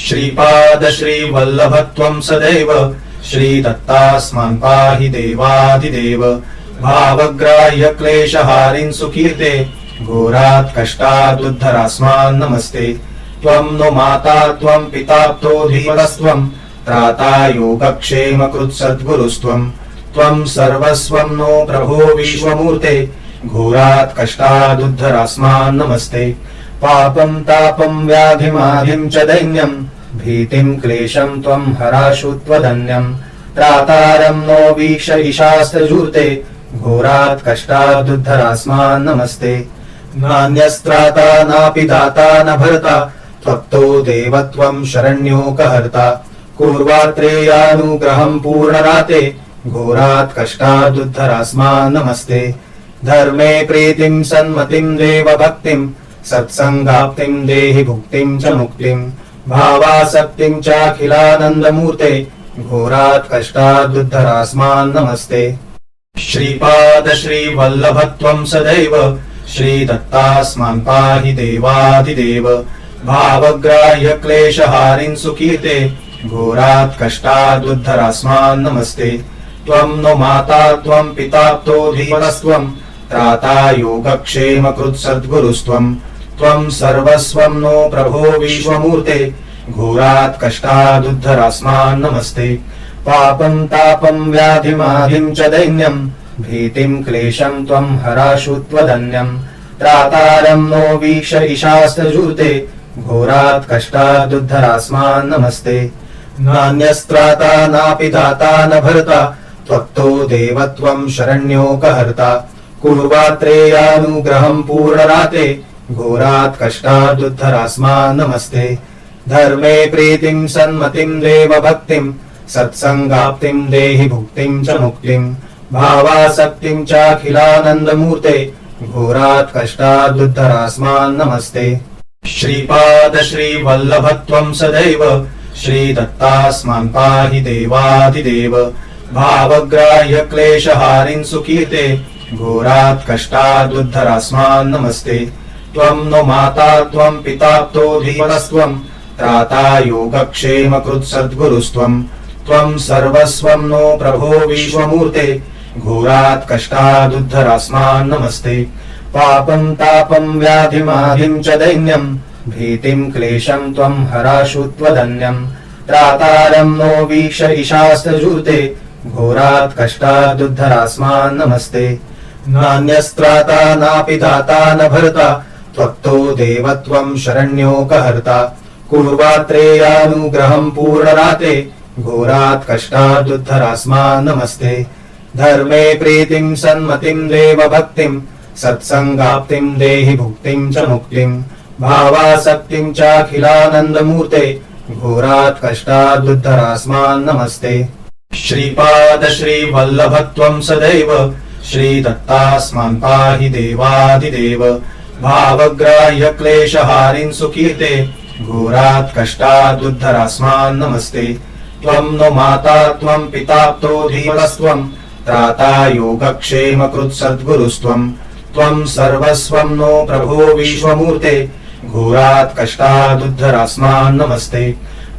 श्रीपाद श्रीवल्लभत्वं सदैव श्रीदत्तास्मान् पाहि देवादिदेव। भावग्राह्य क्लेशहारिन् सुकीर्ते घोरात् कष्टादुद्धरास्मान् नमस्ते। त्वं नो माता त्वं पिताप्तो धीमनस्त्वं त्राता योगक्षेम कृत्सद्गुरुस्त्वं। त्वं सर्वस्वं नो प्रभो विश्वमूर्ते घोरात् कष्टादुद्धरास्मान् नमस्ते। पापं तापं व्याधिमाधिं च दैन्यं भीतिं क्लेशं त्वं हराशु त्वदन्यं। त्रातारं नो वीक्ष ईशास्त्रजूर्ते घोरात् कष्टादुद्धरास्मान् नमस्ते। नान्यस्त्राता नापि दाता न भर्ता त्वत्तो देवत्वं शरण्योकहर्ता। कुर्वात्रेयानुग्रहं पूर्णराते घोरात् कष्टादुद्धरास्मान् नमस्ते। धर्मे प्रीतिं सन्मतिं देवभक्तिं सत्संगाप्तिं देहि भुक्तिं च मुक्तिं। भावासक्तिं चाखिलानन्दमूर्ते घोरात् कष्टादुद्धरास्मान् नमस्ते। श्रीपाद श्रीवल्लभत्वं सदैव श्रीदत्तास्मान् पाहि देवादिदेव। भावग्राह्य क्लेशहारिन् सुकीर्ते घोरात् कष्टादुद्धरास्मान् नमस्ते। त्वं नो माता त्वं पिताप्तो धीमनस्त्वं त्राता योगक्षेम कृत्सद्गुरुस्त्वं। त्वं सर्वस्वं नो प्रभो विश्वमूर्ते घोरात् कष्टादुद्धरास्मान् नमस्ते। पापं तापं व्याधिमाधिं च दैन्यं भीतिं क्लेशं त्वं हराशु त्वदन्यं। त्रातारं नो वीक्ष ईशास्त्रजूर्ते घोरात् कष्टादुद्धरास्मान् नमस्ते। नान्यस्त्राता नापि दाता न भर्ता त्वत्तो देवत्वं शरण्योकहर्ता। कुर्वात्रेयानुग्रहं पूर्णराते घोरात् कष्टादुद्धरास्मान् नमस्ते। धर्मे प्रीतिं सन्मतिं देवभक्तिं सत्संगाप्तिं देहि भुक्तिं च मुक्तिं। भावासक्तिं चाखिलानन्दमूर्ते घोरात् कष्टादुद्धरास्मान् नमस्ते। श्रीपाद श्रीवल्लभत्वं सदैव श्रीदत्तास्मान् पाहि देवादिदेव। भावग्राह्य क्लेशहारिन् सुकीर्ते घोरात् कष्टादुद्धरास्मान् नमस्ते। त्वं नो माता त्वं पिताप्तो धीमनस्त्वं त्राता योगक्षेम कृत्सद्गुरुस्त्वं। त्वं सर्वस्वं नो प्रभो विश्वमूर्ते घोरात् कष्टादुद्धरास्मान् नमस्ते। पापं तापं व्याधिमाधिं च दैन्यं भीतिं क्लेशं त्वं हराशु त्वदन्यं। त्रातारं नो वीक्ष ईशास्त्रजूर्ते घोरात् कष्टादुद्धरास्मान् नमस्ते। नान्यस्त्राता नापि दाता न भर्ता त्वत्तो देवत्वं शरण्योकहर्ता। कुर्वात्रेयानुग्रहं पूर्णराते घोरात् कष्टादुद्धरास्मान् नमस्ते। धर्मे प्रीतिं सन्मतिं देवभक्तिं सत्संगाप्तिं देहि भुक्तिं च मुक्तिं। भावासक्तिं चाखिलानन्दमूर्ते घोरात् कष्टादुद्धरास्मान् नमस्ते। श्रीपाद श्रीवल्लभत्वं सदैव श्रीदत्तास्मान् पाहि देवादिदेव। भावग्राह्य क्लेशहारिन् सुकीर्ते घोरात् कष्टादुद्धरास्मान् नमस्ते। त्वं नो माता त्वं पिताप्तो धीमनस्त्वं त्राता योगक्षेम कृत्सद्गुरुस्त्वं। त्वं सर्वस्वं नो प्रभो विश्वमूर्ते घोरात् कष्टादुद्धरास्मान् नमस्ते।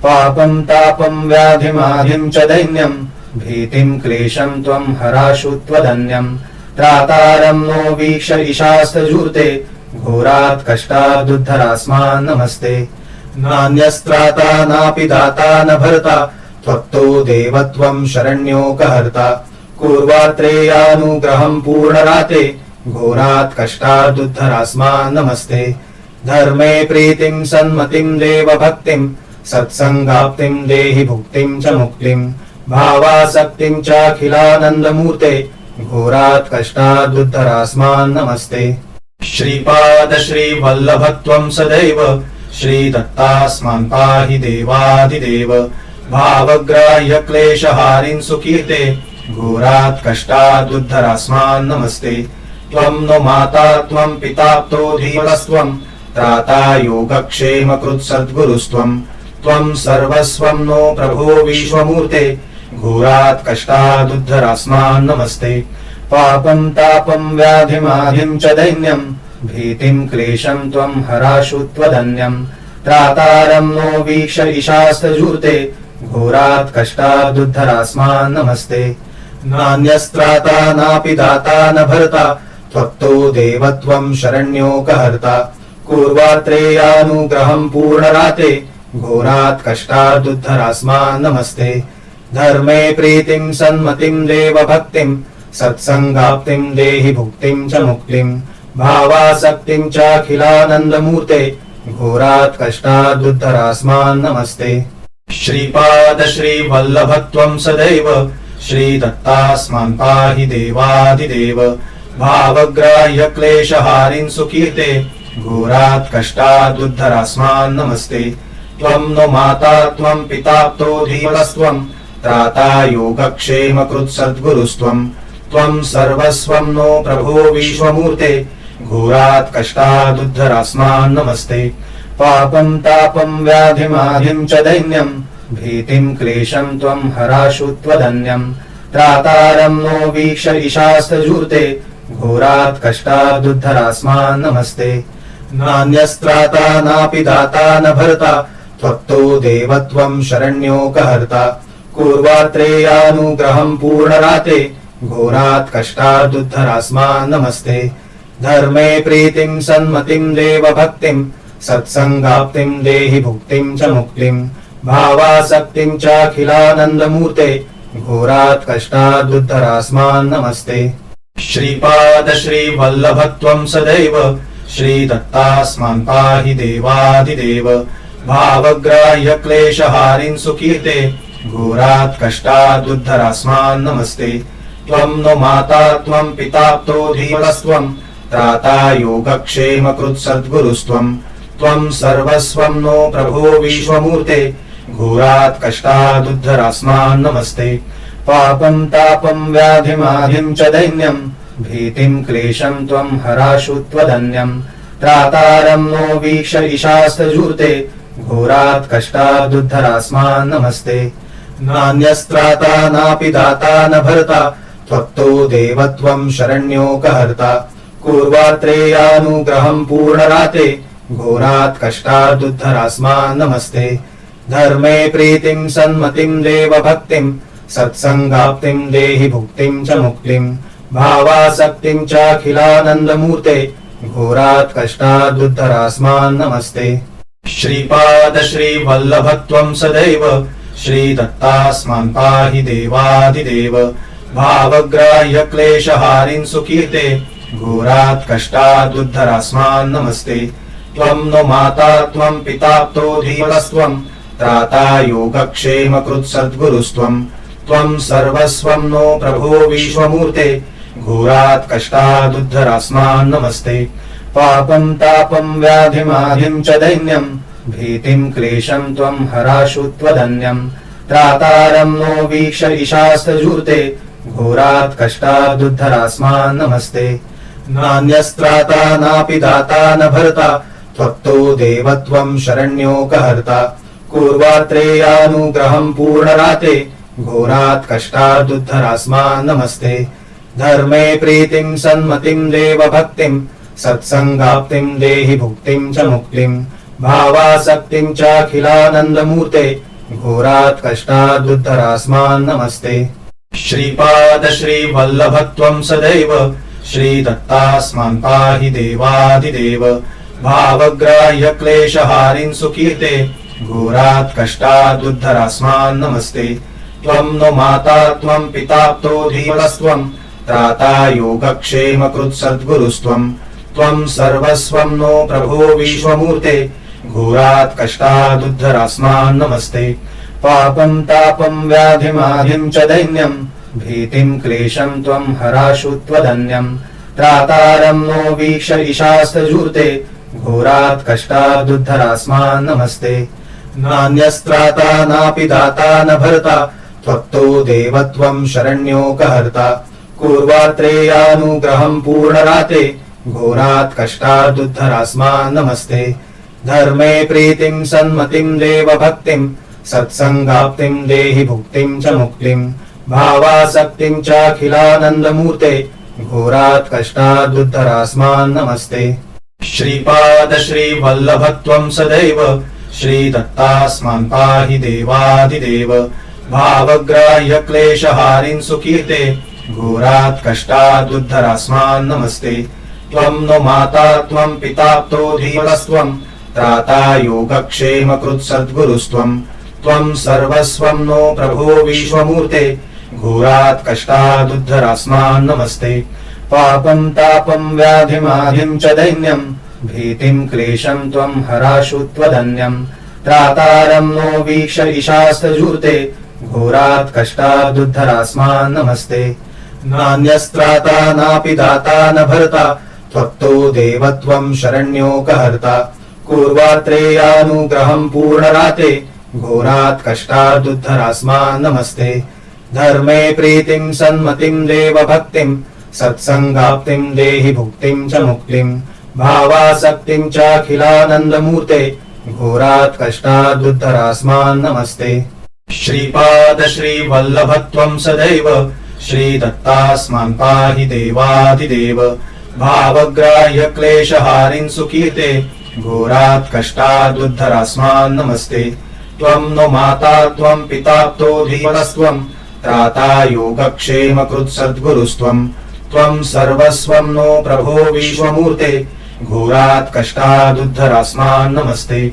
पापं तापं व्याधिमाधिं च दैन्यं भीतिं क्लेशं त्वं हराशु त्वदन्यं। त्रातारं नो वीक्ष ईशास्त्रजूर्ते घोरात् कष्टादुद्धरास्मान् नमस्ते। नान्यस्त्राता नापि दाता न भर्ता त्वत्तो देवत्वं शरण्योकहर्ता। कुर्वात्रेयानुग्रहं पूर्णराते घोरात् कष्टादुद्धरास्मान् नमस्ते। धर्मे प्रीतिं सन्मतिं देवभक्तिं सत्संगाप्तिं देहि भुक्तिं च मुक्तिं। भावासक्तिं चाखिलानन्दमूर्ते घोरात् कष्टादुद्धरास्मान् नमस्ते। श्रीपाद श्रीवल्लभत्वं सदैव श्रीदत्तास्मान् पाहि देवादिदेव। भावग्राह्य क्लेशहारिन् सुकीर्ते घोरात् कष्टादुद्धरास्मान् नमस्ते। त्वं नो माता त्वं पिताप्तो धीमनस्त्वं त्राता योगक्षेम कृत्सद्गुरुस्त्वं। त्वं सर्वस्वं नो प्रभो विश्वमूर्ते घोरात् कष्टादुद्धरास्मान् नमस्ते। पापं तापं व्याधिमाधिं च दैन्यं भीतिं क्लेशं त्वं हराशु त्वदन्यं। त्रातारं नो वीक्ष ईशास्तजूर्ते घोरात् कष्टादुद्धरास्मान् नमस्ते। नान्यस्त्राता नापि दाता न भर्ता त्वत्तो देवत्वं शरण्योकहर्ता। पूर्वात्रेयानुग्रहं पूर्णराते घोरात् कष्टादुद्धरास्मान् नमस्ते। धर्मे प्रीतिं सन्मतिं देवभक्तिं सत्संगाप्तिं देहि भुक्तिं च मुक्तिं। भावासक्तिं चाखिलानन्दमूर्ते घोरात् कष्टादुद्धरास्मान् नमस्ते। श्रीपाद श्रीवल्लभत्वं सदैव श्रीदत्तास्मान् पाहि देवादिदेव। भावग्राह्य क्लेशहारिन् सुकीर्ते घोरात् कष्टादुद्धरास्मान् नमस्ते। त्वं नो माता त्वं पिताप्तो धीमनस्त्वं त्राता योगक्षेमकृत् सद्गुरुस्त्वं। त्वं सर्वस्वं नो प्रभो विश्वमूर्ते घोरात् कष्टादुद्धरास्मान् नमस्ते। पापं तापं व्याधिमाधिं च दैन्यं भीतिं क्लेशं त्वं हराशु त्वदन्यं। त्रातारं नो वीक्ष ईशास्तजूर्ते घोरात् कष्टादुद्धरास्मान् नमस्ते। नान्यस्त्राता नापि दाता न भर्ता त्वत्तो देवत्वं शरण्योकहर्ता। पूर्वात्रेयानुग्रहं पूर्णराते घोरात् कष्टादुद्धरास्मान् नमस्ते। धर्मे प्रीतिं सन्मतिं देवभक्तिं सत्संगाप्तिं देहि भुक्तिं च मुक्तिं। भावासक्तिं चाखिलानन्दमूर्ते घोरात् कष्टादुद्धरास्मान् नमस्ते। श्रीपाद श्रीवल्लभत्वं सदैव श्रीदत्तास्मान् पाहि देवादिदेव। भावग्राह्य क्लेशहारिन् सुकीर्ते घोरात् कष्टादुद्धरास्मान् नमस्ते। त्वं नो माता त्वं पिताप्तो धीमनस्त्वं त्राता योगक्षेमकृत् सद्गुरुस्त्वं। त्वं सर्वस्वं नो प्रभो विश्वमूर्ते घोरात् कष्टादुद्धरास्मान् नमस्ते। पापं तापं व्याधिमाधिं च दैन्यं भीतिं क्लेशं त्वं हराशु त्वदन्यं। त्रातारं नो वीक्ष ईशास्तजूर्ते घोरात् कष्टादुद्धरास्मान् नमस्ते। नान्यस्त्राता नापि दाता न भर्ता त्वत्तो देवत्वं शरण्योकहर्ता। पूर्वात्रेयानुग्रहं पूर्णराते घोरात् कष्टादुद्धरास्मान् नमस्ते। धर्मे प्रीतिं सन्मतिं देवभक्तिं सत्संगाप्तिं देहि भुक्तिं च मुक्तिं। भावासक्तिं चाखिलानन्दमूर्ते घोरात् कष्टादुद्धरास्मान् नमस्ते। श्रीपाद श्रीवल्लभत्वं सदैव श्रीदत्तास्मान् पाहि देवादिदेव। भावग्राह्य क्लेशहारिन् सुकीर्ते घोरात् कष्टादुद्धरास्मान् नमस्ते। त्वं नो माता त्वं पिताप्तो धीमनस्त्वं त्राता योगक्षेमकृत् सद्गुरुस्त्वं। त्वं सर्वस्वं नो प्रभो विश्वमूर्ते घोरात् कष्टादुद्धरास्मान् नमस्ते। पापं तापं व्याधिमाधिं च दैन्यं भीतिं क्लेशं त्वं हराशु त्वदन्यं। त्रातारं नो वीक्ष ईशास्तजूर्ते घोरात् कष्टादुद्धरास्मान् नमस्ते। नान्यस्त्राता नापि दाता न भर्ता त्वत्तो देवत्वं शरण्योकहर्ता। पूर्वात्रेयानुग्रहं पूर्णराते घोरात् कष्टादुद्धरास्मान् नमस्ते। धर्मे प्रीतिं सन्मतिं देवभक्तिं सत्संगाप्तिं देहि भुक्तिं च मुक्तिं। भावासक्तिं चाखिलानन्दमूर्ते घोरात् कष्टादुद्धरास्मान् नमस्ते। श्रीपाद श्रीवल्लभत्वं सदैव श्रीदत्तास्मान् पाहि देवादिदेव। भावग्राह्य क्लेशहारिन् सुकीर्ते घोरात् कष्टादुद्धरास्मान् नमस्ते। त्वं नो माता त्वं पिताप्तो धीमनस्त्वं त्राता योगक्षेमकृत् सद्गुरुस्त्वं। त्वं सर्वस्वं नो प्रभो विश्वमूर्ते घोरात् कष्टादुद्धरास्मान् नमस्ते। पापं तापं व्याधिमाधिं च दैन्यं भीतिं क्लेशं त्वं हराशु त्वदन्यं। त्रातारं नो वीक्ष ईशास्तजूर्ते घोरात् कष्टादुद्धरास्मान् नमस्ते। नान्यस्त्राता नापि दाता न भर्ता त्वत्तो देवत्वं शरण्योकहर्ता। पूर्वात्रेयानुग्रहं पूर्णराते घोरात् कष्टादुद्धरास्मान् नमस्ते। धर्मे प्रीतिं सन्मतिं देवभक्तिं सत्संगाप्तिं देहि भुक्तिं च मुक्तिं। भावासक्तिं चाखिलानन्दमूर्ते घोरात् कष्टादुद्धरास्मान् नमस्ते। श्रीपाद श्रीवल्लभत्वं सदैव श्रीदत्तास्मान् पाहि देवादिदेव भावग्राह्य क्लेशहारिन् सुकीर्ते घोरात् कष्टादुद्धरास्मान् नमस्ते त्वं नो माता त्वं पिताप्तो धीमनस्त्वं त्राता योगक्षेमकृत् सद्गुरुस्त्वं त्वं सर्वस्वं नो प्रभो विश्वमूर्ते घोरात् कष्टादुद्धरास्मान् नमस्ते पापं तापं व्याधिमाधिं च दैन्यं भीतिं क्लेशं त्वं हराशु त्वदन्यं त्रातारं नो वीक्ष ईशास्तजूर्ते घोरात् कष्टादुद्धरास्मान् नमस्ते नान्यस्त्राता नापि दाता न भर्ता त्वत्तो देवत्वं शरण्योकहर्ता पूर्वात्रेयानुग्रहं पूर्णराते घोरात् कष्टादुद्धरास्मान् नमस्ते धर्मे प्रीतिं सन्मतिं देवभक्तिं सत्संगाप्तिं देहि भुक्तिं च मुक्तिं भावासक्तिं चाखिलानन्दमूर्ते घोरात् कष्टादुद्धरास्मान् नमस्ते श्रीपाद श्रीवल्लभत्वं सदैव श्रीदत्तास्मान् पाहि देवादिदेव भावग्राह्य क्लेशहारिन् सुकीर्ते घोरात् कष्टादुद्धरास्मान् नमस्ते त्वं नो माता त्वं पिताप्तो धीमनस्त्वं त्राता योगक्षेमकृत् सद्गुरुस्त्वं त्वं सर्वस्वं नो प्रभो विश्वमूर्ते घोरात् कष्टादुद्धरास्मान् नमस्ते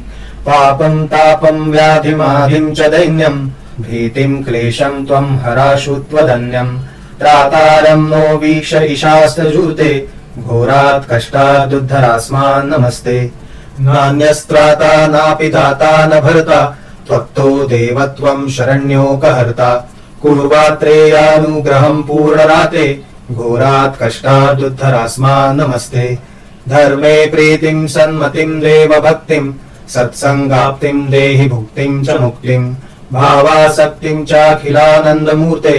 पापं तापं व्याधिमाधिं च दैन्यं भीतिं क्लेशं त्वं हराशु त्वदन्यं त्रातारं नो वीक्ष ईशास्तजूर्ते घोरात् कष्टादुद्धरास्मान् नमस्ते नान्यस्त्राता नापि दाता न भर्ता त्वत्तो देवत्वं शरण्योकहर्ता पूर्वात्रेयानुग्रहं पूर्णराते घोरात् कष्टादुद्धरास्मान् नमस्ते धर्मे प्रीतिं सन्मतिं देवभक्तिं सत्संगाप्तिं देहि भुक्तिं च मुक्तिं भावासक्तिं चाखिलानन्दमूर्ते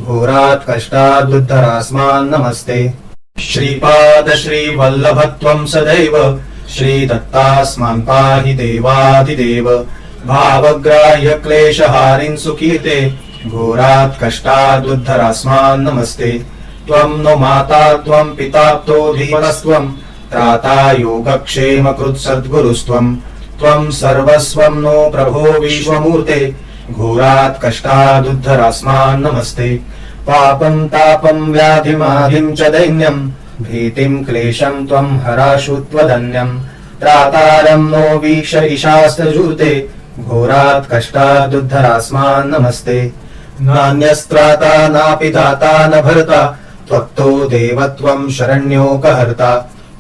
घोरात् कष्टादुद्धरास्मान् नमस्ते श्रीपाद श्रीवल्लभत्वं सदैव श्रीदत्तास्मान् पाहि देवादिदेव भावग्राह्य क्लेशहारिन् सुकीर्ते घोरात् कष्टादुद्धरास्मान् नमस्ते त्वं नो माता त्वं पिताप्तो धीमनस्त्वं त्राता योगक्षेमकृत् सद्गुरुस्त्वं त्वं सर्वस्वं नो प्रभो विश्वमूर्ते घोरात् कष्टादुद्धरास्मान् नमस्ते पापं तापं व्याधिमाधिं च दैन्यं भीतिं क्लेशं त्वं हराशु त्वदन्यं त्रातारं नो वीक्ष ईशास्तजूर्ते घोरात् कष्टादुद्धरास्मान् नमस्ते नान्यस्त्राता नापि दाता न भर्ता त्वत्तो देवत्वं शरण्योकहर्ता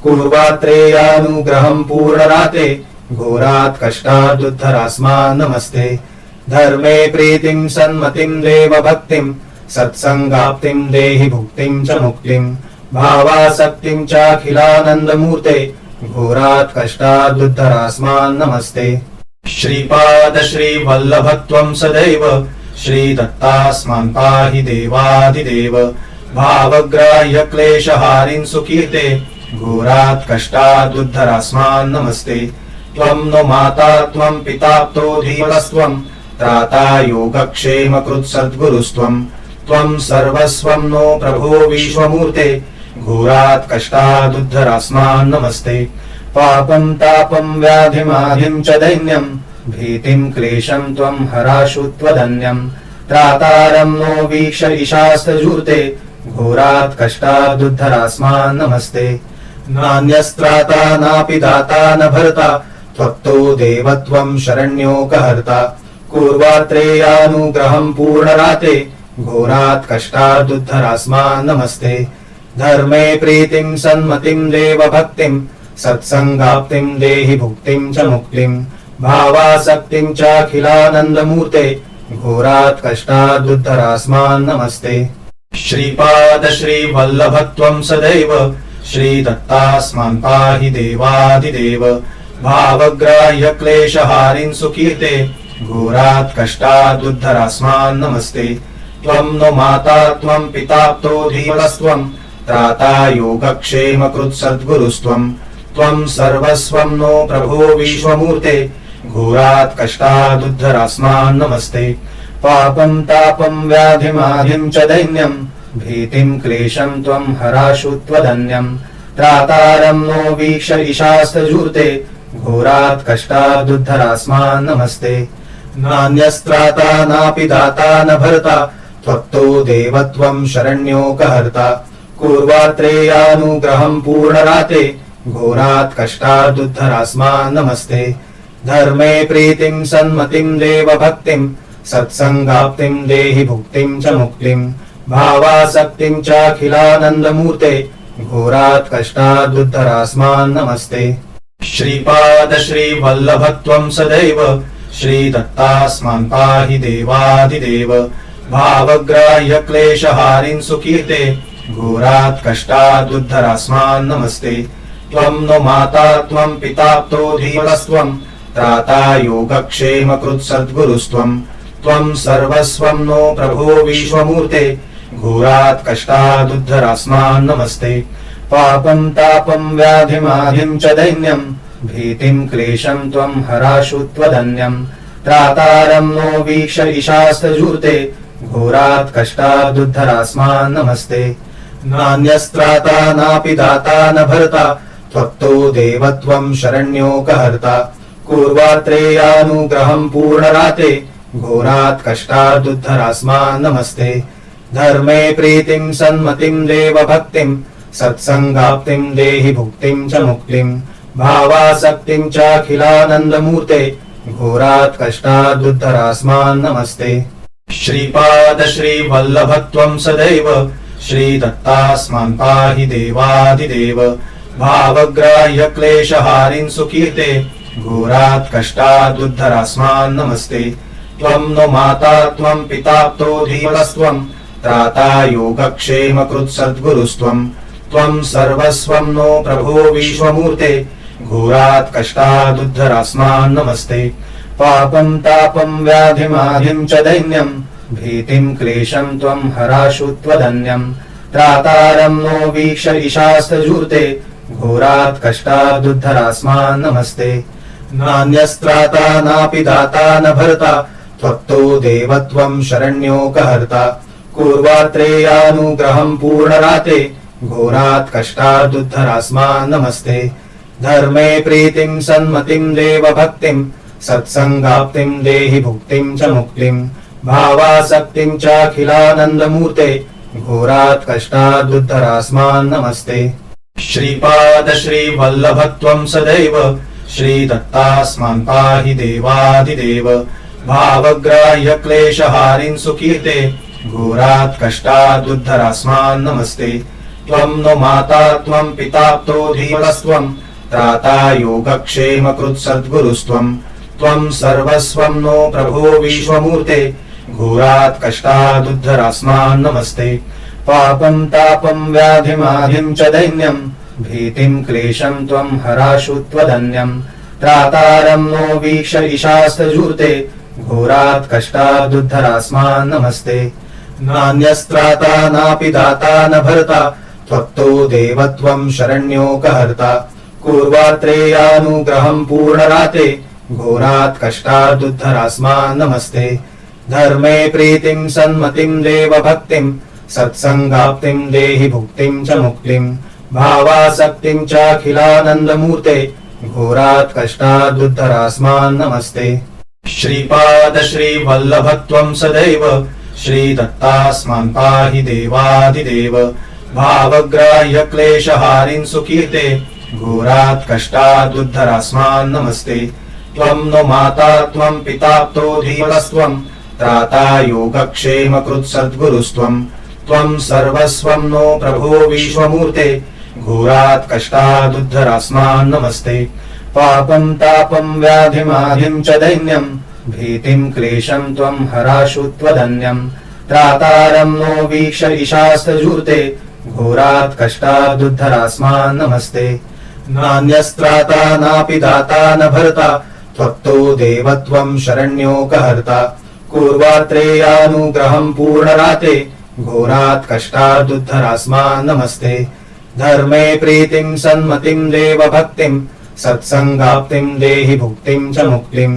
पूर्वात्रेयानुग्रहं पूर्णराते घोरात् कष्टादुद्धरास्मान् नमस्ते धर्मे प्रीतिं सन्मतिं देवभक्तिं सत्संगाप्तिं देहि भुक्तिं च मुक्तिं भावासक्तिं चाखिलानन्दमूर्ते घोरात् कष्टादुद्धरास्मान् नमस्ते श्रीपाद श्रीवल्लभत्वं सदैव श्रीदत्तास्मान् पाहि देवादिदेव भावग्राह्य क्लेशहारिन् सुकीर्ते घोरात् कष्टादुद्धरास्मान् नमस्ते त्वं नो माता त्वं पिताप्तो धीमनस्त्वं त्राता योगक्षेमकृत् सद्गुरुस्त्वं त्वं सर्वस्वं नो प्रभो विश्वमूर्ते घोरात् कष्टादुद्धरास्मान् नमस्ते पापं तापं व्याधिमाधिं च दैन्यं भीतिं क्लेशं त्वं हराशु त्वदन्यं त्रातारं नो वीक्ष ईशास्तजूर्ते घोरात् कष्टादुद्धरास्मान् नमस्ते नान्यस्त्राता नापि दाता न भर्ता त्वत्तो देवत्वं शरण्योकहर्ता पूर्वात्रेयानुग्रहं पूर्णराते घोरात् कष्टादुद्धरास्मान् नमस्ते धर्मे प्रीतिं सन्मतिं देवभक्तिं सत्संगाप्तिं देहि भुक्तिं च मुक्तिं भावासक्तिं चाखिलानन्दमूर्ते घोरात् कष्टादुद्धरास्मान् नमस्ते श्रीपाद श्रीवल्लभत्वं सदैव श्रीदत्तास्मान् पाहि देवादिदेव भावग्राह्य क्लेशहारिन् सुकीर्ते घोरात् कष्टादुद्धरास्मान् नमस्ते त्वं नो माता त्वं पिताप्तो धीमनस्त्वं त्राता योगक्षेमकृत् सद्गुरुस्त्वं त्वं सर्वस्वं नो प्रभो विश्वमूर्ते घोरात् कष्टादुद्धरास्मान् नमस्ते पापं तापं व्याधिमाधिं च दैन्यं भीतिं क्लेशं त्वं हराशु त्वदन्यं त्रातारं नो वीक्ष ईशास्तजूर्ते घोरात् कष्टादुद्धरास्मान् नमस्ते नान्यस्त्राता नापि दाता न भर्ता त्वत्तो देवत्वं शरण्योकहर्ता पूर्वात्रेयानुग्रहं पूर्णराते घोरात् कष्टादुद्धरास्मान् नमस्ते धर्मे प्रीतिं सन्मतिं देवभक्तिं सत्संगाप्तिं देहि भुक्तिं च मुक्तिं भावासक्तिं चाखिलानन्दमूर्ते घोरात् कष्टादुद्धरास्मान् नमस्ते श्रीपाद श्रीवल्लभत्वं सदैव श्रीदत्तास्मान् पाहि देवादिदेव भावग्राह्य क्लेशहारिन् सुकीर्ते घोरात् कष्टादुद्धरास्मान् नमस्ते त्वं नो माता त्वं पिताप्तो धीमनस्त्वं त्राता योगक्षेमकृत् सद्गुरुस्त्वं त्वं सर्वस्वं नो प्रभो विश्वमूर्ते घोरात् कष्टादुद्धरास्मान् नमस्ते पापं तापं व्याधिमाधिं च दैन्यं भीतिं क्लेशं त्वं हराशु त्वदन्यं त्रातारं नो वीक्ष ईशास्तजूर्ते घोरात् कष्टादुद्धरास्मान् नमस्ते नान्यस्त्राता नापि दाता न भर्ता त्वत्तो देवत्वं शरण्योकहर्ता पूर्वात्रेयानुग्रहं पूर्णराते घोरात् कष्टादुद्धरास्मान् नमस्ते धर्मे प्रीतिं सन्मतिं देवभक्तिं सत्संगाप्तिं देहि भुक्तिं च मुक्तिं भावासक्तिं चाखिलानन्दमूर्ते घोरात् कष्टादुद्धरास्मान् नमस्ते श्रीपाद श्रीवल्लभत्वं सदैव श्रीदत्तास्मान् पाहि देवादिदेव भावग्राह्य क्लेशहारिन् सुकीर्ते घोरात् कष्टादुद्धरास्मान् नमस्ते त्वं नो माता त्वं पिताप्तो धीमनस्त्वं त्राता योगक्षेमकृत् सद्गुरुस्त्वं त्वं सर्वस्वं नो प्रभो विश्वमूर्ते घोरात् कष्टादुद्धरास्मान् नमस्ते पापं तापं व्याधिमाधिं च दैन्यं भीतिं क्लेशं त्वं हराशु त्वदन्यं त्रातारं नो वीक्ष ईशास्तजूर्ते घोरात् कष्टादुद्धरास्मान् नमस्ते नान्यस्त्राता नापि दाता न भर्ता त्वत्तो देवत्वं शरण्योकहर्ता पूर्वात्रेयानुग्रहं पूर्णराते घोरात् कष्टादुद्धरास्मान् नमस्ते धर्मे प्रीतिं सन्मतिं देवभक्तिं सत्संगाप्तिं देहि भुक्तिं च मुक्तिं भावासक्तिं चाखिलानन्दमूर्ते घोरात् कष्टादुद्धरास्मान् नमस्ते श्रीपाद श्रीवल्लभत्वं सदैव श्रीदत्तास्मान् पाहि देवादिदेव भावग्राह्य क्लेशहारिन् सुकीर्ते घोरात् कष्टादुद्धरास्मान् नमस्ते त्वं नो माता त्वं पिताप्तो धीमनस्त्वं त्राता योगक्षेमकृत् सद्गुरुस्त्वं त्वं सर्वस्वं नो प्रभो विश्वमूर्ते घोरात् कष्टादुद्धरास्मान् नमस्ते पापं तापं व्याधिमाधिं च दैन्यं भीतिं क्लेशं त्वं हराशु त्वदन्यं त्रातारं नो वीक्ष ईशास्तजूर्ते घोरात् कष्टादुद्धरास्मान् नमस्ते नान्यस्त्राता नापि दाता न भर्ता त्वत्तो देवत्वं शरण्योकहर्ता पूर्वात्रेयानुग्रहं पूर्णराते घोरात् कष्टादुद्धरास्मान् नमस्ते धर्मे प्रीतिं सन्मतिं देवभक्तिं सत्संगाप्तिं देहि भुक्तिं च मुक्तिं भावासक्तिं चाखिलानन्दमूर्ते घोरात् कष्टादुद्धरास्मान् नमस्ते श्रीपाद श्रीवल्लभत्वं सदैव श्रीदत्तास्मान् पाहि देवादिदेव भावग्राह्य क्लेशहारिन् सुकीर्ते घोरात् कष्टादुद्धरास्मान् नमस्ते त्वं नो माता त्वं पिताप्तो धीमनस्त्वं त्राता योगक्षेमकृत् सद्गुरुस्त्वं त्वं सर्वस्वं नो प्रभो विश्वमूर्ते घोरात् कष्टादुद्धरास्मान् नमस्ते पापं तापं व्याधिमाधिं च दैन्यं भीतिं क्लेशं त्वं हराशु त्वदन्यं त्रातारं नो वीक्ष ईशास्तजूर्ते घोरात् कष्टादुद्धरास्मान् नमस्ते नान्यस्त्राता नापि दाता न भर्ता त्वत्तो देवत्वं शरण्योकहर्ता पूर्वात्रेयानुग्रहं पूर्णराते घोरात् कष्टादुद्धरास्मान् नमस्ते धर्मे प्रीतिं सन्मतिं देवभक्तिं सत्संगाप्तिं देहि भुक्तिं च मुक्तिं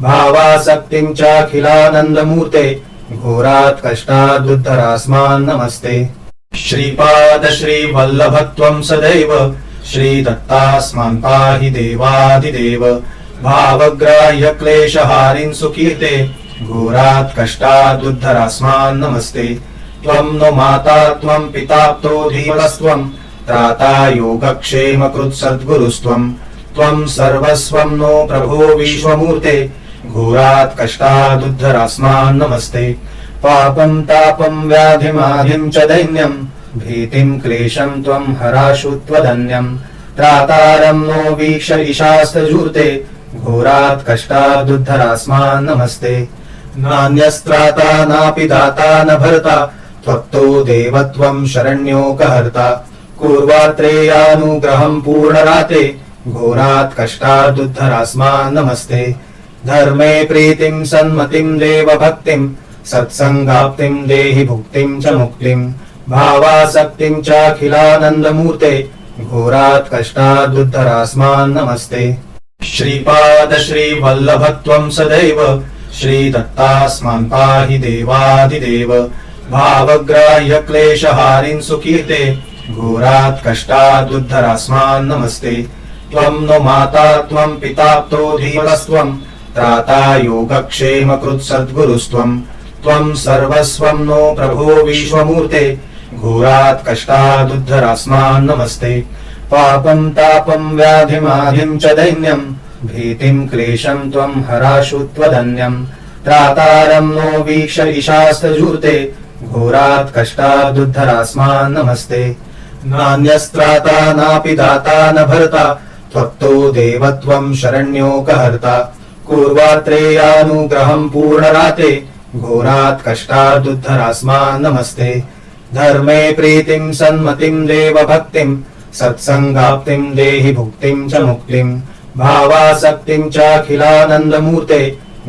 भावासक्तिं चाखिलानन्दमूर्ते घोरात् कष्टादुद्धरास्मान् नमस्ते श्रीपाद श्रीवल्लभत्वं सदैव श्रीदत्तास्मान् पाहि देवादिदेव भावग्राह्य क्लेशहारिन् सुकीर्ते घोरात् कष्टादुद्धरास्मान् नमस्ते त्वं नो माता त्वं पिताप्तो धीमनस्त्वं त्राता योगक्षेमकृत् सद्गुरुस्त्वं त्वं सर्वस्वं नो प्रभो विश्वमूर्ते घोरात् कष्टादुद्धरास्मान् नमस्ते पापं तापं व्याधिमाधिं च दैन्यं भीतिं क्लेशं त्वं हराशु त्वदन्यं त्रातारं नो वीक्ष ईशास्तजूर्ते घोरात् कष्टादुद्धरास्मान् नमस्ते नान्यस्त्राता नापि दाता न भर्ता त्वत्तो देवत्वं शरण्योकहर्ता पूर्वात्रेयानुग्रहं पूर्णराते घोरात् कष्टादुद्धरास्मान् नमस्ते धर्मे प्रीतिं सन्मतिं देव भक्तिं सत्संगाप्तिं देहि भुक्तिं च मुक्तिं भावासक्तिं चाखिलानन्दमूर्ते घोरात् कष्टादुद्धरास्मान् नमस्ते श्रीपाद श्रीवल्लभत्वं सदैव श्रीदत्तास्मान् पाहि देवादिदेव भावग्राह्य क्लेशहारिन् सुकीर्ते घोरात् कष्टादुद्धरास्मान् नमस्ते त्वं नो माता त्वं पिताप्तो धीमनस्त्वं त्राता योगक्षेमकृत् सद्गुरुस्त्वं त्वं सर्वस्वं नो प्रभो विश्वमूर्ते घोरात् कष्टादुद्धरास्मान् नमस्ते पापं तापं व्याधिमाधिं च दैन्यं भीतिं क्लेशं त्वं हराशु त्वदन्यं त्रातारं नो वीक्ष ईशास्तजूर्ते घोरात् कष्टादुद्धरास्मान् नमस्ते नान्यस्त्राता नापि दाता न भर्ता त्वत्तो देवत्वं शरण्योकहर्ता पूर्वात्रेयानुग्रहं पूर्णराते घोरात् कष्टादुद्धरास्मान् नमस्ते धर्मे प्रीतिं सन्मतिं देव भक्तिं सत्संगाप्तिं देहि भुक्तिं च मुक्तिं भावासक्तिं चाखिलानन्दमूर्ते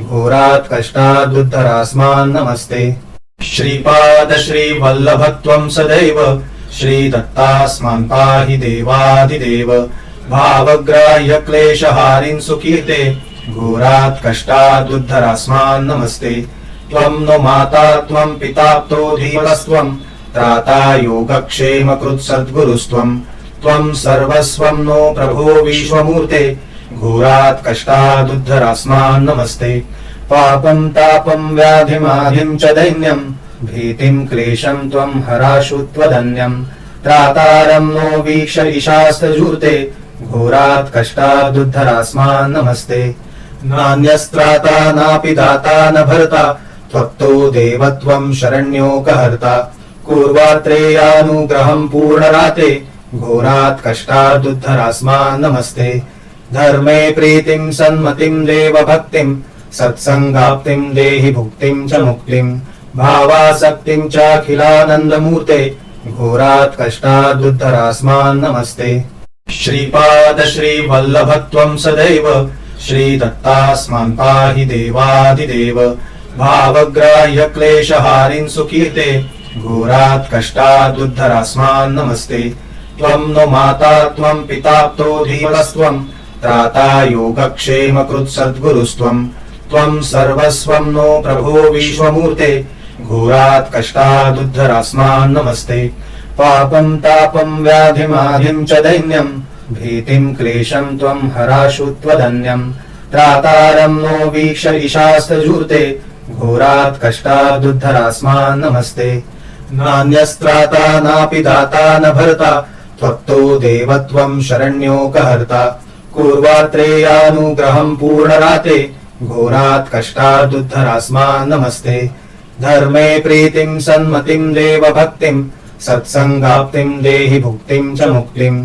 घोरात् कष्टादुद्धरास्मान् नमस्ते श्रीपाद श्रीवल्लभत्वं सदैव श्रीदत्तास्मान् पाहि देवादिदेव भावग्राह्य क्लेशहारिन् सुकीर्ते घोरात् कष्टादुद्धरास्मान् नमस्ते त्वं नो माता त्वं पिताप्तो धीमनस्त्वं त्राता योगक्षेमकृत् सद्गुरुस्त्वं त्वं सर्वस्वं नो प्रभो विश्वमूर्ते घोरात् कष्टादुद्धरास्मान् नमस्ते पापं तापं व्याधिमाधिं च दैन्यं भीतिं क्लेशं त्वं हराशु त्वदन्यं त्रातारं नो वीक्ष ईशास्तजूर्ते घोरात् कष्टादुद्धरास्मान् नमस्ते नान्यस्त्राता नापि दाता न भर्ता त्वत्तो देवत्वं शरण्योकहर्ता पूर्वात्रेयानुग्रहं पूर्णराते घोरात् कष्टादुद्धरास्मान् नमस्ते धर्मे प्रीतिं सन्मतिं देव भक्तिं सत्संगाप्तिं देहि भुक्तिं च मुक्तिं भावासक्तिं चाखिलानन्दमूर्ते घोरात् कष्टादुद्धरास्मान् नमस्ते श्रीपाद श्रीवल्लभत्वं सदैव श्रीदत्तास्मान् पाहि देवादिदेव भावग्राह्य क्लेशहारिन् सुकीर्ते घोरात् कष्टादुद्धरास्मान् नमस्ते त्वं नो माता त्वं पिताप्तो धीमनस्त्वं त्राता योगक्षेमकृत् सद्गुरुस्त्वं त्वं सर्वस्वं नो प्रभो विश्वमूर्ते घोरात् कष्टादुद्धरास्मान् नमस्ते पापं तापं व्याधिमाधिं च दैन्यं भीतिं क्लेशं त्वं हराशु त्वदन्यं त्रातारं नो वीक्ष ईशास्तजूर्ते घोरात् कष्टादुद्धरास्मान् नमस्ते नान्यस्त्राता नापि दाता न भर्ता त्वत्तो देवत्वं शरण्योकहर्ता पूर्वात्रेयानुग्रहं पूर्णराते घोरात् कष्टादुद्धरास्मान् नमस्ते धर्मे प्रीतिं सन्मतिं देव भक्तिं सत्संगाप्तिं देहि भुक्तिं च मुक्तिं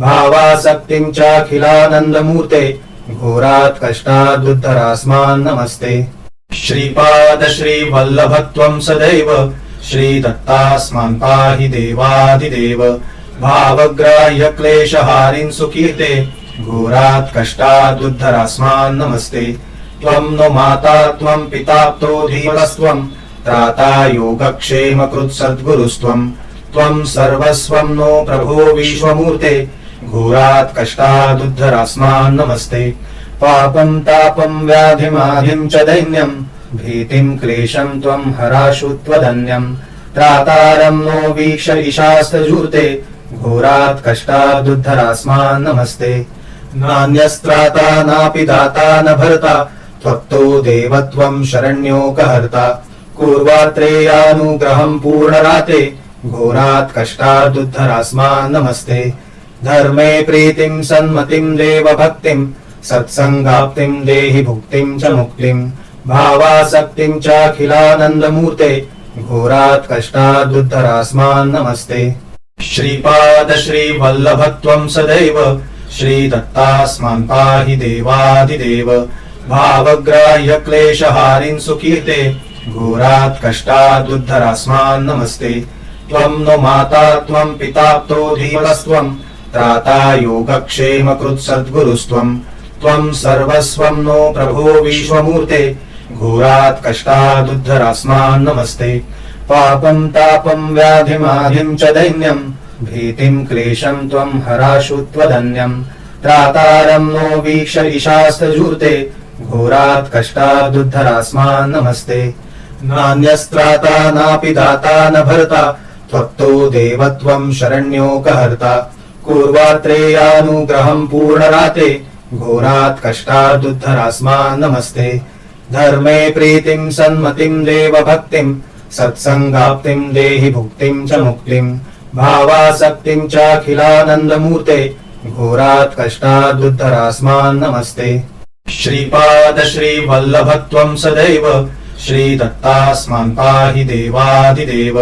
भावासक्तिं चाखिलानन्दमूर्ते घोरात् कष्टादुद्धरास्मान् नमस्ते श्रीपाद श्रीवल्लभत्वं सदैव श्रीदत्तास्मान् पाहि देवादिदेव भावग्राह्य क्लेशहारिन् सुकीर्ते घोरात् कष्टादुद्धरास्मान् नमस्ते त्वं नो माता त्वं पिताप्तो धीमनस्त्वं त्राता योगक्षेमकृत् सद्गुरुस्त्वं त्वं सर्वस्वं नो प्रभो विश्वमूर्ते घोरात् कष्टादुद्धरास्मान् नमस्ते पापं तापं व्याधिमाधिं च दैन्यं भीतिं क्लेशं त्वं हराशु त्वदन्यं त्रातारं नो वीक्ष ईशास्तजूर्ते घोरात् कष्टादुद्धरास्मान् नमस्ते। नान्यस्त्राता नापि दाता न भर्ता त्वत्तो देवत्वं शरण्योकहर्ता। पूर्वात्रेयानुग्रहं पूर्णराते घोरात् कष्टादुद्धरास्मान् नमस्ते। धर्मे प्रीतिं सन्मतिं देवभक्तिं सत्संगाप्तिं देहि भुक्तिं च मुक्तिं। भावासक्तिं चाखिलानन्दमूर्ते घोरात् कष्टादुद्धरास्मान् नमस्ते। श्रीपाद श्रीवल्लभत्वं सदैव श्रीदत्तास्मान् पाहि देवादिदेव। भावग्राह्य क्लेशहारिन् सुकीर्ते घोरात् कष्टादुद्धरास्मान् नमस्ते। त्वं नो माता त्वं पिताप्तो धीमनस्त्वं त्राता योगक्षेमकृत् सद्गुरुस्त्वं। त्वं सर्वस्वं नो प्रभो विश्वमूर्ते घोरात् कष्टादुद्धरास्मान् नमस्ते। पापं तापं व्याधिमाधिं च दैन्यं भीतिं क्लेशं त्वं हराशु त्वदन्यं। त्रातारं नो वीक्ष ईशास्तजूर्ते घोरात् कष्टादुद्धरास्मान् नमस्ते। नान्यस्त्राता नापि दाता न भर्ता त्वत्तो देवत्वं शरण्योकहर्ता। पूर्वात्रेयानुग्रहं पूर्णराते घोरात् कष्टादुद्धरास्मान् नमस्ते। धर्मे प्रीतिं सन्मतिं देवभक्तिं सत्संगाप्तिं देहि भुक्तिं च मुक्तिं। भावासक्तिं चाखिलानन्दमूर्ते घोरात् कष्टादुद्धरास्मान् नमस्ते। श्रीपाद श्रीवल्लभत्वं सदैव श्रीदत्तास्मान् पाहि देवादिदेव।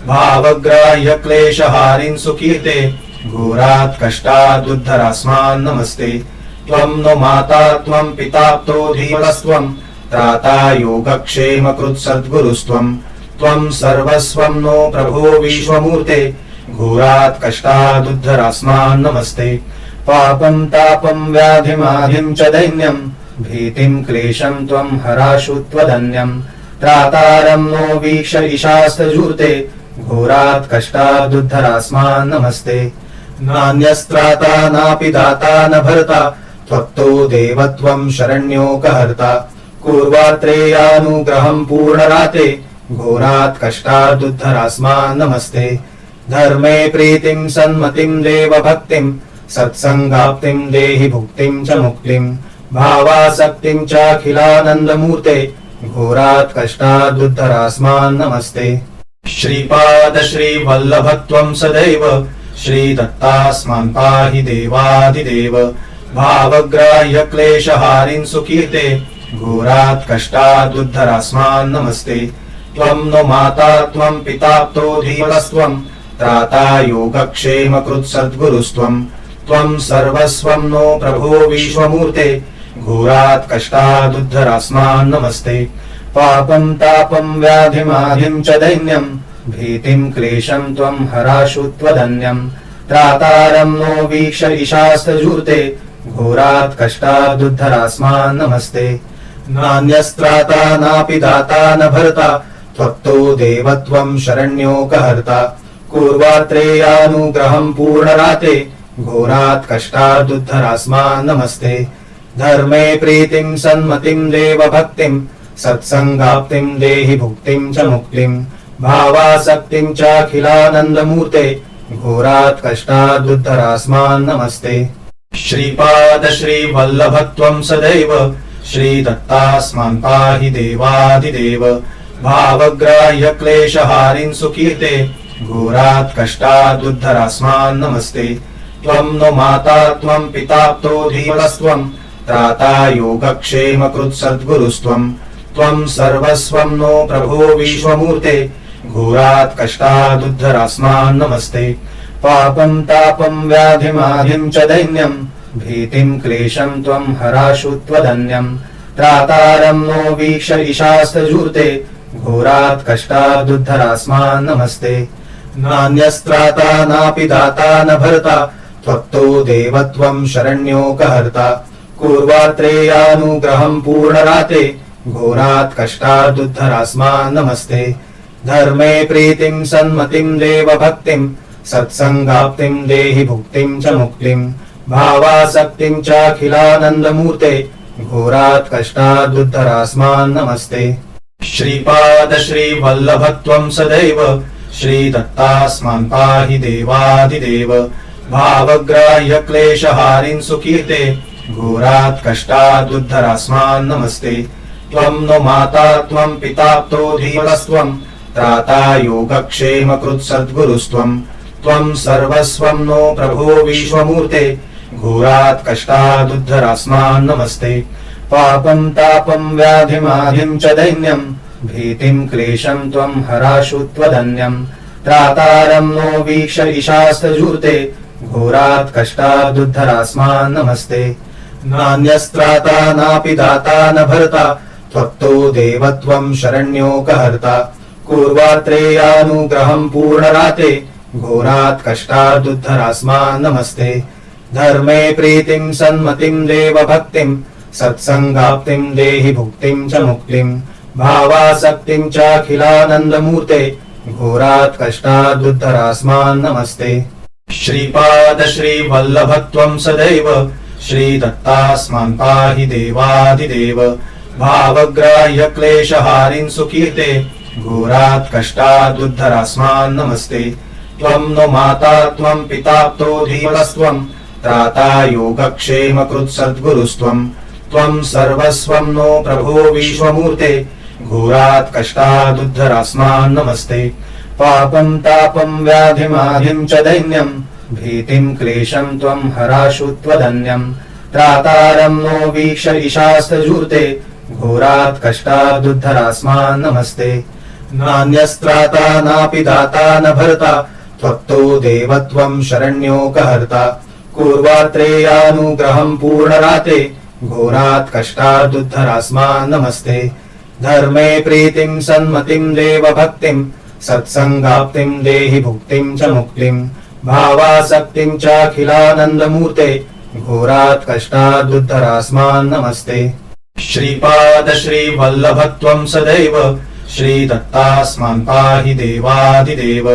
भावग्राह्य क्लेशहारिन् सुकीर्ते घोरात् कष्टादुद्धरास्मान् नमस्ते। त्वं नो माता त्वं पिताप्तो धीमनस्त्वं त्राता योगक्षेमकृत् सद्गुरुस्त्वं। त्वं सर्वस्वं नो प्रभो विश्वमूर्ते घोरात् कष्टादुद्धरास्मान् नमस्ते। पापं तापं व्याधिमाधिं च दैन्यं भीतिं क्लेशं त्वं हराशु त्वदन्यं। त्रातारं नो वीक्ष ईशास्तजूर्ते घोरात् कष्टादुद्धरास्मान् नमस्ते। नान्यस्त्राता नापि दाता न भर्ता त्वत्तो देवत्वं शरण्योकहर्ता। पूर्वात्रेयानुग्रहं पूर्णराते घोरात् कष्टादुद्धरास्मान् नमस्ते। धर्मे प्रीतिं सन्मतिं देवभक्तिं सत्संगाप्तिं देहि भुक्तिं च मुक्तिं। भावासक्तिं चाखिलानन्दमूर्ते घोरात् कष्टादुद्धरास्मान् नमस्ते। श्रीपाद श्रीवल्लभत्वं सदैव श्रीदत्तास्मान् पाहि देवादिदेव। भावग्राह्य क्लेशहारिन् सुकीर्ते घोरात् कष्टादुद्धरास्मान् नमस्ते। त्वं नो माता त्वं पिताप्तो धीमनस्त्वं त्राता योगक्षेमकृत् सद्गुरुस्त्वं। त्वं सर्वस्वं नो प्रभो विश्वमूर्ते घोरात् कष्टादुद्धरास्मान् नमस्ते। पापं तापं व्याधिमाधिं च दैन्यं भीतिं क्लेशं त्वं हराशु त्वदन्यं। त्रातारं नो वीक्ष ईशास्तजूर्ते घोरात् कष्टादुद्धरास्मान् नमस्ते। नान्यस्त्राता नापि दाता न भर्ता त्वत्तो देवत्वं शरण्योकहर्ता। पूर्वात्रेयानुग्रहं पूर्णराते घोरात् कष्टादुद्धरास्मान् नमस्ते। धर्मे प्रीतिं सन्मतिं देवभक्तिं सत्संगाप्तिं देहि भुक्तिं च मुक्तिं। भावासक्तिं चाखिलानन्दमूर्ते घोरात् कष्टादुद्धरास्मान् नमस्ते। श्रीपाद श्रीवल्लभत्वं सदैव श्रीदत्तास्मान् पाहि देवादिदेव। भावग्राह्य क्लेशहारिन् सुकीर्ते घोरात् कष्टादुद्धरास्मान् नमस्ते। त्वं नो माता त्वं पिताप्तो धीमनस्त्वं त्राता योगक्षेमकृत् सद्गुरुस्त्वं। त्वं सर्वस्वं नो प्रभो विश्वमूर्ते घोरात् कष्टादुद्धरास्मान् नमस्ते। पापं तापं व्याधिमाधिं च दैन्यं भीतिं क्लेशं त्वं हराशु त्वदन्यं। त्रातारं नो वीक्ष ईशास्तजूर्ते घोरात् कष्टादुद्धरास्मान् नमस्ते। नान्यस्त्राता नापि दाता न भर्ता त्वत्तो देवत्वं शरण्योकहर्ता। पूर्वात्रेयानुग्रहं पूर्णराते घोरात् कष्टादुद्धरास्मान् नमस्ते। धर्मे प्रीतिं सन्मतिं देवभक्तिं सत्संगाप्तिं देहि भुक्तिं च मुक्तिं। भावासक्तिं चाखिलानन्दमूर्ते घोरात् कष्टादुद्धरास्मान् नमस्ते। श्रीपाद श्रीवल्लभत्वं सदैव श्रीदत्तास्मान् पाहि देवादिदेव भावग्राह्य क्लेशहारिन् सुकीर्ते घोरात् कष्टादुद्धरास्मान् नमस्ते त्वं नो माता त्वं पिताप्तो धीमनस्त्वं त्राता योगक्षेम कृत्सद्गुरुस्त्वं त्वं सर्वस्वं नो प्रभो विश्वमूर्ते घोरात् कष्टादुद्धरास्मान् नमस्ते पापं तापं व्याधिमाधिं च दैन्यं भीतिं क्लेशं त्वं हराशु त्वदन्यं त्रातारं नो वीक्ष ईशास्तजूर्ते घोरात् कष्टादुद्धरास्मान् नमस्ते नान्यस्त्राता नापि दाता न भर्ता त्वत्तो देवत्वं शरण्योकहर्ता पूर्वात्रेयानुग्रहं पूर्णराते घोरात् कष्टादुद्धरास्मान् नमस्ते धर्मे प्रीतिं सन्मतिं देव भक्तिं सत्संगाप्तिं देहि भुक्तिं च मुक्तिं भावासक्तिं चाखिलानन्दमूर्ते घोरात् कष्टादुद्धरास्मान् नमस्ते श्रीपाद श्रीवल्लभत्वं सदैव श्रीदत्तास्मान् पाहि देवादिदेव भावग्राह्य क्लेशहारिन् सुकीर्ते घोरात् कष्टादुद्धरास्मान् नमस्ते त्वं नो माता त्वं पिताप्तो धीमनस्त्वं त्राता योगक्षेम कृत्सद्गुरुस्त्वं त्वं सर्वस्वं नो प्रभो विश्वमूर्ते घोरात् कष्टादुद्धरास्मान् नमस्ते पापं तापं व्याधिमाधिं च दैन्यं भीतिं क्लेशं त्वं हराशु त्वदन्यं त्रातारं नो वीक्ष ईशास्तजूर्ते घोरात् कष्टादुद्धरास्मान् नमस्ते नान्यस्त्राता नापि दाता न भर्ता त्वत्तो देवत्वं शरण्योकहर्ता पूर्वात्रेयानुग्रहं पूर्णराते घोरात् कष्टादुद्धरास्मान् नमस्ते धर्मे प्रीतिं सन्मतिं देव भक्तिं सत्संगाप्तिं देहि भुक्तिं च मुक्तिं भावासक्तिं चाखिलानन्दमूर्ते घोरात् कष्टादुद्धरास्मान् नमस्ते श्रीपाद श्रीवल्लभत्वं सदैव श्रीदत्तास्मान् पाहि देवादिदेव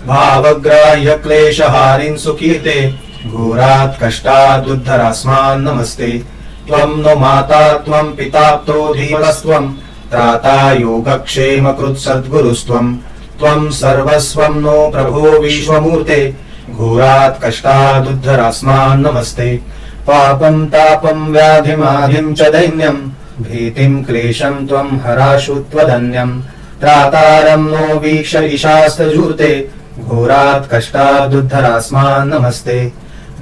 भावग्राह्य क्लेशहारिन् सुकीर्ते घोरात् कष्टादुद्धरास्मान् नमस्ते त्वं नो माता त्वं पिताप्तो धीमनस्त्वं त्राता योगक्षेम कृत्सद्गुरुस्त्वं त्वं सर्वस्वं नो प्रभो विश्वमूर्ते घोरात् कष्टादुद्धरास्मान् नमस्ते पापं तापं व्याधिमाधिं च दैन्यं भीतिं क्लेशं त्वं हराशु त्वदन्यं त्रातारं नो वीक्ष ईशास्तजूर्ते घोरात् कष्टादुद्धरास्मान् नमस्ते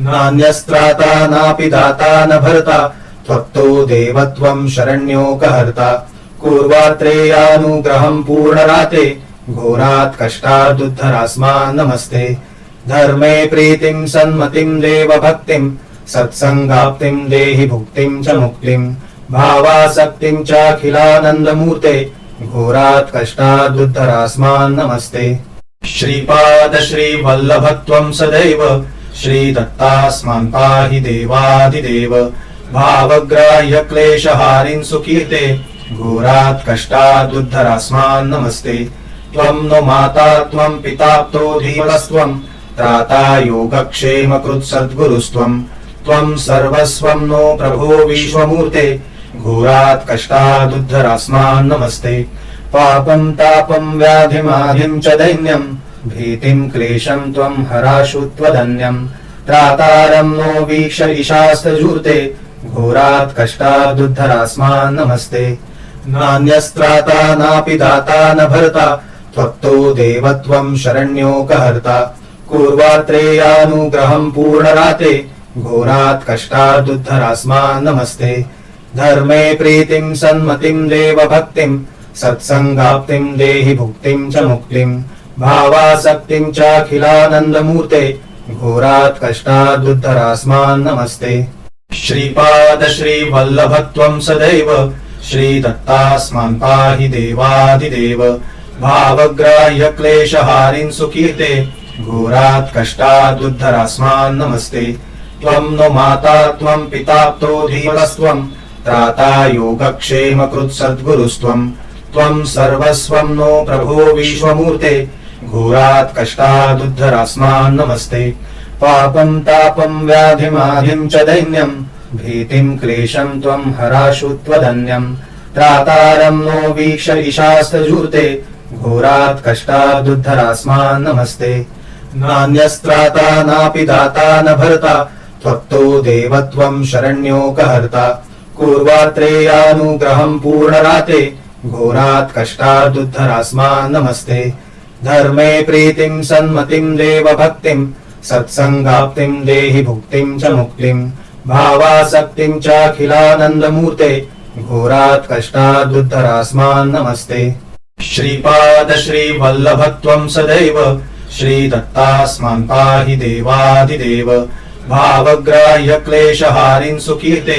नान्यस्त्राता नापि दाता न भर्ता त्वत्तो देवत्वं शरण्योकहर्ता पूर्वात्रेयानुग्रहं पूर्णराते घोरात् कष्टादुद्धरास्मान् नमस्ते धर्मे प्रीतिं सन्मतिं देव भक्तिं सत्संगाप्तिं देहि भुक्तिं च मुक्तिं भावासक्तिं चाखिलानन्दमूर्ते घोरात् कष्टादुद्धरास्मान् नमस्ते श्रीपाद श्रीवल्लभत्वं सदैव श्रीदत्तास्मान् पाहि देवादिदेव भावग्राह्य क्लेशहारिन् सुकीर्ते घोरात् कष्टादुद्धरास्मान् नमस्ते त्वं नो माता त्वं पिताप्तो धीमनस्त्वं त्राता योगक्षेम कृत्सद्गुरुस्त्वं त्वं सर्वस्वं नो प्रभो विश्वमूर्ते घोरात् कष्टादुद्धरास्मान् नमस्ते पापं तापं व्याधिमाधिं च दैन्यं भीतिं क्लेशं त्वं हराशु त्वदन्यं त्रातारं नो वीक्ष ईशास्तजूर्ते घोरात् कष्टादुद्धरास्मान् नमस्ते नान्यस्त्राता नापि दाता न भर्ता त्वत्तो देवत्वं शरण्योकहर्ता पूर्वात्रेयानुग्रहं पूर्णराते घोरात् कष्टादुद्धरास्मान् नमस्ते धर्मे प्रीतिं सन्मतिं देव भक्तिं सत्संगाप्तिं देहि भुक्तिं च मुक्तिं भावासक्तिं चाखिलानन्दमूर्ते घोरात् कष्टादुद्धरास्मान् नमस्ते श्रीपाद श्रीवल्लभत्वं सदैव श्रीदत्तास्मान् पाहि देवादिदेव भावग्राह्य क्लेशहारिन् सुकीर्ते घोरात् कष्टादुद्धरास्मान् नमस्ते त्वं नो माता त्वं पिताप्तो धीमनस्त्वं त्राता योगक्षेम कृत्सद्गुरुस्त्वं त्वं सर्वस्वं नो प्रभो विश्वमूर्ते घोरात् कष्टादुद्धरास्मान् नमस्ते पापं तापं व्याधिमाधिं च दैन्यं भीतिं क्लेशं त्वं हराशु त्वदन्यं त्रातारं नो वीक्ष ईशास्तजूर्ते घोरात् कष्टादुद्धरास्मान् नमस्ते। नान्यस्त्राता नापि दाता न भर्ता त्वत्तो देवत्वं शरण्योकहर्ता। पूर्वात्रेयानुग्रहं पूर्णराते घोरात् कष्टादुद्धरास्मान् नमस्ते। धर्मे प्रीतिं सन्मतिं देवभक्तिं सत्संगाप्तिं देहि भुक्तिं च मुक्तिं। भावासक्तिं चाखिलानन्दमूर्ते घोरात् कष्टादुद्धरास्मान् नमस्ते। श्रीपाद श्रीवल्लभत्वं सदैव श्रीदत्तास्मान् पाहि देवादिदेव। भावग्राह्य क्लेशहारिन् सुकीर्ते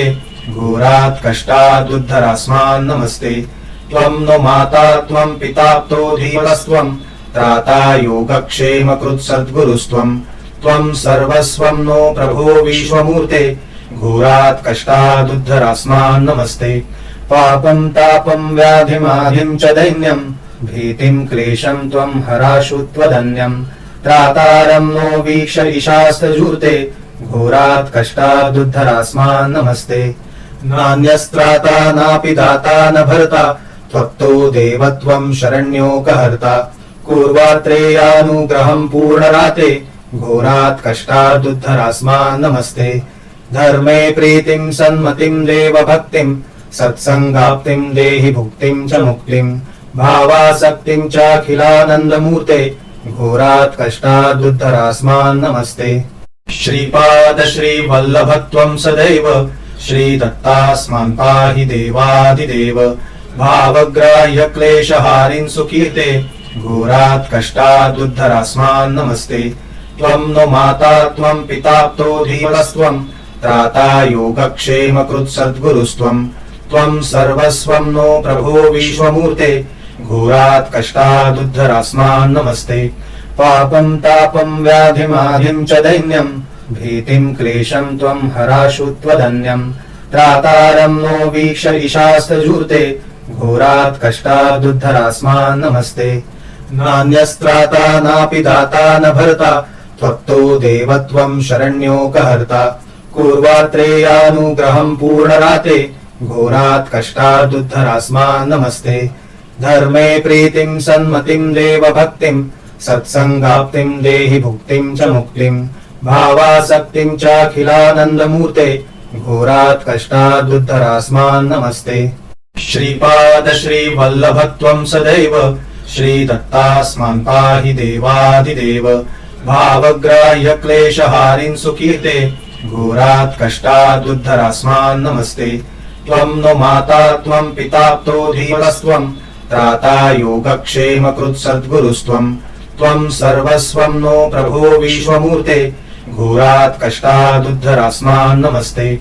घोरात् कष्टादुद्धरास्मान् नमस्ते। त्वं नो माता त्वं पिताप्तो धीमनस्त्वं त्राता योगक्षेमकृत् सद्गुरुस्त्वं। त्वं सर्वस्वं नो प्रभो विश्वमूर्ते घोरात् कष्टादुद्धरास्मान् नमस्ते। पापं तापं व्याधिमाधिं च दैन्यं भीतिं क्लेशं त्वं हराशु त्वदन्यं। त्रातारं नो वीक्ष ईशास्तजूर्ते घोरात् कष्टादुद्धरास्मान् नमस्ते। नान्यस्त्राता नापि दाता न भर्ता त्वत्तो देवत्वं शरण्योकहर्ता। पूर्वात्रेयानुग्रहं पूर्णराते घोरात् कष्टादुद्धरास्मान् नमस्ते। धर्मे प्रीतिं सन्मतिं देवभक्तिं सत्संगाप्तिं देहि भुक्तिं च मुक्तिं। भावासक्तिं चाखिलानन्दमूर्ते घोरात् कष्टादुद्धरास्मान् नमस्ते। श्रीपाद श्रीवल्लभत्वं सदैव श्रीदत्तास्मान् पाहि देवादिदेव। भावग्राह्य क्लेशहारिन् सुकीर्ते घोरात् कष्टादुद्धरास्मान् नमस्ते। त्वं नो माता त्वं पिताप्तो धीमनस्त्वं त्राता योगक्षेमकृत् सद्गुरुस्त्वं। त्वं सर्वस्वं नो प्रभो विश्वमूर्ते घोरात् कष्टादुद्धरास्मान् नमस्ते। पापं तापं व्याधिमाधिं च दैन्यं भीतिं क्लेशं त्वं हराशु त्वदन्यं। त्रातारं नो वीक्ष ईशास्तजूर्ते घोरात् कष्टादुद्धरास्मान् नमस्ते। नान्यस्त्राता नापि दाता न भर्ता त्वत्तो देवत्वं शरण्योकहर्ता। पूर्वात्रेयानुग्रहं पूर्णराते घोरात् कष्टादुद्धरास्मान् नमस्ते। धर्मे प्रीतिं सन्मतिं देवभक्तिं सत्संगाप्तिं देहि भुक्तिं च मुक्तिं। भावासक्तिं चाखिलानन्दमूर्ते घोरात् कष्टादुद्धरास्मान् नमस्ते। श्रीपाद श्रीवल्लभत्वं सदैव श्रीदत्तास्मान् पाहि देवादिदेव। भावग्राह्य क्लेशहारिन् सुकीर्ते घोरात् कष्टादुद्धरास्मान् नमस्ते। त्वं नो माता त्वं पिताप्तो धीमनस्त्वं त्राता योगक्षेमकृत् सद्गुरुस्त्वं। त्वं सर्वस्वं नो प्रभो विश्वमूर्ते घोरात् कष्टादुद्धरास्मान् नमस्ते।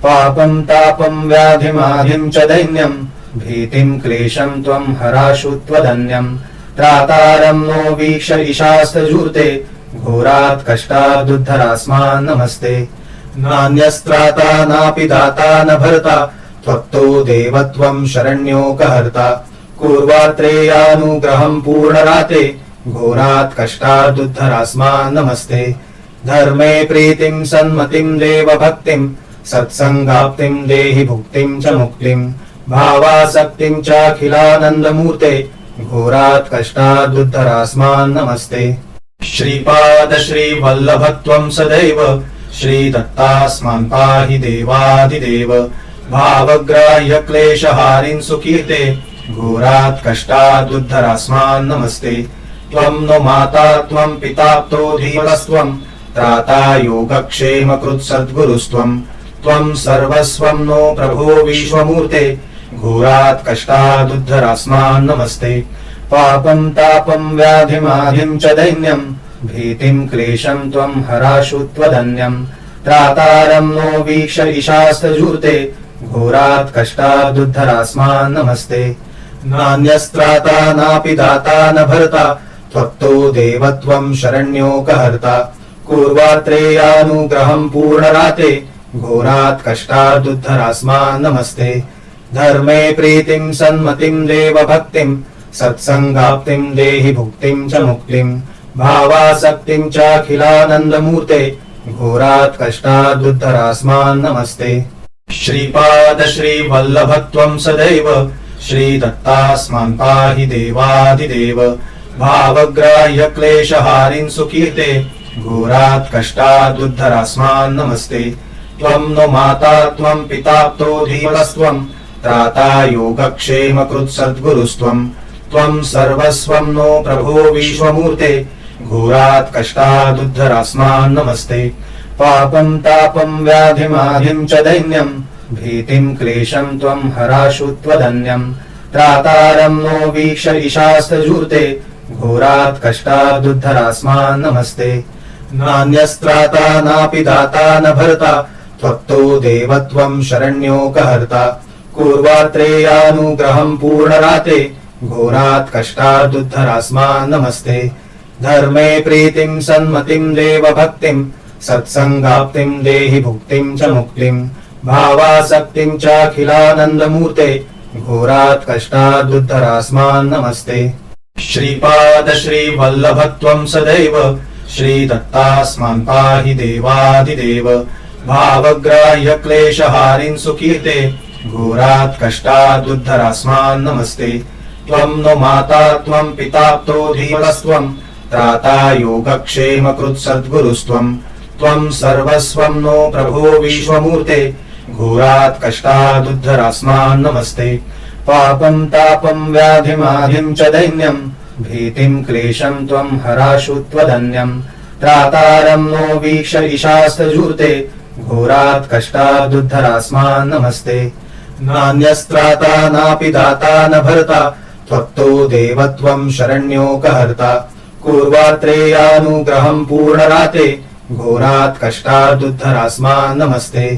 पापं तापं व्याधिमाधिं च दैन्यं भीतिं क्लेशं त्वं हराशु त्वदन्यं। त्रातारं नो वीक्ष ईशास्तजूर्ते घोरात् कष्टादुद्धरास्मान् नमस्ते। नान्यस्त्राता नापि दाता न भर्ता त्वत्तो देवत्वं शरण्योकहर्ता। पूर्वात्रेयानुग्रहं पूर्णराते घोरात् कष्टादुद्धरास्मान् नमस्ते। धर्मे प्रीतिं सन्मतिं देवभक्तिं सत्संगाप्तिं देहि भुक्तिं च मुक्तिं। भावासक्तिं चाखिलानन्दमूर्ते घोरात् कष्टादुद्धरास्मान् नमस्ते। श्रीपाद श्रीवल्लभत्वं सदैव श्रीदत्तास्मान् पाहि देवादिदेव। भावग्राह्य क्लेशहारिन् सुकीर्ते घोरात् कष्टादुद्धरास्मान् नमस्ते। त्वं नो माता त्वं पिताप्तो धीमनस्त्वं त्राता योगक्षेमकृत् सद्गुरुस्त्वं। त्वं सर्वस्वं नो प्रभो विश्वमूर्ते घोरात् कष्टादुद्धरास्मान् नमस्ते। पापं तापं व्याधिमाधिं च दैन्यं भीतिं क्लेशं त्वं हराशु त्वदन्यं। त्रातारं नो वीक्ष ईशास्तजूर्ते घोरात् कष्टादुद्धरास्मान् नमस्ते। नान्यस्त्राता नापि दाता न भर्ता त्वत्तो देवत्वं शरण्योकहर्ता। पूर्वात्रेयानुग्रहं पूर्णराते घोरात् कष्टादुद्धरास्मान् नमस्ते। धर्मे प्रीतिं सन्मतिं देवभक्तिं सत्संगाप्तिं देहि भुक्तिं च मुक्तिं। भावासक्तिं चाखिलानन्दमूर्ते घोरात् कष्टादुद्धरास्मान् नमस्ते। श्रीपाद श्रीवल्लभत्वं सदैव श्रीदत्तास्मान् पाहि देवादिदेव भावग्राह्य क्लेशहारिन् सुकीर्ते घोरात् कष्टादुद्धरास्मान् नमस्ते त्वं नो माता त्वं पिताप्तो धीमनस्त्वं त्राता योगक्षेमकृत् सद्गुरुस्त्वं त्वं सर्वस्वं नो प्रभो विश्वमूर्ते घोरात् कष्टादुद्धरास्मान् नमस्ते पापं तापं व्याधिमाधिं च दैन्यं भीतिं क्लेशं त्वं हराशु त्वदन्यं त्रातारं नो वीक्ष ईशास्तजूर्ते घोरात् कष्टादुद्धरास्मान् नमस्ते नान्यस्त्राता नापि दाता न भर्ता त्वत्तो देवत्वं शरण्योकहर्ता पूर्वात्रेयानुग्रहं पूर्णराते घोरात् कष्टादुद्धरास्मान् नमस्ते धर्मे प्रीतिं सन्मतिं देवभक्तिं सत्संगाप्तिं देहि भुक्तिं च मुक्तिं भावासक्तिं चाखिलानन्दमूर्ते घोरात् कष्टादुद्धरास्मान् नमस्ते श्रीपाद श्रीवल्लभत्वं सदैव श्रीदत्तास्मान् पाहि देवादिदेव भावग्राह्य क्लेशहारिन् सुकीर्ते घोरात् कष्टादुद्धरास्मान् नमस्ते त्वं नो माता त्वं पिताप्तो धीमनस्त्वं त्राता योगक्षेमकृत् सद्गुरुस्त्वं त्वं सर्वस्वं नो प्रभो विश्वमूर्ते घोरात् कष्टादुद्धरास्मान् नमस्ते पापं तापं व्याधिमाधिं च दैन्यं भीतिं क्लेशं त्वं हराशु त्वदन्यं त्रातारं नो वीक्ष ईशास्तजूर्ते घोरात् कष्टादुद्धरास्मान् नमस्ते नान्यस्त्राता नापि दाता न भर्ता त्वत्तो देवत्वं शरण्योकहर्ता पूर्वात्रेयानुग्रहं पूर्णराते घोरात् कष्टादुद्धरास्मान् नमस्ते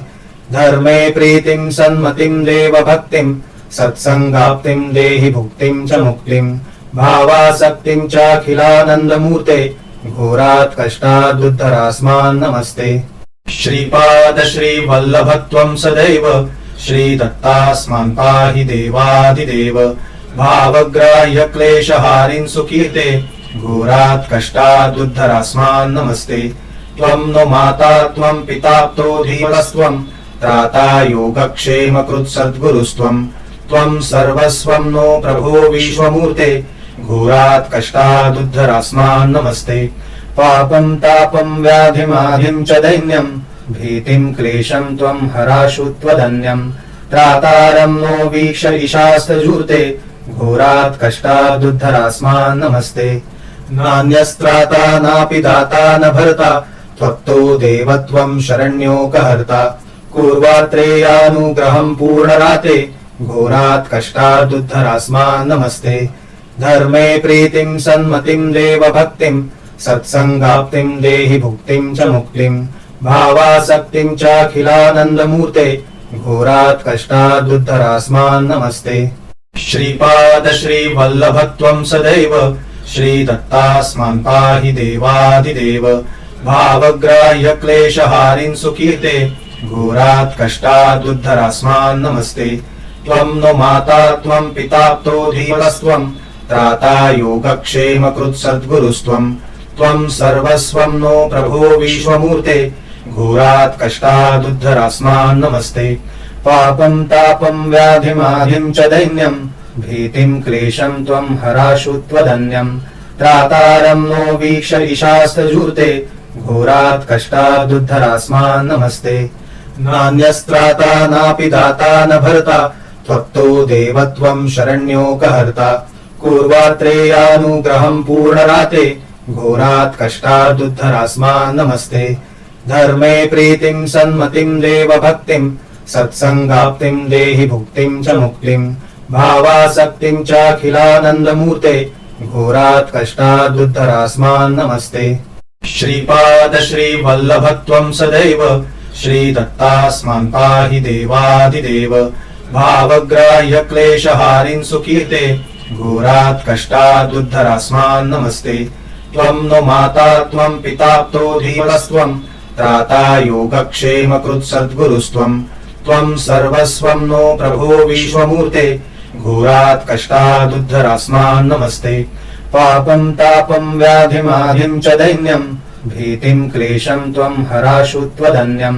धर्मे प्रीतिं सन्मतिं देवभक्तिं सत्संगाप्तिं देहि भुक्तिं च मुक्तिं भावासक्तिं चाखिलानन्दमूर्ते घोरात् कष्टादुद्धरास्मान् नमस्ते श्रीपाद श्रीवल्लभत्वं सदैव श्रीदत्तास्मान् पाहि देवादिदेव भावग्राह्य क्लेशहारिन् सुकीर्ते घोरात् कष्टादुद्धरास्मान् नमस्ते त्वं नो माता त्वं पिताप्तो धीमनस्त्वं त्राता योगक्षेमकृत् सद्गुरुस्त्वं त्वं सर्वस्वं नो प्रभो विश्वमूर्ते घोरात् कष्टादुद्धरास्मान् नमस्ते पापं तापं व्याधिमाधिं च दैन्यं भीतिं क्लेशं त्वं हराशु त्वदन्यं त्रातारं नो वीक्ष ईशास्तजूर्ते घोरात् कष्टादुद्धरास्मान् नमस्ते नान्यस्त्राता नापि दाता न भर्ता त्वत्तो देवत्वं शरण्योकहर्ता पूर्वात्रेयानुग्रहं पूर्णराते घोरात् कष्टादुद्धरास्मान् नमस्ते धर्मे प्रीतिं सन्मतिं देवभक्तिं सत्संगाप्तिं देहि भुक्तिं च मुक्तिं भावासक्तिं चाखिलानन्दमूर्ते घोरात् कष्टादुद्धरास्मान् नमस्ते श्रीपाद श्रीवल्लभत्वं सदैव श्रीदत्तास्मान् पाहि देवादिदेव भावग्राह्य क्लेशहारिन् सुकीर्ते घोरात् कष्टादुद्धरास्मान् नमस्ते त्वं नो माता त्वं पिताप्तो धीमनस्त्वं त्राता योगक्षेमकृत् सद्गुरुस्त्वं त्वं सर्वस्वं नो प्रभो विश्वमूर्ते घोरात् कष्टादुद्धरास्मान् नमस्ते पापं तापं व्याधिमाधिं च दैन्यं भीतिं क्लेशं त्वं हराशु त्वदन्यं त्रातारं नो वीक्ष ईशास्तजूर्ते घोरात् कष्टादुद्धरास्मान् नमस्ते नान्यस्त्राता नापि दाता न भर्ता त्वत्तो देवत्वं शरण्योकहर्ता पूर्वात्रेयानुग्रहं पूर्णराते घोरात् कष्टादुद्धरास्मान् नमस्ते धर्मे प्रीतिं सन्मतिं देवभक्तिं सत्संगाप्तिं देहि भुक्तिं च मुक्तिं भावासक्तिं चाखिलानन्दमूर्ते घोरात् कष्टादुद्धरास्मान् नमस्ते श्रीपाद श्रीवल्लभत्वं सदैव श्रीदत्तास्मान् पाहि देवादिदेव भावग्राह्य क्लेशहारिन् सुकीर्ते घोरात् कष्टादुद्धरास्मान् नमस्ते त्वं नो माता त्वं पिताप्तो धीमनस्त्वं त्राता योगक्षेमकृत् सद्गुरुस्त्वं त्वं सर्वस्वं नो प्रभो विश्वमूर्ते घोरात् कष्टादुद्धरास्मान् नमस्ते पापं तापं व्याधिमाधिं च दैन्यं भीतिं क्लेशं त्वं हराशु त्वदन्यं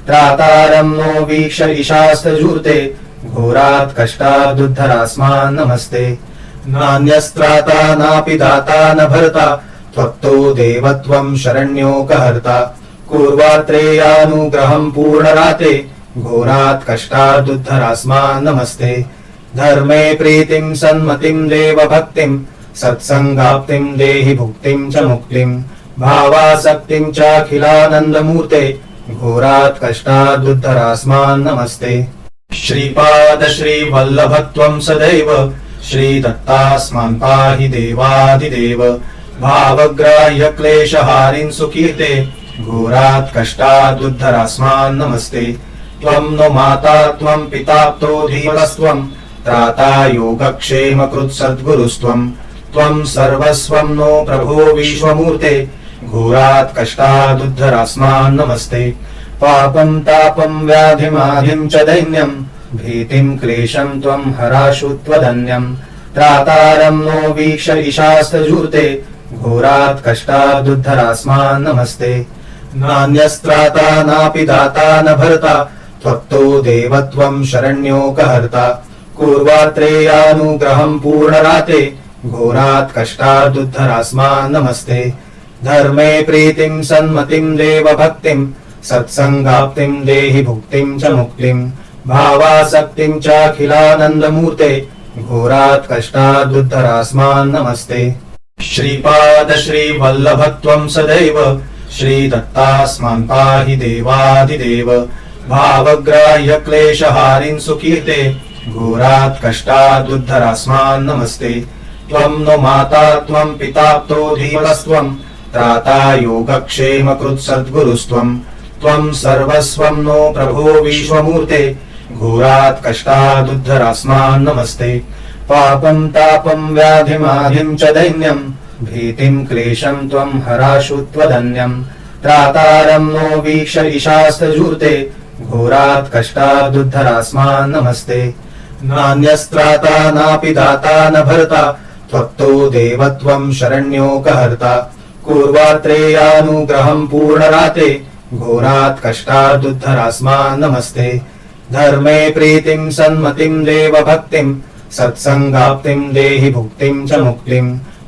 त्रातारं नो वीक्ष ईशास्तजूर्ते घोरात् कष्टादुद्धरास्मान् नमस्ते। नान्यस्त्राता नापि दाता न भर्ता त्वत्तो देवत्वं शरण्योकहर्ता। पूर्वात्रेयानुग्रहं पूर्णराते घोरात् कष्टादुद्धरास्मान् नमस्ते। धर्मे प्रीतिं सन्मतिं देवभक्तिं सत्संगाप्तिं देहि भुक्तिं च मुक्तिं। भावासक्तिं चाखिलानन्दमूर्ते घोरात् कष्टादुद्धरास्मान् नमस्ते। श्रीपाद श्रीवल्लभत्वं सदैव श्रीदत्तास्मान् पाहि देवादिदेव। भावग्राह्य क्लेशहारिन् सुकीर्ते घोरात् कष्टादुद्धरास्मान् नमस्ते। त्वं नो माता त्वं पिताप्तो धीमनस्त्वं त्राता योगक्षेम कृत्सद्गुरुस्त्वं। त्वं सर्वस्वं नो प्रभो विश्वमूर्ते घोरात् कष्टादुद्धरास्मान् नमस्ते। पापं तापं व्याधिमाधिं च दैन्यं भीतिं क्लेशं त्वं हराशु त्वदन्यं। त्रातारं नो वीक्ष ईशास्तजूर्ते घोरात् कष्टादुद्धरास्मान् नमस्ते। नान्यस्त्राता नापि दाता न भर्ता त्वत्तो देवत्वं शरण्योकहर्ता। पूर्वात्रेयानुग्रहं पूर्णराते घोरात् कष्टादुद्धरास्मान् नमस्ते। धर्मे प्रीतिं सन्मतिं देवभक्तिं सत्संगाप्तिं देहि भुक्तिं च मुक्तिं। भावासक्तिं चाखिलानन्दमूर्ते घोरात् कष्टादुद्धरास्मान् नमस्ते। श्रीपाद श्रीवल्लभत्वं सदैव श्रीदत्तास्मान् पाहि देवादिदेव। भावग्राह्य क्लेशहारिन् सुकीर्ते घोरात् कष्टादुद्धरास्मान् नमस्ते। त्वं नो माता त्वं पिताप्तो धीमनस्त्वं त्राता योगक्षेम कृत्सद्गुरुस्त्वं। त्वं सर्वस्वं नो प्रभो विश्वमूर्ते घोरात् कष्टादुद्धरास्मान् नमस्ते। पापं तापं व्याधिमाधिं च दैन्यं भीतिं क्लेशं त्वं हराशु त्वदन्यं। त्रातारं नो वीक्ष ईशास्तजूर्ते घोरात् कष्टादुद्धरास्मान् नमस्ते। नान्यस्त्राता नापि दाता न भर्ता त्वत्तो देवत्वं शरण्योकहर्ता। पूर्वात्रेयानुग्रहं पूर्णराते घोरात् कष्टादुद्धरास्मान् नमस्ते। धर्मे प्रीतिं सन्मतिं देवभक्तिं सत्संगाप्तिं देहि भुक्तिं च मुक्तिं।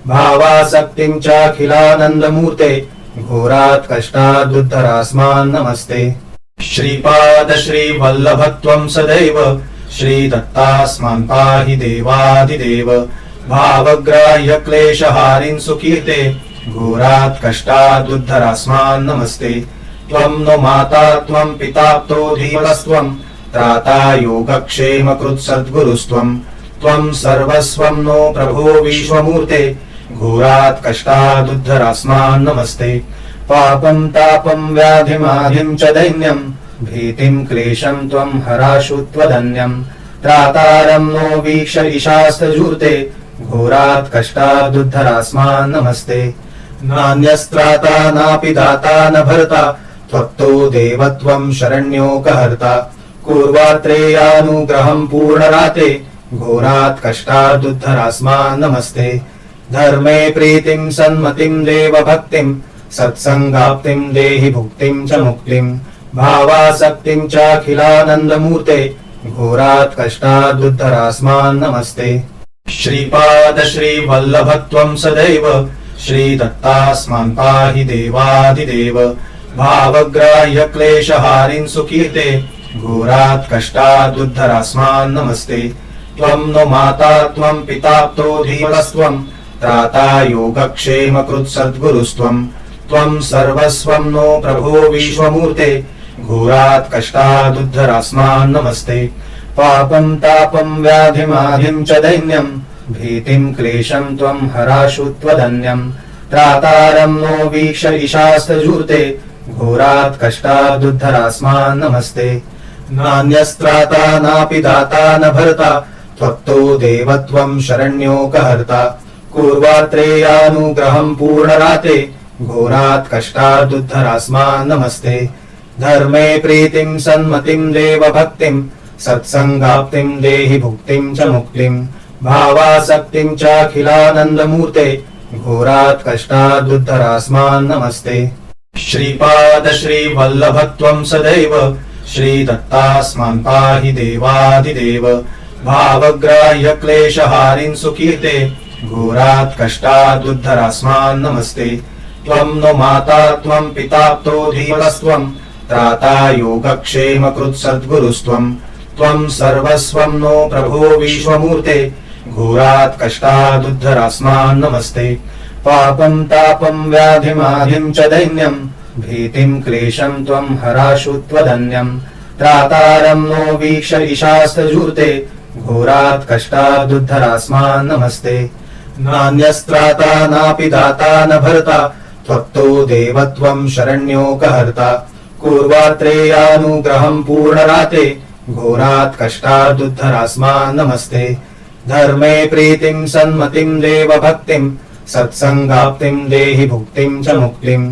भावासक्तिं चाखिलानन्दमूर्ते घोरात् कष्टादुद्धरास्मान् नमस्ते। श्रीपाद श्रीवल्लभत्वं सदैव श्रीदत्तास्मान् पाहि देवादिदेव। भावग्राह्य क्लेशहारिन् सुकीर्ते घोरात् कष्टादुद्धरास्मान् नमस्ते। त्वं नो माता त्वं पिताप्तो धीमनस्त्वं त्राता योगक्षेम कृत्सद्गुरुस्त्वं। त्वं सर्वस्वं नो प्रभो विश्वमूर्ते घोरात् कष्टादुद्धरास्मान् नमस्ते। पापं तापं व्याधिमाधिं च दैन्यं भीतिं क्लेशं त्वं हराशु त्वदन्यं। त्रातारं नो वीक्ष ईशास्तजूर्ते घोरात् कष्टादुद्धरास्मान् नमस्ते। नान्यस्त्राता नापि दाता न भर्ता त्वत्तो देवत्वं शरण्योकहर्ता। पूर्वात्रेयानुग्रहं पूर्णराते घोरात् कष्टादुद्धरास्मान् नमस्ते। धर्मे प्रीतिं सन्मतिं देवभक्तिं सत्संगाप्तिं देहि भुक्तिं च मुक्तिं। भावासक्तिं चाखिलानन्दमूर्ते घोरात् कष्टादुद्धरास्मान् नमस्ते। श्रीपाद श्रीवल्लभत्वं सदैव श्रीदत्तास्मान् पाहि देवादिदेव। भावग्राह्य क्लेशहारिन् सुकीर्ते घोरात् कष्टादुद्धरास्मान् नमस्ते। त्वं नो माता त्वं पिताप्तो धीमनस्त्वं त्राता योगक्षेम कृत्सद्गुरुस्त्वं। त्वं सर्वस्वं नो प्रभो विश्वमूर्ते घोरात् कष्टादुद्धरास्मान् नमस्ते। पापं तापं व्याधिमाधिं च दैन्यं भीतिं क्लेशं त्वं हराशु त्वदन्यं। त्रातारं नो वीक्ष ईशास्तजूर्ते घोरात् कष्टादुद्धरास्मान् नमस्ते। नान्यस्त्राता नापि दाता न भर्ता त्वत्तो देवत्वं शरण्योकहर्ता। पूर्वात्रेयानुग्रहं पूर्णराते घोरात् कष्टादुद्धरास्मान् नमस्ते। धर्मे प्रीतिं सन्मतिं देवभक्तिं सत्संगाप्तिं देहि भुक्तिं च मुक्तिं। भावासक्तिं चाखिलानन्दमूर्ते घोरात् कष्टादुद्धरास्मान् नमस्ते। श्रीपाद श्रीवल्लभत्वं सदैव श्रीदत्तास्मान् पाहि देवादिदेव भावग्राह्य क्लेशहारिन् सुकीर्ते घोरात् कष्टादुद्धरास्मान् नमस्ते त्वं नो माता त्वं पिताप्तो धीमनस्त्वं त्राता योगक्षेमकृत् सद्गुरुस्त्वं त्वं सर्वस्वं नो प्रभो विश्वमूर्ते घोरात् कष्टादुद्धरास्मान् नमस्ते पापं तापं व्याधिमाधिं च दैन्यं भीतिं क्लेशं त्वं हराशु त्वदन्यं त्रातारं नो वीक्ष ईशास्तजूर्ते घोरात् कष्टादुद्धरास्मान् नमस्ते नान्यस्त्राता नापि दाता न भर्ता त्वत्तो देव त्वं शरण्योकहर्ता पूर्वात्रेयानुग्रहं पूर्णराते घोरात् कष्टादुद्धरास्मान् नमस्ते धर्मे प्रीतिं सन्मतिं देव भक्तिं सत्संगाप्तिं देहि भुक्तिं च मुक्तिं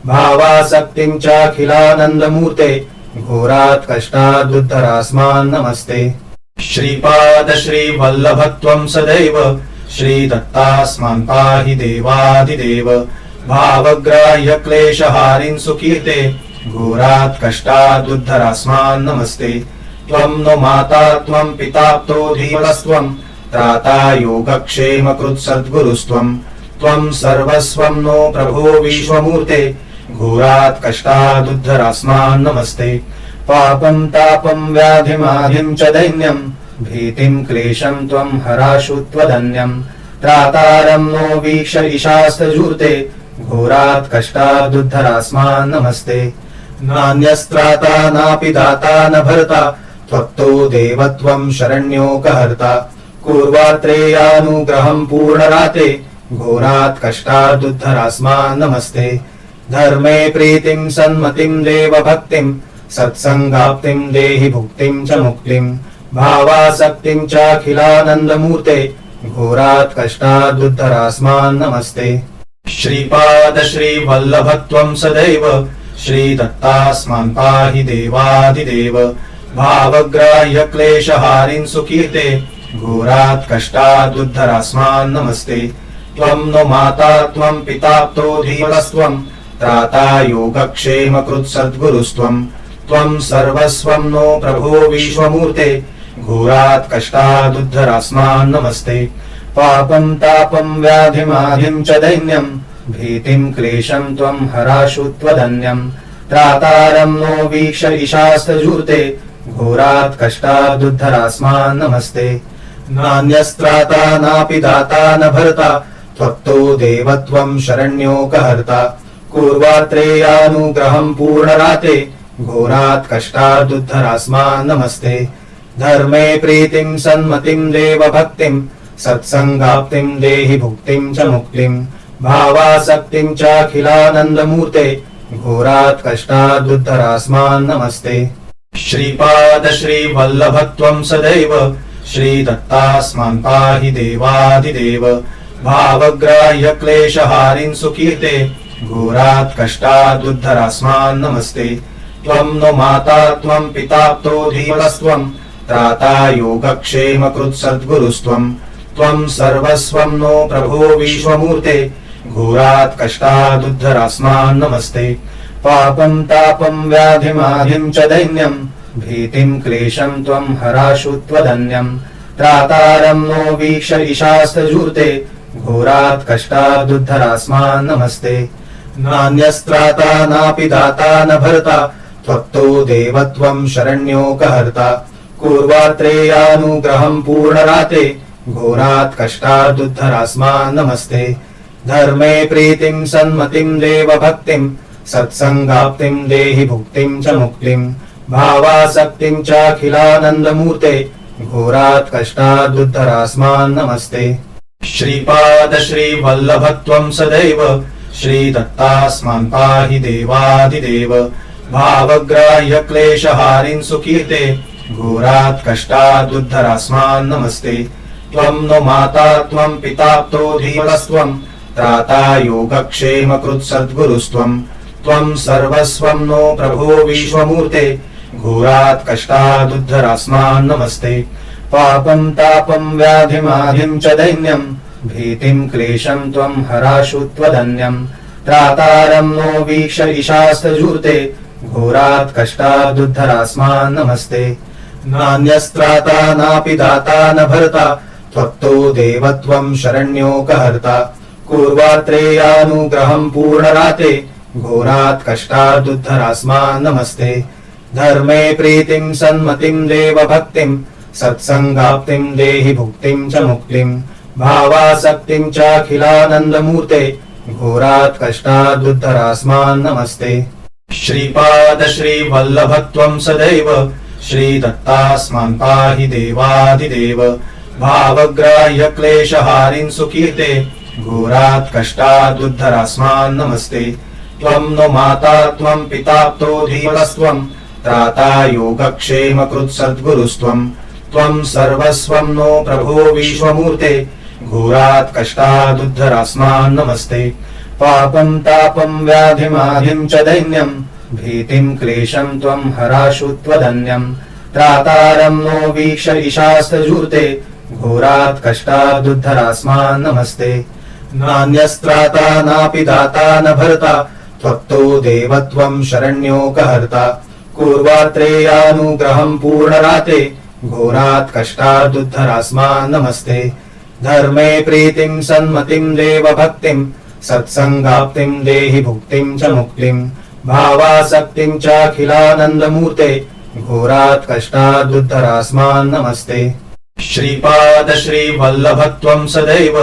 भावासक्तिं चाखिलानन्दमूर्ते घोरात् कष्टादुद्धरास्मान् नमस्ते श्रीपाद श्रीवल्लभत्वं सदैव श्रीदत्तास्मान् पाहि देवादिदेव भावग्राह्य क्लेशहारिन् सुकीर्ते घोरात् कष्टादुद्धरास्मान् नमस्ते त्वं नो माता त्वं पिताप्तो धीमनस्त्वं त्राता योगक्षेमकृत् सद्गुरुस्त्वं त्वं सर्वस्वं नो प्रभो विश्वमूर्ते घोरात् कष्टादुद्धरास्मान् नमस्ते पापं तापं व्याधिमाधिं च दैन्यं भीतिं क्लेशं त्वं हराशु त्वदन्यं त्रातारं नो वीक्ष ईशास्तजूर्ते घोरात् कष्टादुद्धरास्मान् नमस्ते नान्यस्त्राता नापि दाता न भर्ता त्वत्तो देव त्वं शरण्योकहर्ता पूर्वात्रेयानुग्रहं पूर्णराते घोरात् कष्टादुद्धरास्मान् नमस्ते धर्मे प्रीतिं सन्मतिं देव भक्तिं सत्संगाप्तिं देहि भुक्तिं च मुक्तिं भावासक्तिं चाखिलानन्दमूर्ते घोरात् कष्टादुद्धरास्मान् नमस्ते श्रीपाद श्रीवल्लभत्वं सदैव श्रीदत्तास्मान् पाहि देवादिदेव भावग्राह्य क्लेशहारिन् सुकीर्ते घोरात् कष्टादुद्धरास्मान् नमस्ते त्वं नो माता त्वं पिताप्तो धीमनस्त्वं त्राता योगक्षेमकृत् सद्गुरुस्त्वं त्वं सर्वस्वं नो प्रभो विश्वमूर्ते घोरात् कष्टादुद्धरास्मान् नमस्ते पापं तापं व्याधिमाधिं च दैन्यं भीतिं क्लेशं त्वं हराशु त्वदन्यं त्रातारं नो वीक्ष ईशास्तजूर्ते घोरात् कष्टादुद्धरास्मान् नमस्ते नान्यस्त्राता नापि दाता न भर्ता त्वत्तो देव त्वं शरण्योकहर्ता पूर्वात्रेयानुग्रहं पूर्णराते घोरात् कष्टादुद्धरास्मान् नमस्ते धर्मे प्रीतिं सन्मतिं देव भक्तिं सत्संगाप्तिं देहि भुक्तिं च मुक्तिं भावासक्तिं चाखिलानन्दमूर्ते घोरात् कष्टादुद्धरास्मान् नमस्ते श्रीपाद श्रीवल्लभत्वं सदैव श्रीदत्तास्मान् पाहि देवादिदेव भावग्राह्य क्लेशहारिन् सुकीर्ते घोरात् कष्टादुद्धरास्मान् नमस्ते त्वं नो माता त्वं पिताप्तो धीमनस्त्वं त्राता योगक्षेमकृत् सद्गुरुस्त्वं त्वं सर्वस्वं नो प्रभो विश्वमूर्ते घोरात् कष्टादुद्धरास्मान् नमस्ते पापं तापं व्याधिमाधिं च दैन्यं भीतिं क्लेशं त्वं हराशु त्वदन्यं त्रातारं नो वीक्ष ईशास्तजूर्ते घोरात् कष्टादुद्धरास्मान् नमस्ते नान्यस्त्राता नापि दाता न भर्ता त्वत्तो देव त्वं शरण्योकहर्ता पूर्वात्रेयानुग्रहं पूर्णराते घोरात् कष्टादुद्धरास्मान् नमस्ते धर्मे प्रीतिं सन्मतिं देव भक्तिं सत्संगाप्तिं देहि भुक्तिं च मुक्तिं भावासक्तिं चाखिलानन्दमूर्ते घोरात् कष्टादुद्धरास्मान् नमस्ते श्रीपाद श्रीवल्लभत्वं सदैव श्रीदत्तास्मान् पाहि देवादिदेव भावग्राह्य क्लेशहारिन् सुकीर्ते घोरात् कष्टादुद्धरास्मान् नमस्ते त्वं नो माता त्वं पिताप्तो धीमनस्त्वं त्राता योगक्षेमकृत् सद्गुरुस्त्वं त्वं सर्वस्वं नो प्रभो विश्वमूर्ते घोरात् कष्टादुद्धरास्मान् नमस्ते पापं तापं व्याधिमाधिं च दैन्यं भीतिं क्लेशं त्वं हराशु त्वदन्यं त्रातारं नो वीक्ष ईशास्तजूर्ते घोरात् कष्टादुद्धरास्मान् नमस्ते। नान्यस्त्राता नापि दाता न भर्ता त्वत्तो देवत्वं शरण्योकहर्ता। पूर्वात्रेयानुग्रहं पूर्णराते घोरात् कष्टादुद्धरास्मान् नमस्ते। धर्मे प्रीतिं सन्मतिं देवभक्तिं सत्संगाप्तिं देहि भुक्तिं च मुक्तिं। भावासक्तिं चाखिलानन्दमूर्ते घोरात् कष्टादुद्धरास्मान् नमस्ते। श्रीपाद श्रीवल्लभत्वं सदैव श्रीदत्तास्मान् पाहि देवादिदेव। भावग्राह्य क्लेशहारिन् सुकीर्ते घोरात् कष्टादुद्धरास्मान् नमस्ते। त्वं नो माता त्वं पिताप्तो धीमनस्त्वं त्राता योगक्षेमकृत् सद्गुरुस्त्वं। त्वं सर्वस्वं नो प्रभो विश्वमूर्ते घोरात् कष्टादुद्धरास्मान् नमस्ते। पापं तापं व्याधिमाधिं च दैन्यं भीतिं क्लेशं त्वं हराशु त्वदन्यं। त्रातारं नो वीक्ष ईशास्तजूर्ते घोरात् कष्टादुद्धरास्मान् नमस्ते। नान्यस्त्राता नापि दाता न भर्ता त्वत्तो देवत्वं शरण्योकहर्ता। पूर्वात्रेयानुग्रहं पूर्णराते घोरात् कष्टादुद्धरास्मान् नमस्ते। धर्मे प्रीतिं सन्मतिं देवभक्तिं सत्संगाप्तिं देहि भुक्तिं च मुक्तिं। भावासक्तिं चाखिलानन्दमूर्ते घोरात् कष्टादुद्धरास्मान् नमस्ते। श्रीपाद श्रीवल्लभत्वं सदैव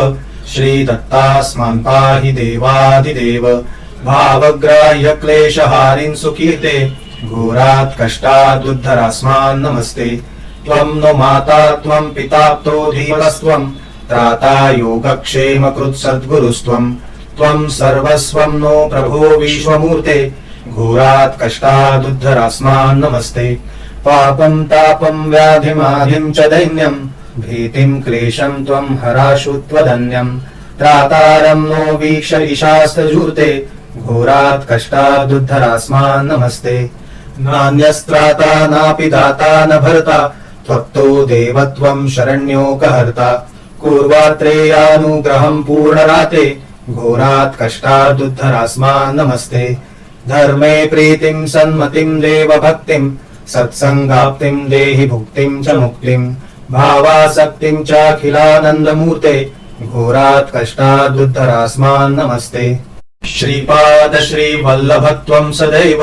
श्रीदत्तास्मान् पाहि देवादिदेव। भावग्राह्य क्लेशहारिन् सुकीर्ते घोरात् कष्टादुद्धरास्मान् नमस्ते। त्वं नो माता त्वं पिताप्तो धीमनस्त्वं त्राता योगक्षेमकृत् सद्गुरुस्त्वं। त्वं सर्वस्वं नो प्रभो विश्वमूर्ते घोरात् कष्टादुद्धरास्मान् नमस्ते। पापं तापं व्याधिमाधिं च दैन्यं भीतिं क्लेशं त्वं हराशु त्वदन्यं। त्रातारं नो वीक्ष ईशास्तजूर्ते घोरात् कष्टादुद्धरास्मान् नमस्ते। नान्यस्त्राता नापि दाता न भर्ता त्वत्तो देवत्वं शरण्योकहर्ता। पूर्वात्रेयानुग्रहं पूर्णराते घोरात् कष्टादुद्धरास्मान् नमस्ते। धर्मे प्रीतिं सन्मतिं देवभक्तिं सत्संगाप्तिं देहि भुक्तिं च मुक्तिं। भावासक्तिं चाखिलानन्दमूर्ते घोरात् कष्टादुद्धरास्मान् नमस्ते। श्रीपाद श्रीवल्लभत्वं सदैव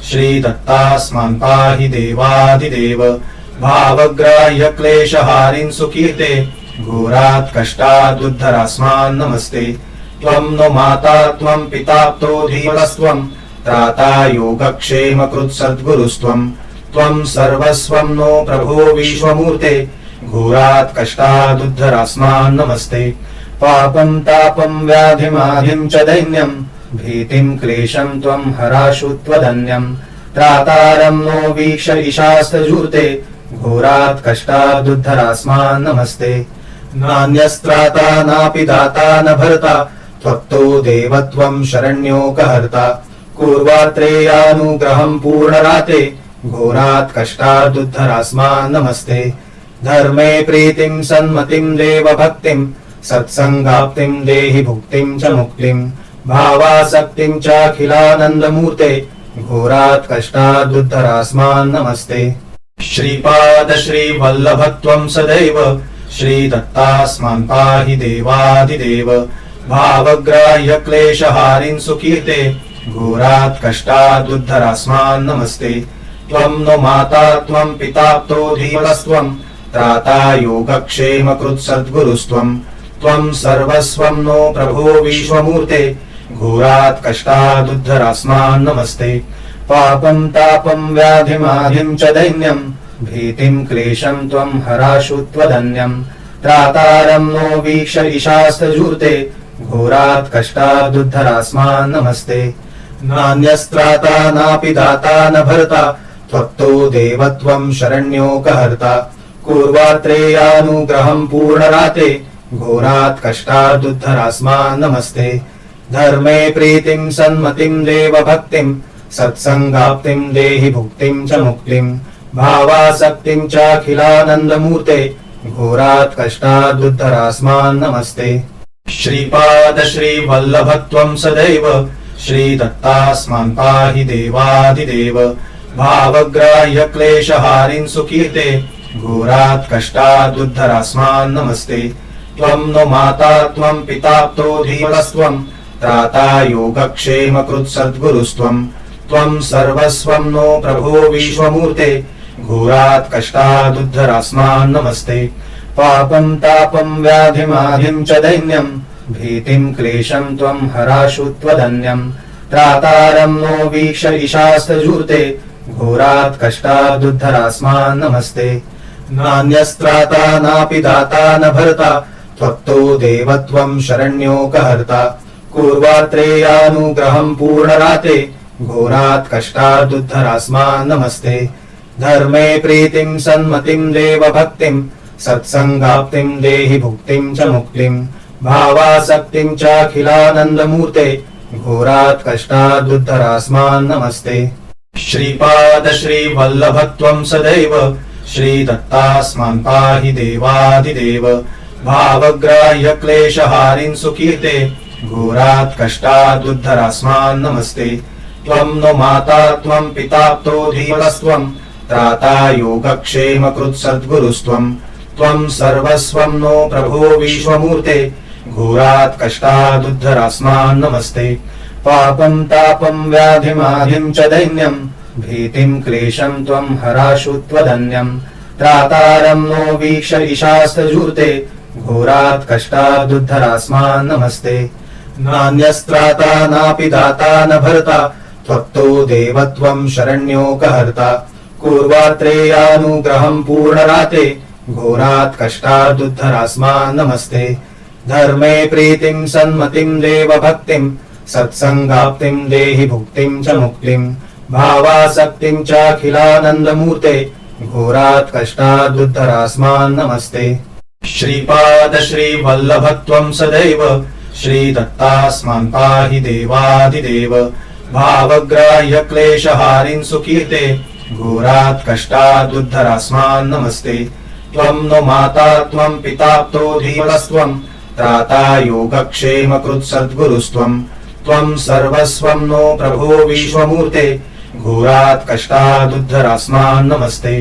श्रीदत्तास्मान् पाहि देवादिदेव। भावग्राह्य क्लेशहारिन् सुकीर्ते घोरात् कष्टादुद्धरास्मान् नमस्ते। त्वं नो माता त्वं पिताप्तो धीमनस्त्वं त्राता योगक्षेमकृत् सद्गुरुस्त्वं। त्वं सर्वस्वं नो प्रभो विश्वमूर्ते घोरात् कष्टादुद्धरास्मान् नमस्ते। पापं तापं व्याधिमाधिं च दैन्यं भीतिं क्लेशं त्वं हराशु त्वदन्यं। त्रातारं नो वीक्ष ईशास्तजूर्ते घोरात् कष्टादुद्धरास्मान् नमस्ते। नान्यस्त्राता नापि दाता न भर्ता त्वत्तो देवत्वं शरण्योकहर्ता। पूर्वात्रेयानुग्रहं पूर्णराते घोरात् कष्टादुद्धरास्मान् नमस्ते। धर्मे प्रीतिं सन्मतिं देवभक्तिं सत्संगाप्तिं देहि भुक्तिं च मुक्तिं। भावासक्तिं चाखिलानन्दमूर्ते घोरात् कष्टादुद्धरास्मान् नमस्ते। श्रीपाद श्रीवल्लभत्वं सदैव श्रीदत्तास्मान् पाहि देवादिदेव। भावग्राह्य क्लेशहारिन् सुकीर्ते घोरात् कष्टादुद्धरास्मान् नमस्ते। त्वं नो माता त्वं पिताप्तो धीमनस्त्वं त्राता योगक्षेमकृत् सद्गुरुस्त्वं। त्वं सर्वस्वं नो प्रभो विश्वमूर्ते घोरात् कष्टादुद्धरास्मान् नमस्ते। पापं तापं व्याधिमाधिं च दैन्यं भीतिं क्लेशं त्वं हराशु त्वदन्यं। त्रातारं नो वीक्ष ईशास्तजूर्ते घोरात् कष्टादुद्धरास्मान् नमस्ते। नान्यस्त्राता नापि दाता न भर्ता त्वत्तो देवत्वं शरण्योकहर्ता। पूर्वात्रेयानुग्रहं पूर्णराते घोरात् कष्टादुद्धरास्मान् नमस्ते। धर्मे प्रीतिं सन्मतिं देवभक्तिं सत्संगाप्तिं देहि भुक्तिं च मुक्तिं। भावासक्तिं चाखिलानन्दमूर्ते घोरात् कष्टादुद्धरास्मान् नमस्ते। श्रीपाद श्रीवल्लभत्वं सदैव श्रीदत्तास्मान् पाहि देवादिदेव भावग्राह्य क्लेशहारिन् सुकीर्ते घोरात् कष्टादुद्धरास्मान् नमस्ते त्वं नो माता त्वं पिताप्तो धीमनस्त्वं त्राता योगक्षेम कृत्सद्गुरुस्त्वं त्वं सर्वस्वं नो प्रभो विश्वमूर्ते घोरात् कष्टादुद्धरास्मान् नमस्ते पापं तापं व्याधिमाधिं च दैन्यं भीतिं क्लेशं त्वं हराशु त्वदन्यं त्रातारं नो वीक्ष ईशास्तजूर्ते घोरात् कष्टादुद्धरास्मान् नमस्ते नान्यस्त्राता नापि दाता न भर्ता त्वत्तो देवत्वं शरण्योकहर्ता पूर्वात्रेयानुग्रहं पूर्णराते घोरात् कष्टादुद्धरास्मान् नमस्ते धर्मे प्रीतिं सन्मतिं देवभक्तिं सत्संगाप्तिं देहि भुक्तिं च मुक्तिं भावासक्तिं चाखिलानन्दमूर्ते घोरात् कष्टादुद्धरास्मान् नमस्ते श्रीपाद श्रीवल्लभत्वं सदैव श्रीदत्तास्मान् पाहि देवादिदेव भावग्राह्य क्लेशहारिन् सुकीर्ते घोरात् कष्टादुद्धरास्मान् नमस्ते त्वं नो माता त्वं पिताप्तो धीमनस्त्वं त्राता योगक्षेम कृत्सद्गुरुस्त्वं त्वं सर्वस्वं नो प्रभो विश्वमूर्ते घोरात् कष्टादुद्धरास्मान् नमस्ते पापं तापं व्याधिमाधिं च दैन्यं भीतिं क्लेशं त्वं हराशु त्वदन्यं त्रातारं नो वीक्ष ईशास्तजूर्ते घोरात् कष्टादुद्धरास्मान् नमस्ते नान्यस्त्राता नापि दाता न भर्ता त्वत्तो देवत्वं शरण्योकहर्ता पूर्वात्रेयानुग्रहं पूर्णराते घोरात् कष्टादुद्धरास्मान् नमस्ते धर्मे प्रीतिं सन्मतिं देवभक्तिं सत्संगाप्तिं देहि भुक्तिं च मुक्तिं भावासक्तिं चाखिलानन्दमूर्ते घोरात् कष्टादुद्धरास्मान् नमस्ते श्रीपाद श्रीवल्लभत्वं सदैव श्रीदत्तास्मान् पाहि देवादिदेव भावग्राह्य क्लेशहारिन् सुकीर्ते घोरात् कष्टादुद्धरास्मान् नमस्ते त्वं नो माता त्वं पिताप्तो धीमनस्त्वं त्राता योगक्षेम कृत्सद्गुरुस्त्वं त्वं सर्वस्वं नो प्रभो विश्वमूर्ते घोरात् कष्टादुद्धरास्मान् नमस्ते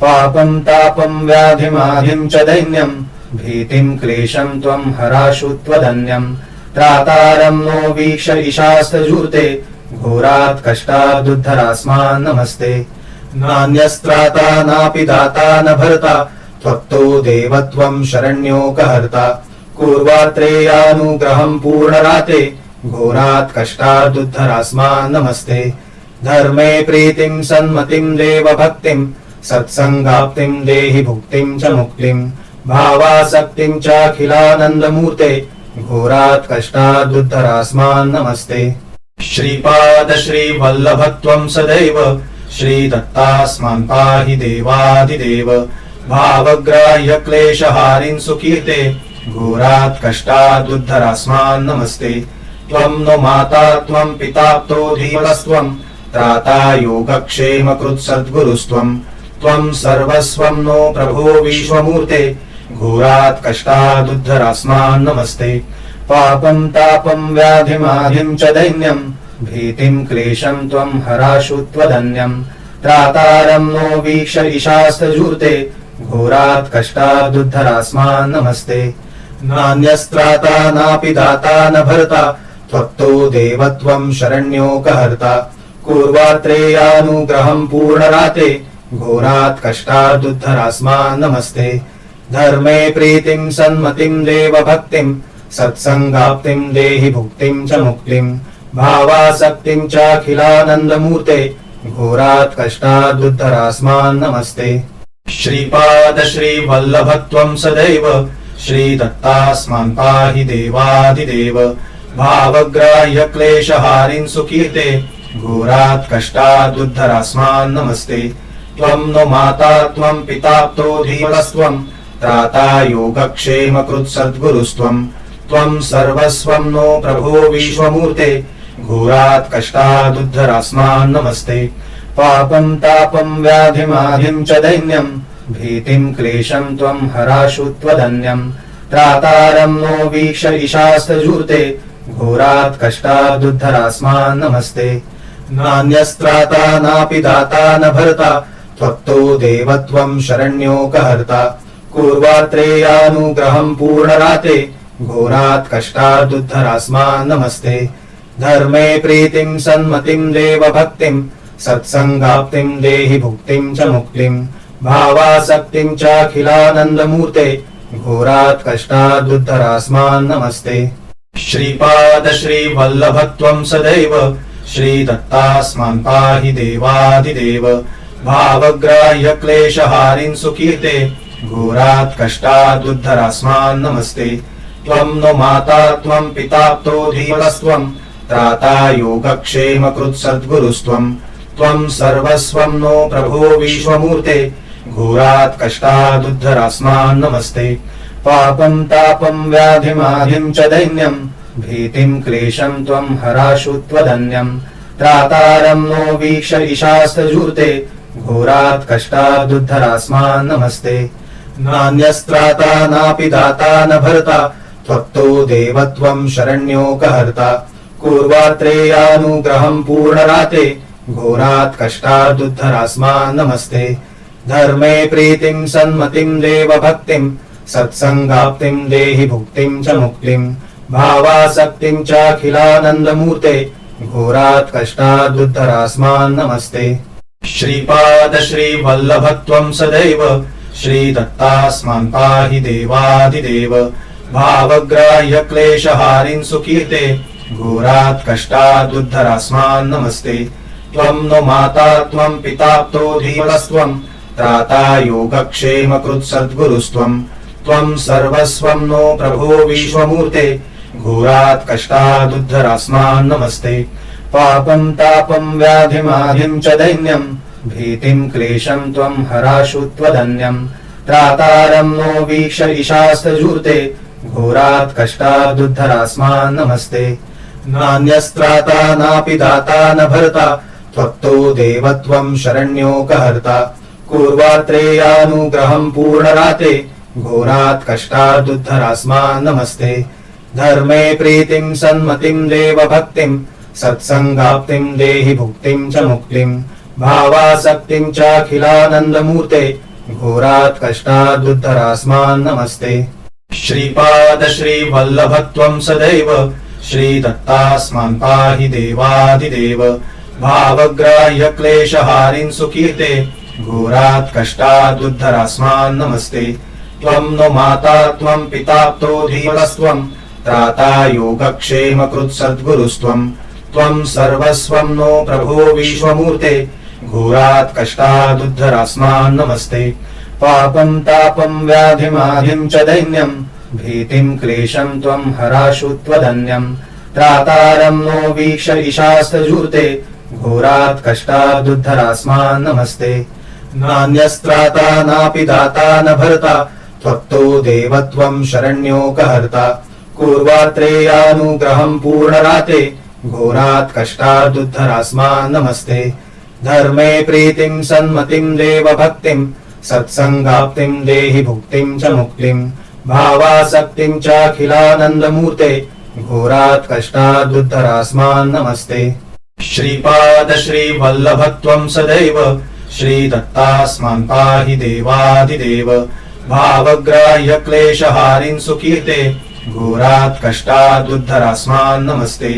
पापं तापं व्याधिमाधिं च दैन्यं भीतिं क्लेशं त्वं हराशु त्वदन्यं त्रातारं नो वीक्ष ईशास्तजूर्ते घोरात् कष्टादुद्धरास्मान् नमस्ते नान्यस्त्राता नापि दाता न भर्ता त्वत्तो देवत्वं शरण्योकहर्ता पूर्वात्रेयानुग्रहं पूर्णराते घोरात् कष्टादुद्धरास्मान् नमस्ते धर्मे प्रीतिं सन्मतिं देवभक्तिं सत्संगाप्तिं देहि भुक्तिं च मुक्तिं भावासक्तिं चाखिलानन्दमूर्ते घोरात् कष्टादुद्धरास्मान् नमस्ते श्रीपाद श्रीवल्लभत्वं सदैव श्रीदत्तास्मान् पाहि देवादिदेव भावग्राह्य क्लेशहारिन् सुकीर्ते घोरात् कष्टादुद्धरास्मान् नमस्ते त्वं नो माता त्वं पिताप्तो धीमनस्त्वं त्राता योगक्षेम कृत्सद्गुरुस्त्वं त्वं सर्वस्वं नो प्रभो विश्वमूर्ते घोरात् कष्टादुद्धरास्मान् नमस्ते पापं तापं व्याधिमाधिं च दैन्यं भीतिं क्लेशं त्वं हराशु त्वदन्यं त्रातारं नो वीक्ष ईशास्तजूर्ते घोरात् कष्टादुद्धरास्मान् नमस्ते नान्यस्त्राता नापि दाता न भर्ता त्वत्तो देवत्वं शरण्योकहर्ता पूर्वात्रेयानुग्रहं पूर्णराते घोरात् कष्टादुद्धरास्मान् नमस्ते धर्मे प्रीतिं सन्मतिं देवभक्तिं सत्संगाप्तिं देहि भुक्तिं च मुक्तिं भावासक्तिं चाखिलानन्दमूर्ते घोरात् कष्टादुद्धरास्मान् नमस्ते श्रीपाद श्रीवल्लभत्वं सदैव श्रीदत्तास्मान् पाहि देवादिदेव भावग्राह्य क्लेशहारिन् सुकीर्ते घोरात् कष्टादुद्धरास्मान् नमस्ते त्वं नो माता त्वं पिताप्तो धीमनस्त्वं त्राता योगक्षेम कृत्सद्गुरुस्त्वं त्वं सर्वस्वं नो प्रभो विश्वमूर्ते घोरात् कष्टादुद्धरास्मान् नमस्ते पापं तापं व्याधिमाधिं च दैन्यं भीतिं क्लेशं त्वं हराशु त्वदन्यं त्रातारं नो वीक्ष ईशास्तजूर्ते घोरात् कष्टादुद्धरास्मान् नमस्ते। नान्यस्त्राता नापि दाता न भर्ता त्वत्तो देवत्वं शरण्योकहर्ता। पूर्वात्रेयानुग्रहं पूर्णराते घोरात् कष्टादुद्धरास्मान् नमस्ते। धर्मे प्रीतिं सन्मतिं देवभक्तिं सत्संगाप्तिं देहि भुक्तिं च मुक्तिं। भावासक्तिं चाखिलानन्दमूर्ते घोरात् कष्टादुद्धरास्मान् नमस्ते। श्रीपाद श्रीवल्लभत्वं सदैव श्रीदत्तास्मान् पाहि देवादिदेव। भावग्राह्य क्लेशहारिन् सुकीर्ते घोरात् कष्टादुद्धरास्मान् नमस्ते। त्वं नो माता त्वं पिताप्तो धीमनस्त्वं त्राता योगक्षेमकृत् सद्गुरुस्त्वं। त्वं सर्वस्वं नो प्रभो विश्वमूर्ते घोरात् कष्टादुद्धरास्मान् नमस्ते। पापं तापं व्याधिमाधिं च दैन्यं भीतिं क्लेशं त्वं हराशु त्वदन्यं। त्रातारं नो वीक्ष ईशास्तजूर्ते घोरात् कष्टादुद्धरास्मान् नमस्ते। नान्यस्त्राता नापि दाता न भर्ता त्वत्तो देवत्वं शरण्योकहर्ता। पूर्वात्रेयानुग्रहं पूर्णराते घोरात् कष्टादुद्धरास्मान् नमस्ते। धर्मे प्रीतिं सन्मतिं देवभक्तिं सत्संगाप्तिं देहि भुक्तिं च मुक्तिं। भावासक्तिं चाखिलानन्दमूर्ते घोरात् कष्टादुद्धरास्मान् नमस्ते। श्रीपाद श्रीवल्लभत्वं सदैव श्रीदत्तास्मान् पाहि देवादिदेव। भावग्राह्य क्लेशहारिन् सुकीर्ते घोरात् कष्टादुद्धरास्मान् नमस्ते। त्वं नो माता त्वं पिताप्तो धीमनस्त्वं त्राता योगक्षेमकृत् सद्गुरुस्त्वं। त्वं सर्वस्वं नो प्रभो विश्वमूर्ते घोरात् कष्टादुद्धरास्मान् नमस्ते। पापं तापं व्याधिमाधिं च दैन्यं भीतिं क्लेशं त्वं हराशु त्वदन्यं। त्रातारं नो वीक्ष ईशास्तजूर्ते घोरात् कष्टादुद्धरास्मान् नमस्ते। नान्यस्त्राता नापि दाता न भर्ता त्वत्तो देवत्वं शरण्योकहर्ता। पूर्वात्रेयानुग्रहं पूर्णराते घोरात् कष्टादुद्धरास्मान् नमस्ते। धर्मे प्रीतिं सन्मतिं देवभक्तिं सत्संगाप्तिं देहि भुक्तिं च मुक्तिं। भावासक्तिं चाखिलानन्दमूर्ते घोरात् कष्टादुद्धरास्मान् नमस्ते। श्रीपाद श्रीवल्लभत्वं सदैव श्रीदत्तास्मान् पाहि देवादिदेव। भावग्राह्य क्लेशहारिन् सुकीर्ते घोरात् कष्टादुद्धरास्मान् नमस्ते। त्वं नो माता त्वं पिताप्तो धीमनस्त्वं त्राता योगक्षेमकृत् सद्गुरुस्त्वं। त्वं सर्वस्वं नो प्रभो विश्वमूर्ते घोरात् कष्टादुद्धरास्मान् नमस्ते। पापं तापं व्याधिमाधिं च दैन्यं भीतिं क्लेशं त्वं हराशु त्वदन्यं। त्रातारं नो वीक्ष ईशास्तजूर्ते घोरात् कष्टादुद्धरास्मान् नमस्ते। नान्यस्त्राता नापि दाता न भर्ता त्वत्तो देवत्वं शरण्योकहर्ता। पूर्वात्रेयानुग्रहं पूर्णराते घोरात् कष्टादुद्धरास्मान् नमस्ते। धर्मे प्रीतिं सन्मतिं देवभक्तिं सत्संगाप्तिं देहि भुक्तिं च मुक्तिं। भावासक्तिं चाखिलानन्दमूर्ते घोरात् कष्टादुद्धरास्मान् नमस्ते। श्रीपाद श्रीवल्लभत्वं सदैव श्रीदत्तास्मान् पाहि देवादिदेव। भावग्राह्य क्लेशहारिन् सुकीर्ते घोरात् कष्टादुद्धरास्मान् नमस्ते।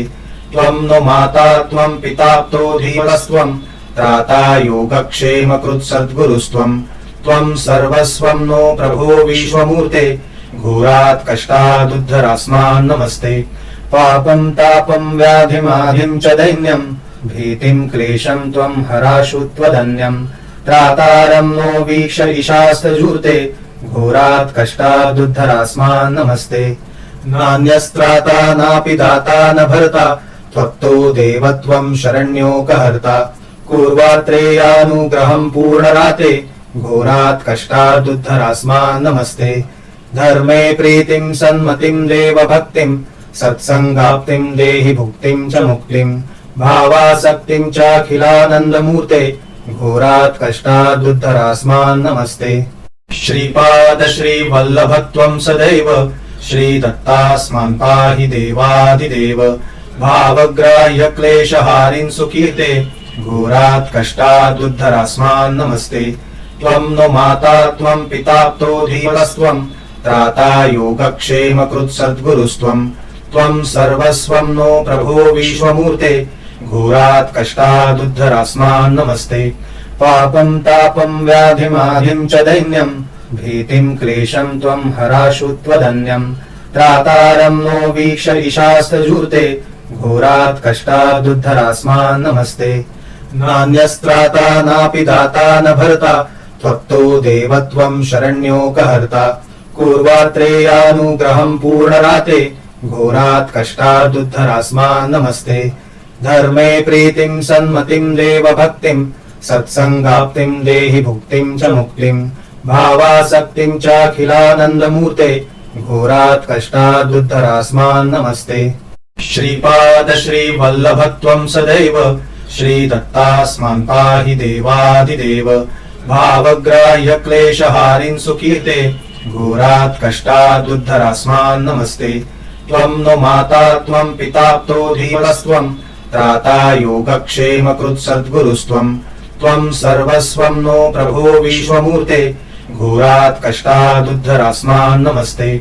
त्वं नो माता त्वं पिताप्तो धीमनस्त्वं त्राता योगक्षेमकृत् सद्गुरुस्त्वं। त्वं सर्वस्वं नो प्रभो विश्वमूर्ते घोरात् कष्टादुद्धरास्मान् नमस्ते। पापं तापं व्याधिमाधिं च दैन्यं भीतिं क्लेशं त्वं हराशु त्वदन्यं। त्रातारं नो वीक्ष ईशास्तजूर्ते घोरात् कष्टादुद्धरास्मान् नमस्ते। नान्यस्त्राता नापि दाता न भर्ता त्वत्तो देवत्वं शरण्योकहर्ता। पूर्वात्रेयानुग्रहं पूर्णराते घोरात् कष्टादुद्धरास्मान् नमस्ते। धर्मे प्रीतिं सन्मतिं देवभक्तिं सत्संगाप्तिं देहि भुक्तिं च मुक्तिं। भावासक्तिं चाखिलानन्दमूर्ते घोरात् कष्टादुद्धरास्मान् नमस्ते। श्रीपाद श्रीवल्लभत्वं सदैव श्रीदत्तास्मान् पाहि देवादिदेव भावग्राह्य क्लेशहारिन् सुकीर्ते घोरात् कष्टादुद्धरास्मान् नमस्ते त्वं नो माता त्वं पिताप्तो धीमनस्त्वं त्राता योगक्षेम कृत्सद्गुरुस्त्वं त्वं सर्वस्वं नो प्रभो विश्वमूर्ते घोरात् कष्टादुद्धरास्मान् नमस्ते पापं तापं व्याधिमाधिं च दैन्यं भीतिं क्लेशं त्वं हराशु त्वदन्यं त्रातारं नो वीक्ष ईशास्तजूर्ते घोरात् कष्टादुद्धरास्मान् नमस्ते नान्यस्त्राता नापि दाता न भर्ता त्वत्तो देवत्वं शरण्योकहर्ता पूर्वात्रेयानुग्रहं पूर्णराते घोरात् कष्टादुद्धरास्मान् नमस्ते धर्मे प्रीतिं सन्मतिं देवभक्तिं सत्संगाप्तिं देहि भुक्तिं च मुक्तिं भावासक्तिं चाखिलानन्दमूर्ते घोरात् कष्टादुद्धरास्मान् नमस्ते श्रीपाद श्रीवल्लभत्वं सदैव श्रीदत्तास्मान् पाहि देवादिदेव भावग्राह्य क्लेशहारिन् सुकीर्ते घोरात् कष्टादुद्धरास्मान् नमस्ते त्वं नो माता त्वं पिताप्तो धीमनस्त्वं त्राता योगक्षेम कृत्सद्गुरुस्त्वं त्वं सर्वस्वं नो प्रभो विश्वमूर्ते घोरात् कष्टादुद्धरास्मान् नमस्ते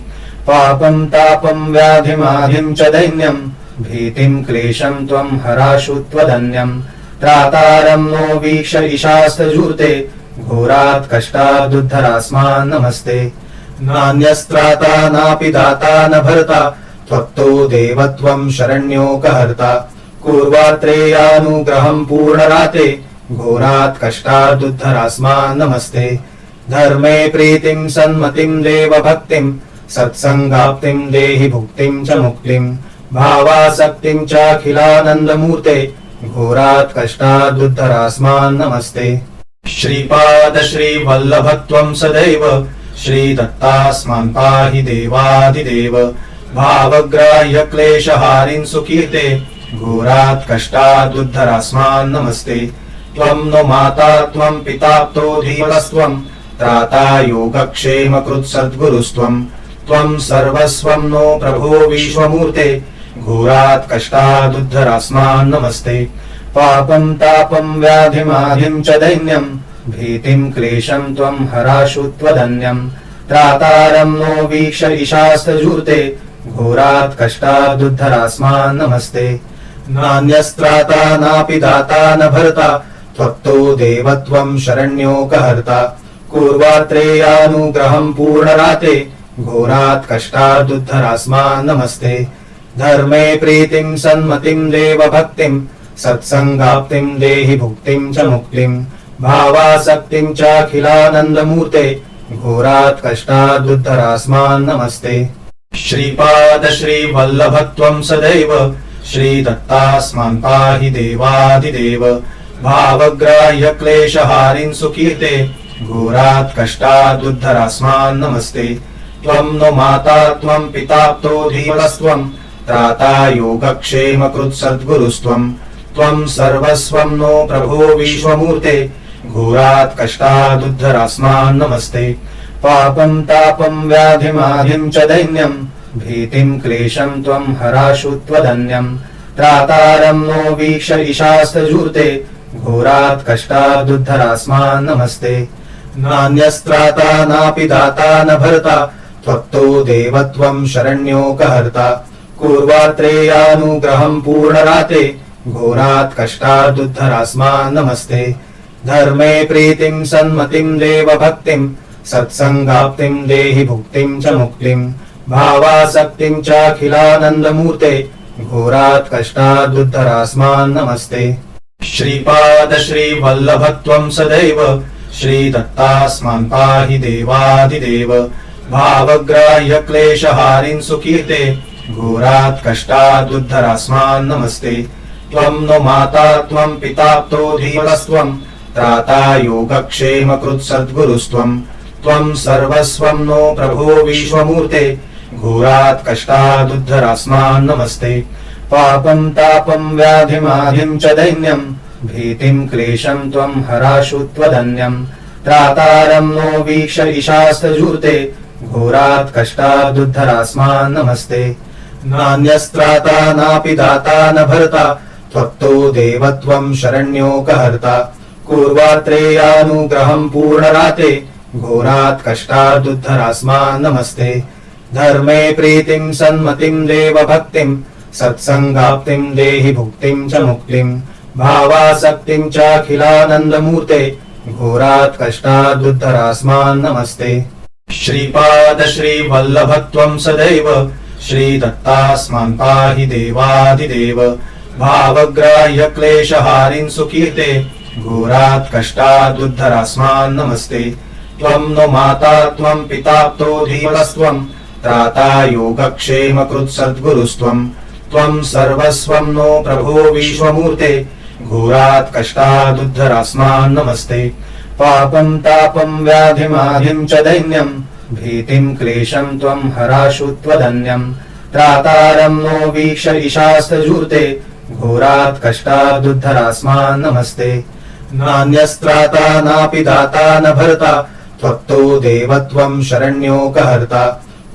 पापं तापं व्याधिमाधिं च दैन्यं भीतिं क्लेशं त्वं हराशु त्वदन्यं त्रातारं नो वीक्ष ईशास्तजूर्ते घोरात् कष्टादुद्धरास्मान् नमस्ते नान्यस्त्राता नापि दाता न भर्ता त्वत्तो देवत्वं शरण्योकहर्ता पूर्वात्रेयानुग्रहं पूर्णराते घोरात् कष्टादुद्धरास्मान् नमस्ते धर्मे प्रीतिं सन्मतिं देवभक्तिं सत्संगाप्तिं देहि भुक्तिं च मुक्तिं भावासक्तिं चाखिलानन्दमूर्ते घोरात् कष्टादुद्धरास्मान् नमस्ते श्रीपाद श्रीवल्लभत्वं सदैव श्रीदत्तास्मान् पाहि देवादिदेव भावग्राह्य क्लेशहारिन् सुकीर्ते घोरात् कष्टादुद्धरास्मान् नमस्ते त्वं नो माता त्वं पिताप्तो धीमनस्त्वं त्राता योगक्षेम कृत्सद्गुरुस्त्वं त्वं सर्वस्वं नो प्रभो विश्वमूर्ते घोरात् कष्टादुद्धरास्मान् नमस्ते पापं तापं व्याधिमाधिं च दैन्यं भीतिं क्लेशं त्वं हराशु त्वदन्यं त्रातारं नो वीक्ष ईशास्तजूर्ते घोरात् कष्टादुद्धरास्मान् नमस्ते नान्यस्त्राता नापि दाता न भर्ता त्वत्तो देवत्वं शरण्योकहर्ता पूर्वात्रेयानुग्रहं पूर्णराते घोरात् कष्टादुद्धरास्मान् नमस्ते धर्मे प्रीतिं सन्मतिं देवभक्तिं सत्संगाप्तिं देहि भुक्तिं च मुक्तिं भावासक्तिं चाखिलानन्दमूर्ते घोरात् कष्टादुद्धरास्मान् नमस्ते श्रीपाद श्रीवल्लभत्वं सदैव श्रीदत्तास्मान् पाहि देवादिदेव भावग्राह्य क्लेशहारिन् सुकीर्ते घोरात् कष्टादुद्धरास्मान् नमस्ते त्वं नो माता त्वं पिताप्तो धीमनस्त्वं त्राता योगक्षेम कृत्सद्गुरुस्त्वं त्वं सर्वस्वं नो प्रभो विश्वमूर्ते घोरात् कष्टादुद्धरास्मान् नमस्ते पापं तापं व्याधिमाधिं च दैन्यं भीतिं क्लेशं त्वं हराशु त्वदन्यं त्रातारं नो वीक्ष ईशास्तजूर्ते घोरात् कष्टादुद्धरास्मान् नमस्ते नान्यस्त्राता नापि दाता न भर्ता त्वत्तो देवत्वं शरण्योकहर्ता पूर्वात्रेयानुग्रहं पूर्णराते घोरात् कष्टादुद्धरास्मान् नमस्ते धर्मे प्रीतिं सन्मतिं देवभक्तिं सत्संगाप्तिं देहि भुक्तिं च मुक्तिं भावासक्तिं चाखिलानन्दमूर्ते घोरात् कष्टादुद्धरास्मान् नमस्ते श्रीपाद श्रीवल्लभत्वं सदैव श्रीदत्तास्मान् पाहि देवादिदेव भावग्राह्य क्लेशहारिन् सुकीर्ते घोरात् कष्टादुद्धरास्मान् नमस्ते त्वं नो माता त्वं पिताप्तो धीमनस्त्वं त्राता योगक्षेम कृत्सद्गुरुस्त्वं त्वं सर्वस्वं नो प्रभो विश्वमूर्ते घोरात् कष्टादुद्धरास्मान् नमस्ते पापं तापं व्याधिमाधिं च दैन्यं भीतिं क्लेशं त्वं हराशु त्वदन्यं त्रातारं नो वीक्ष ईशास्तजूर्ते घोरात् कष्टादुद्धरास्मान् नमस्ते। नान्यस्त्राता नापि दाता न भर्ता त्वत्तो देवत्वं शरण्योकहर्ता। पूर्वात्रेयानुग्रहं पूर्णराते घोरात् कष्टादुद्धरास्मान् नमस्ते। धर्मे प्रीतिं सन्मतिं देवभक्तिं सत्संगाप्तिं देहि भुक्तिं च मुक्तिं। भावासक्तिं चाखिलानन्दमूर्ते घोरात् कष्टादुद्धरास्मान् नमस्ते। श्रीपाद श्रीवल्लभत्वं सदैव श्रीदत्तास्मान् पाहि देवादिदेव। भावग्राह्य क्लेशहारिन् सुकीर्ते घोरात् कष्टादुद्धरास्मान् नमस्ते। त्वं नो माता त्वं पिताप्तो धीमनस्त्वं त्राता योगक्षेमकृत् सद्गुरुस्त्वं। त्वं सर्वस्वं नो प्रभो विश्वमूर्ते घोरात् कष्टादुद्धरास्मान् नमस्ते। पापं तापं व्याधिमाधिं च दैन्यं भीतिं क्लेशं त्वं हराशु त्वदन्यं। त्रातारं नो वीक्ष ईशास्तजूर्ते घोरात् कष्टादुद्धरास्मान् नमस्ते। नान्यस्त्राता नापि दाता न भर्ता त्वत्तो देवत्वं शरण्योकहर्ता।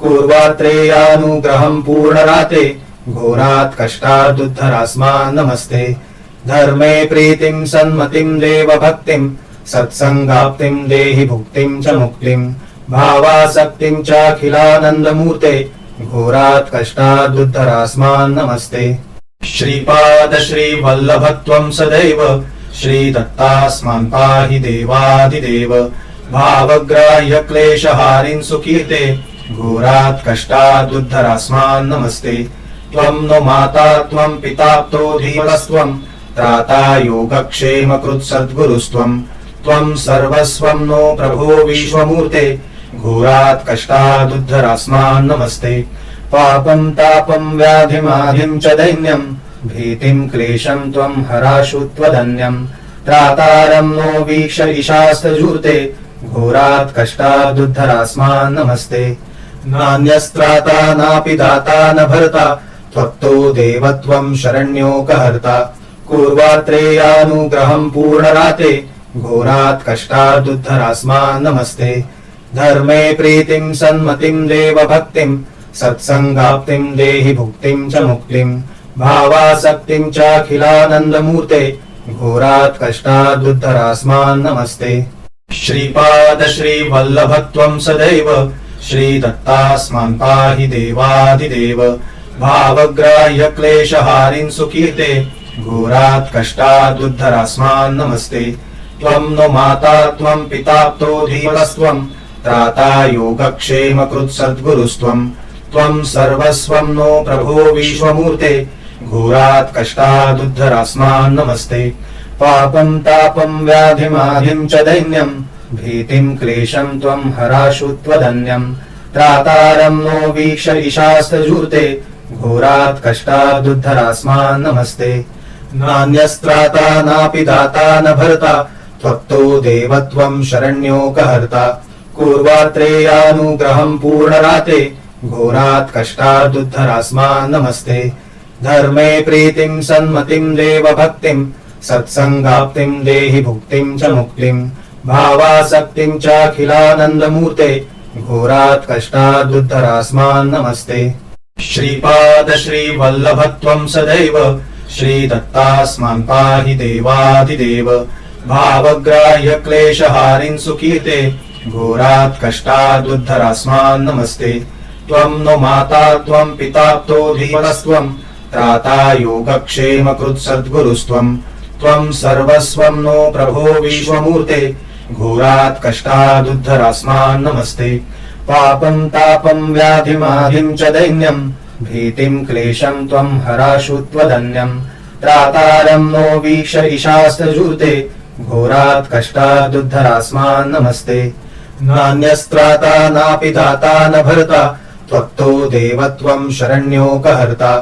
पूर्वात्रेयानुग्रहं पूर्णराते घोरात् कष्टादुद्धरास्मान् नमस्ते। धर्मे प्रीतिं सन्मतिं देवभक्तिं सत्संगाप्तिं देहि भुक्तिं च मुक्तिं। भावासक्तिं चाखिलानन्दमूर्ते घोरात् कष्टादुद्धरास्मान् नमस्ते। श्रीपाद श्रीवल्लभत्वं सदैव श्रीदत्तास्मान् पाहि देवादिदेव। भावग्राह्य क्लेशहारिन् सुकीर्ते घोरात् कष्टादुद्धरास्मान् नमस्ते। त्वं नो माता त्वं पिताप्तो धीमनस्त्वं त्राता योगक्षेमकृत् सद्गुरुस्त्वं। त्वं सर्वस्वं नो प्रभो विश्वमूर्ते घोरात् कष्टादुद्धरास्मान् नमस्ते। पापं तापं व्याधिमाधिं च दैन्यं भीतिं क्लेशं त्वं हराशु त्वदन्यं। त्रातारं नो वीक्ष ईशास्तजूर्ते घोरात् कष्टादुद्धरास्मान् नमस्ते। नान्यस्त्राता नापि दाता न भर्ता त्वत्तो देवत्वं शरण्योकहर्ता। पूर्वात्रेयानुग्रहं पूर्णराते घोरात् कष्टादुद्धरास्मान् नमस्ते। धर्मे प्रीतिं सन्मतिं देवभक्तिं सत्संगाप्तिं देहि भुक्तिं च मुक्तिं। भावासक्तिं चाखिलानन्दमूर्ते घोरात् कष्टादुद्धरास्मान् नमस्ते। श्रीपाद श्रीवल्लभत्वं सदैव श्रीदत्तास्मान् पाहि देवादिदेव। भावग्राह्य क्लेशहारिन् सुकीर्ते घोरात् कष्टादुद्धरास्मान् नमस्ते। त्वं नो माता त्वं पिताप्तो धीमनस्त्वं त्राता योगक्षेमकृत् सद्गुरुस्त्वं। त्वं सर्वस्वं नो प्रभो विश्वमूर्ते घोरात् कष्टादुद्धरास्मान् नमस्ते। पापं तापं व्याधिमाधिं च दैन्यं भीतिं क्लेशं त्वं हराशु त्वदन्यं। त्रातारं नो वीक्ष ईशास्तजूर्ते घोरात् कष्टादुद्धरास्मान् नमस्ते। नान्यस्त्राता नापि दाता न भर्ता त्वत्तो देवत्वं शरण्योकहर्ता। पूर्वात्रेयानुग्रहं पूर्णराते घोरात् कष्टादुद्धरास्मान् नमस्ते। धर्मे प्रीतिं सन्मतिं देवभक्तिं सत्संगाप्तिं देहि भुक्तिं च मुक्तिं। भावासक्तिं चाखिलानन्दमूर्ते घोरात् कष्टादुद्धरास्मान् नमस्ते। श्रीपाद श्रीवल्लभत्वं सदैव श्रीदत्तास्मान् पाहि देवादिदेव। भावग्राह्य क्लेशहारिन् सुकीर्ते घोरात् कष्टादुद्धरास्मान् नमस्ते। त्वं नो माता त्वं पिताप्तो धीमनस्त्वं त्राता योगक्षेमकृत् सद्गुरुस्त्वं। त्वं सर्वस्वं नो प्रभो विश्वमूर्ते घोरात् कष्टादुद्धरास्मान् नमस्ते। पापं तापं व्याधिमाधिं च दैन्यं भीतिं क्लेशं त्वं हराशु त्वदन्यं। त्रातारं नो वीक्ष ईशास्तजूर्ते घोरात् कष्टादुद्धरास्मान् नमस्ते। नान्यस्त्राता नापि दाता न भर्ता त्वत्तो देवत्वं शरण्योकहर्ता।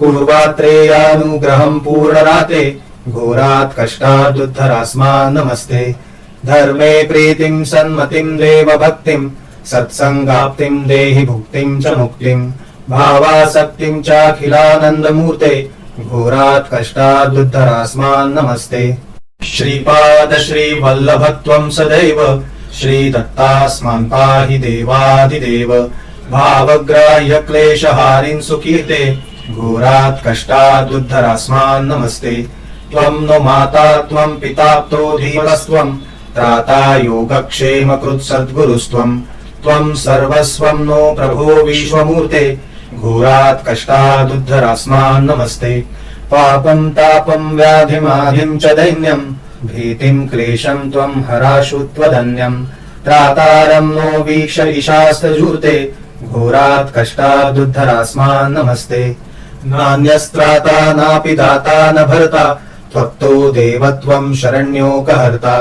पूर्वात्रेयानुग्रहं पूर्णराते घोरात् कष्टादुद्धरास्मान् नमस्ते। धर्मे प्रीतिं सन्मतिं देवभक्तिं सत्संगाप्तिं देहि भुक्तिं च मुक्तिं। भावासक्तिं चाखिलानन्दमूर्ते घोरात् कष्टादुद्धरास्मान् नमस्ते। श्रीपाद श्रीवल्लभत्वं सदैव श्रीदत्तास्मान् पाहि देवादिदेव भावग्राह्य क्लेशहारिन् सुकीर्ते घोरात् कष्टादुद्धरास्मान् नमस्ते त्वं नो माता त्वं पिताप्तो धीमनस्त्वं त्राता योगक्षेम कृत्सद्गुरुस्त्वं त्वं सर्वस्वं नो प्रभो विश्वमूर्ते घोरात् कष्टादुद्धरास्मान् नमस्ते पापं तापं व्याधिमाधिं च दैन्यं भीतिं क्लेशं त्वं हराशु त्वदन्यं त्रातारं नो वीक्ष ईशास्तजूर्ते घोरात् कष्टादुद्धरास्मान् नमस्ते नान्यस्त्राता नापि दाता न भर्ता त्वत्तो देवत्वं शरण्योकहर्ता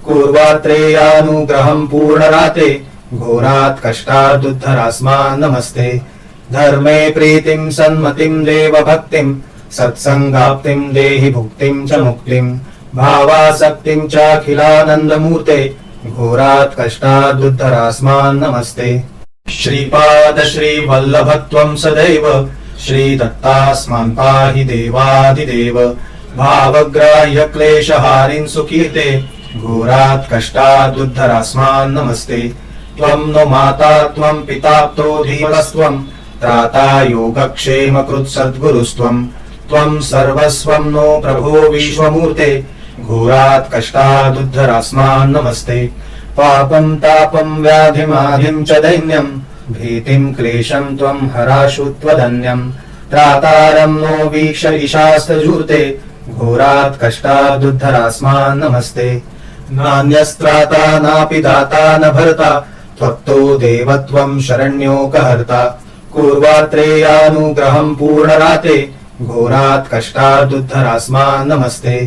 पूर्वात्रेयानुग्रहं पूर्णराते घोरात् कष्टादुद्धरास्मान् नमस्ते धर्मे प्रीतिं सन्मतिं देवभक्तिं सत्संगाप्तिं देहि भुक्तिं च मुक्तिं भावासक्तिं चाखिलानन्दमूर्ते घोरात् कष्टादुद्धरास्मान् नमस्ते श्रीपाद श्रीवल्लभत्वं सदैव श्रीदत्तास्मान् पाहि देवादिदेव भावग्राह्य क्लेशहारिन् सुकीर्ते घोरात् कष्टादुद्धरास्मान् नमस्ते त्वं नो माता त्वं पिताप्तो धीमनस्त्वं त्राता योगक्षेम कृत्सद्गुरुस्त्वं त्वं सर्वस्वं नो प्रभो विश्वमूर्ते घोरात् कष्टादुद्धरास्मान् नमस्ते पापं तापं व्याधिमाधिं च दैन्यं भीतिं क्लेशं त्वं हराशु त्वदन्यं त्रातारं नो वीक्ष ईशास्तजूर्ते घोरात् कष्टादुद्धरास्मान् नमस्ते नान्यस्त्राता नापि दाता न भर्ता त्वत्तो देवत्वं शरण्योकहर्ता पूर्वात्रेयानुग्रहं पूर्णराते घोरात् कष्टादुद्धरास्मान् नमस्ते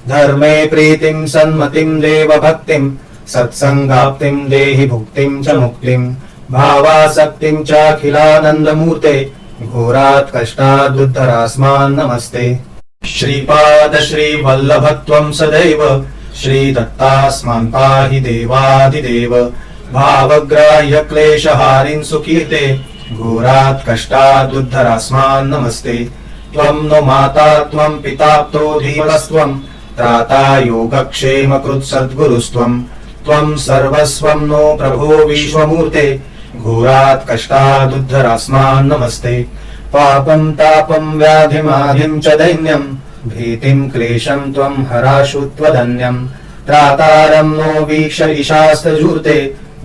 धर्मे प्रीतिं सन्मतिं देवभक्तिं सत्संगाप्तिं देहि भुक्तिं च मुक्तिं भावासक्तिं चाखिलानन्दमूर्ते घोरात् कष्टादुद्धरास्मान् नमस्ते श्रीपाद श्रीवल्लभत्वं सदैव श्रीदत्तास्मान् पाहि देवादिदेव भावग्राह्य क्लेशहारिन् सुकीर्ते घोरात् कष्टादुद्धरास्मान् नमस्ते त्वं नो माता त्वं पिताप्तो धीमनस्त्वं त्राता योगक्षेम कृत्सद्गुरुस्त्वं त्वं सर्वस्वं नो प्रभो विश्वमूर्ते घोरात् कष्टादुद्धरास्मान् नमस्ते पापं तापं व्याधिमाधिं च दैन्यं भीतिं क्लेशं त्वं हराशु त्वदन्यं त्रातारं नो वीक्ष ईशास्तजूर्ते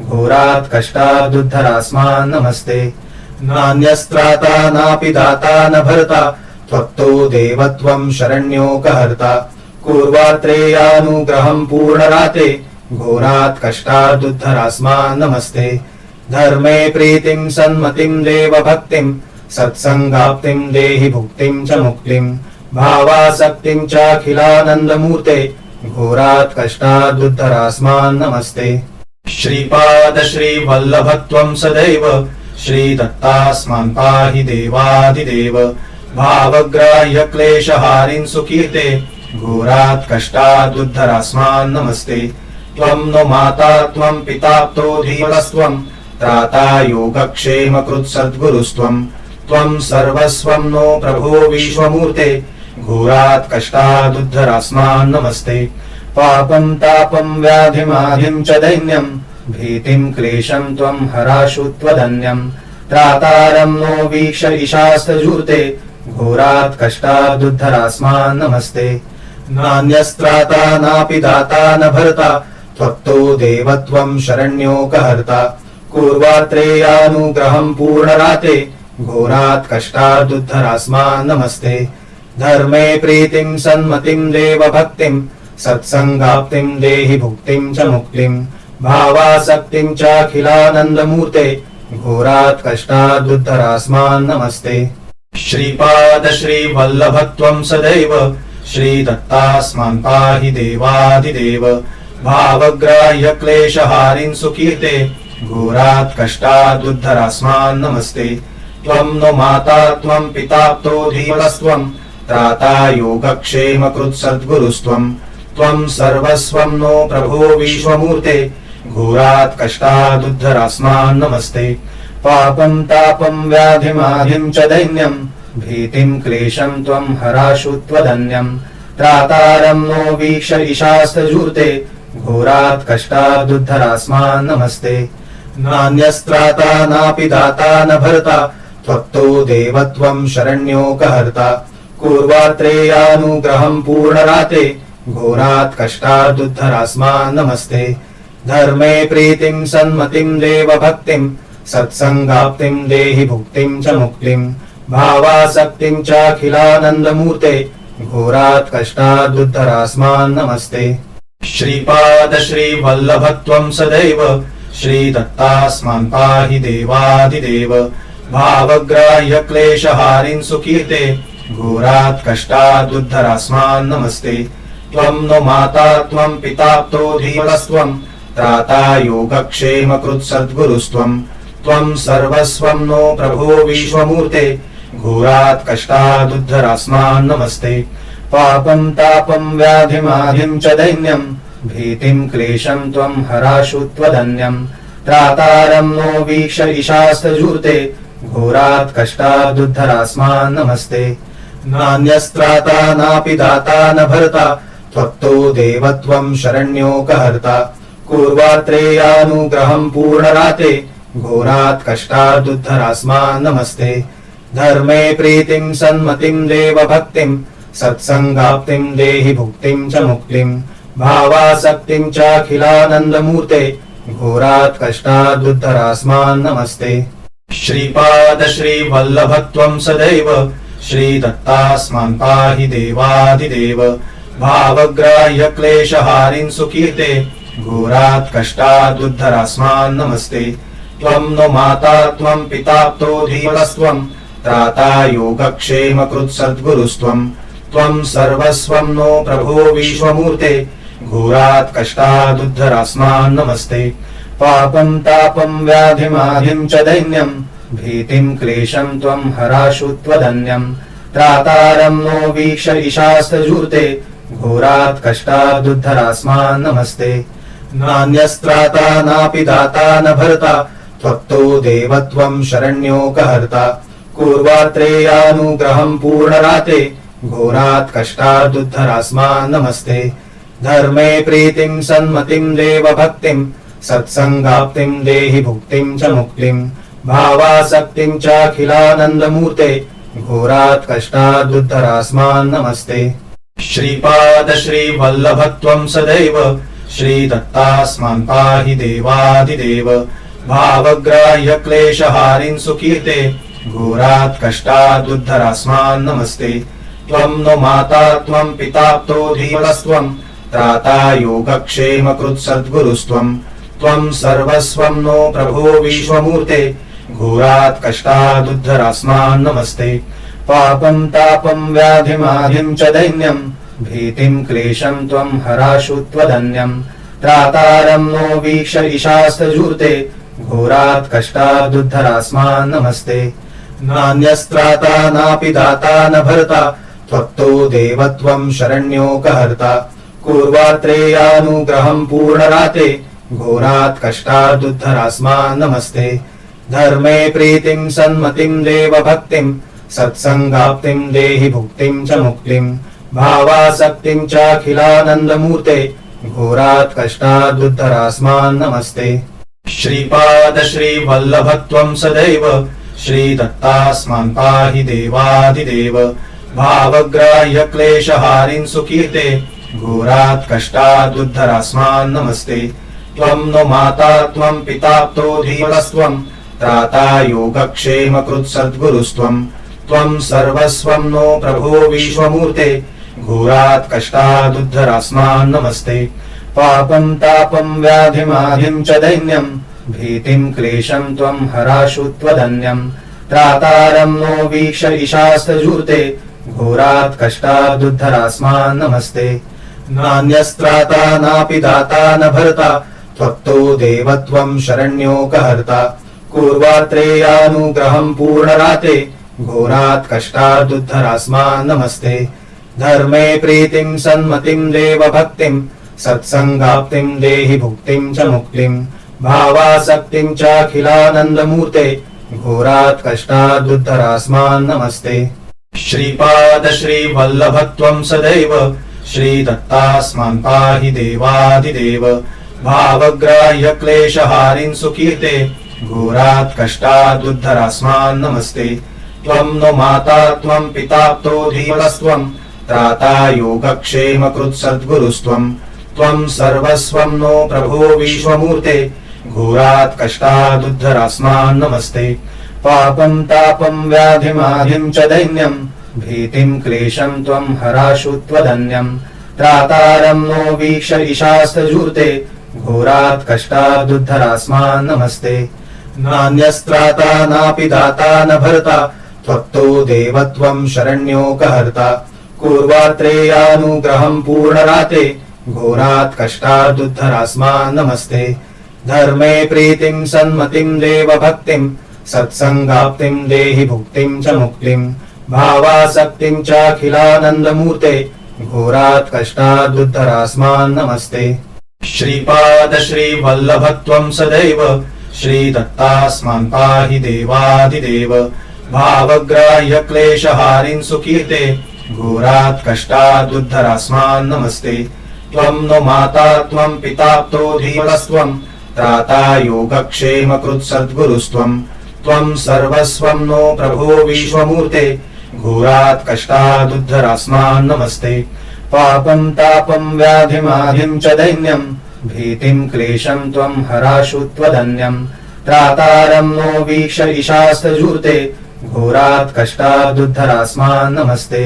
घोरात् कष्टादुद्धरास्मान् नमस्ते नान्यस्त्राता नापि दाता न भर्ता त्वत्तो देवत्वं शरण्योकहर्ता पूर्वात्रेयानुग्रहं पूर्णराते घोरात् कष्टादुद्धरास्मान् नमस्ते धर्मे प्रीतिं सन्मतिं देवभक्तिं सत्संगाप्तिं देहि भुक्तिं च मुक्तिं भावासक्तिं चाखिलानन्दमूर्ते घोरात् कष्टादुद्धरास्मान् नमस्ते श्रीपाद श्रीवल्लभत्वं सदैव श्रीदत्तास्मान् पाहि देवादिदेव भावग्राह्य क्लेशहारिन् सुकीर्ते घोरात् कष्टादुद्धरास्मान् नमस्ते त्वं नो माता त्वं पिताप्तो धीमनस्त्वं त्राता योगक्षेम कृत्सद्गुरुस्त्वं त्वं सर्वस्वं नो प्रभो विश्वमूर्ते घोरात् कष्टादुद्धरास्मान् नमस्ते पापं तापं व्याधिमाधिं च दैन्यं भीतिं क्लेशं त्वं हराशु त्वदन्यं त्रातारं नो वीक्ष ईशास्तजूर्ते घोरात् कष्टादुद्धरास्मान् नमस्ते नान्यस्त्राता नापि दाता न भर्ता त्वत्तो देवत्वं शरण्योकहर्ता पूर्वात्रेयानुग्रहं पूर्णराते घोरात् कष्टादुद्धरास्मान् नमस्ते धर्मे प्रीतिं सन्मतिं देवभक्तिं सत्संगाप्तिं देहि भुक्तिं च मुक्तिं भावासक्तिं चाखिलानन्दमूर्ते घोरात् कष्टादुद्धरास्मान् नमस्ते श्रीपाद श्रीवल्लभत्वं सदैव श्रीदत्तास्मान् पाहि देवादिदेव भावग्राह्य क्लेशहारिन् सुकीर्ते घोरात् कष्टादुद्धरास्मान् नमस्ते त्वं नो माता त्वं पिताप्तो धीमनस्त्वं त्राता योगक्षेम कृत्सद्गुरुस्त्वं त्वं सर्वस्वं नो प्रभो विश्वमूर्ते घोरात् कष्टादुद्धरास्मान् नमस्ते पापं तापं व्याधिमाधिं च दैन्यं भीतिं क्लेशं त्वं हराशु त्वदन्यं त्रातारं नो वीक्ष ईशास्तजूर्ते घोरात् कष्टादुद्धरास्मान् नमस्ते। नान्यस्त्राता नापि दाता न भर्ता त्वत्तो देवत्वं शरण्योकहर्ता। पूर्वात्रेयानुग्रहं पूर्णराते घोरात् कष्टादुद्धरास्मान् नमस्ते। धर्मे प्रीतिं सन्मतिं देवभक्तिं सत्संगाप्तिं देहि भुक्तिं च मुक्तिं। भावासक्तिं चाखिलानन्दमूर्ते घोरात् कष्टादुद्धरास्मान् नमस्ते। श्रीपाद श्रीवल्लभत्वं सदैव श्रीदत्तास्मान् पाहि देवादिदेव। भावग्राह्य क्लेशहारिन् सुकीर्ते घोरात् कष्टादुद्धरास्मान् नमस्ते। त्वं नो माता त्वं पिताप्तो धीमनस्त्वं त्राता योगक्षेमकृत् सद्गुरुस्त्वं। त्वं सर्वस्वं नो प्रभो विश्वमूर्ते घोरात् कष्टादुद्धरास्मान् नमस्ते। पापं तापं व्याधिमाधिं च दैन्यं भीतिं क्लेशं त्वं हराशु त्वदन्यं। त्रातारं नो वीक्ष ईशास्तजूर्ते घोरात् कष्टादुद्धरास्मान् नमस्ते। नान्यस्त्राता नापि दाता न भर्ता त्वत्तो देवत्वं शरण्योकहर्ता। पूर्वात्रेयानुग्रहं पूर्णराते घोरात् कष्टादुद्धरास्मान् नमस्ते। धर्मे प्रीतिं सन्मतिं देवभक्तिं सत्संगाप्तिं देहि भुक्तिं च मुक्तिं। भावासक्तिं चाखिलानन्दमूर्ते घोरात् कष्टादुद्धरास्मान् नमस्ते। श्रीपाद श्रीवल्लभत्वं सदैव श्रीदत्तास्मान् पाहि देवादिदेव। भावग्राह्य क्लेशहारिन् सुकीर्ते घोरात् कष्टादुद्धरास्मान् नमस्ते। त्वं नो माता त्वं पिताप्तो धीमनस्त्वं त्राता योगक्षेमकृत् सद्गुरुस्त्वं। त्वं सर्वस्वं नो प्रभो विश्वमूर्ते घोरात् कष्टादुद्धरास्मान् नमस्ते। पापं तापं व्याधिमाधिं च दैन्यं भीतिं क्लेशं त्वं हराशु त्वदन्यं। त्रातारं नो वीक्ष ईशास्तजूर्ते घोरात् कष्टादुद्धरास्मान् नमस्ते। नान्यस्त्राता नापि दाता न भर्ता त्वत्तो देवत्वं शरण्योकहर्ता। पूर्वात्रेयानुग्रहं पूर्णराते घोरात् कष्टादुद्धरास्मान् नमस्ते। धर्मे प्रीतिं सन्मतिं देवभक्तिं सत्संगाप्तिं देहि भुक्तिं च मुक्तिं। भावासक्तिं चाखिलानन्दमूर्ते घोरात् कष्टादुद्धरास्मान् नमस्ते। श्रीपाद श्रीवल्लभत्वं सदैव श्रीदत्तास्मान् पाहि देवादिदेव। भावग्राह्य क्लेशहारिन् सुकीर्ते घोरात् कष्टादुद्धरास्मान् नमस्ते। त्वं नो माता त्वं पिताप्तो धीमनस्त्वं त्राता योगक्षेमकृत् सद्गुरुस्त्वं। त्वं सर्वस्वं नो प्रभो विश्वमूर्ते घोरात् कष्टादुद्धरास्मान् नमस्ते। पापं तापं व्याधिमाधिं च दैन्यं भीतिं क्लेशं त्वं हराशु त्वदन्यं। त्रातारं नो वीक्ष ईशास्तजूर्ते घोरात् कष्टादुद्धरास्मान् नमस्ते। नान्यस्त्राता नापि दाता न भर्ता त्वत्तो देवत्वं शरण्योकहर्ता। पूर्वात्रेयानुग्रहं पूर्णराते घोरात् कष्टादुद्धरास्मान् नमस्ते। धर्मे प्रीतिं सन्मतिं देवभक्तिं सत्संगाप्तिं देहि भुक्तिं च मुक्तिं। भावासक्तिं चाखिलानन्दमूर्ते घोरात् कष्टादुद्धरास्मान् नमस्ते। श्रीपाद श्रीवल्लभत्वं सदैव श्रीदत्तास्मान् पाहि देवादिदेव। भावग्राह्य क्लेशहारिन् सुकीर्ते घोरात् कष्टादुद्धरास्मान् नमस्ते। त्वं नो माता त्वं पिताप्तो धीमनस्त्वं त्राता योगक्षेमकृत् सद्गुरुस्त्वं। त्वं सर्वस्वं नो प्रभो विश्वमूर्ते घोरात् कष्टादुद्धरास्मान् नमस्ते। पापं तापं व्याधिमाधिं च दैन्यं भीतिं क्लेशं त्वं हराशु त्वदन्यं। त्रातारं नो वीक्ष ईशास्तजूर्ते घोरात् कष्टादुद्धरास्मान् नमस्ते। नान्यस्त्राता नापि दाता न भर्ता त्वत्तो देवत्वं शरण्योकहर्ता। पूर्वात्रेयानुग्रहं पूर्णराते घोरात् कष्टादुद्धरास्मान् नमस्ते। धर्मे प्रीतिं सन्मतिं देवभक्तिं सत्संगाप्तिं देहि भुक्तिं च मुक्तिं। भावासक्तिं चाखिलानन्दमूर्ते घोरात् कष्टादुद्धरास्मान् नमस्ते। श्रीपाद श्रीवल्लभत्वं सदैव श्रीदत्तास्मान् पाहि देवादिदेव भावग्राह्य क्लेशहारिन् सुकीर्ते घोरात् कष्टादुद्धरास्मान् नमस्ते त्वं नो माता त्वं पिताप्तो धीमनस्त्वं त्राता योगक्षेमकृत् सद्गुरुस्त्वं त्वं सर्वस्वं नो प्रभो विश्वमूर्ते घोरात् कष्टादुद्धरास्मान् नमस्ते पापं तापं व्याधिमाधिं च दैन्यं भीतिं क्लेशं त्वं हराशु त्वदन्यं त्रातारं नो वीक्ष ईशास्तजूर्ते घोरात् कष्टादुद्धरास्मान् नमस्ते नान्यस्त्राता नापि दाता न भर्ता त्वत्तो देवत्वं शरण्योकहर्ता पूर्वात्रेयानुग्रहं पूर्णराते घोरात् कष्टादुद्धरास्मान् नमस्ते धर्मे प्रीतिं सन्मतिं देवभक्तिं सत्संगाप्तिं देहि भुक्तिं च मुक्तिं भावासक्तिं चाखिलानन्दमूर्ते घोरात् कष्टादुद्धरास्मान् नमस्ते श्रीपाद श्रीवल्लभत्वं सदैव श्रीदत्तास्मान् पाहि देवादिदेव भावग्राह्य क्लेशहारिन् सुकीर्ते घोरात् कष्टादुद्धरास्मान् नमस्ते त्वं नो माता त्वं पिताप्तो धीमनस्त्वं त्राता योगक्षेमकृत् सद्गुरुस्त्वं त्वं सर्वस्वं नो प्रभो विश्वमूर्ते घोरात् कष्टादुद्धरास्मान् नमस्ते पापं तापं व्याधिमाधिं च दैन्यं भीतिं क्लेशं त्वं हराशु त्वदन्यं त्रातारं नो वीक्ष ईशास्तजूर्ते घोरात् कष्टादुद्धरास्मान् नमस्ते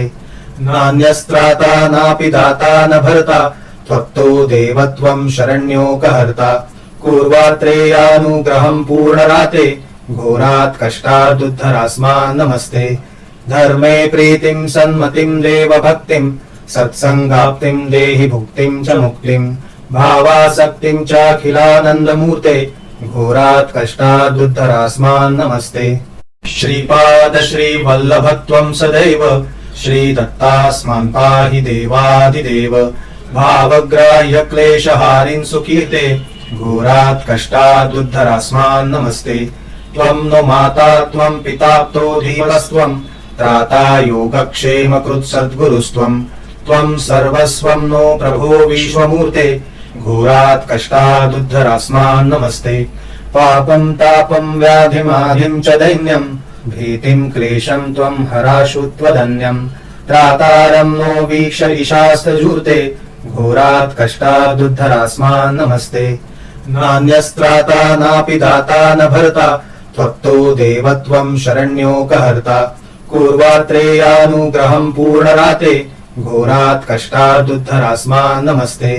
नान्यस्त्राता नापि दाता न भर्ता त्वत्तो देवत्वं शरण्योकहर्ता पूर्वात्रेयानुग्रहं पूर्णराते घोरात् कष्टादुद्धरास्मान् नमस्ते धर्मे प्रीतिं सन्मतिं देवभक्तिं सत्संगाप्तिं देहि भुक्तिं च मुक्तिं भावासक्तिं चाखिलानन्दमूर्ते घोरात् कष्टादुद्धरास्मान् नमस्ते श्रीपाद श्रीवल्लभत्वं सदैव श्रीदत्तास्मान् पाहि देवादिदेव भावग्राह्य क्लेशहारिन् सुकीर्ते घोरात् कष्टादुद्धरास्मान् नमस्ते त्वं नो माता त्वं पिताप्तो धीमनस्त्वं त्राता योगक्षेमकृत् सद्गुरुस्त्वं त्वं सर्वस्वं नो प्रभो विश्वमूर्ते घोरात् कष्टादुद्धरास्मान् नमस्ते पापं तापं व्याधिमाधिं च दैन्यं भीतिं क्लेशं त्वं हराशु त्वदन्यं त्रातारं नो वीक्ष ईशास्तजूर्ते घोरात् कष्टादुद्धरास्मान् नमस्ते नान्यस्त्राता नापि दाता न भर्ता त्वत्तो देवत्वं शरण्योकहर्ता पूर्वात्रेयानुग्रहं पूर्णराते घोरात् कष्टादुद्धरास्मान् नमस्ते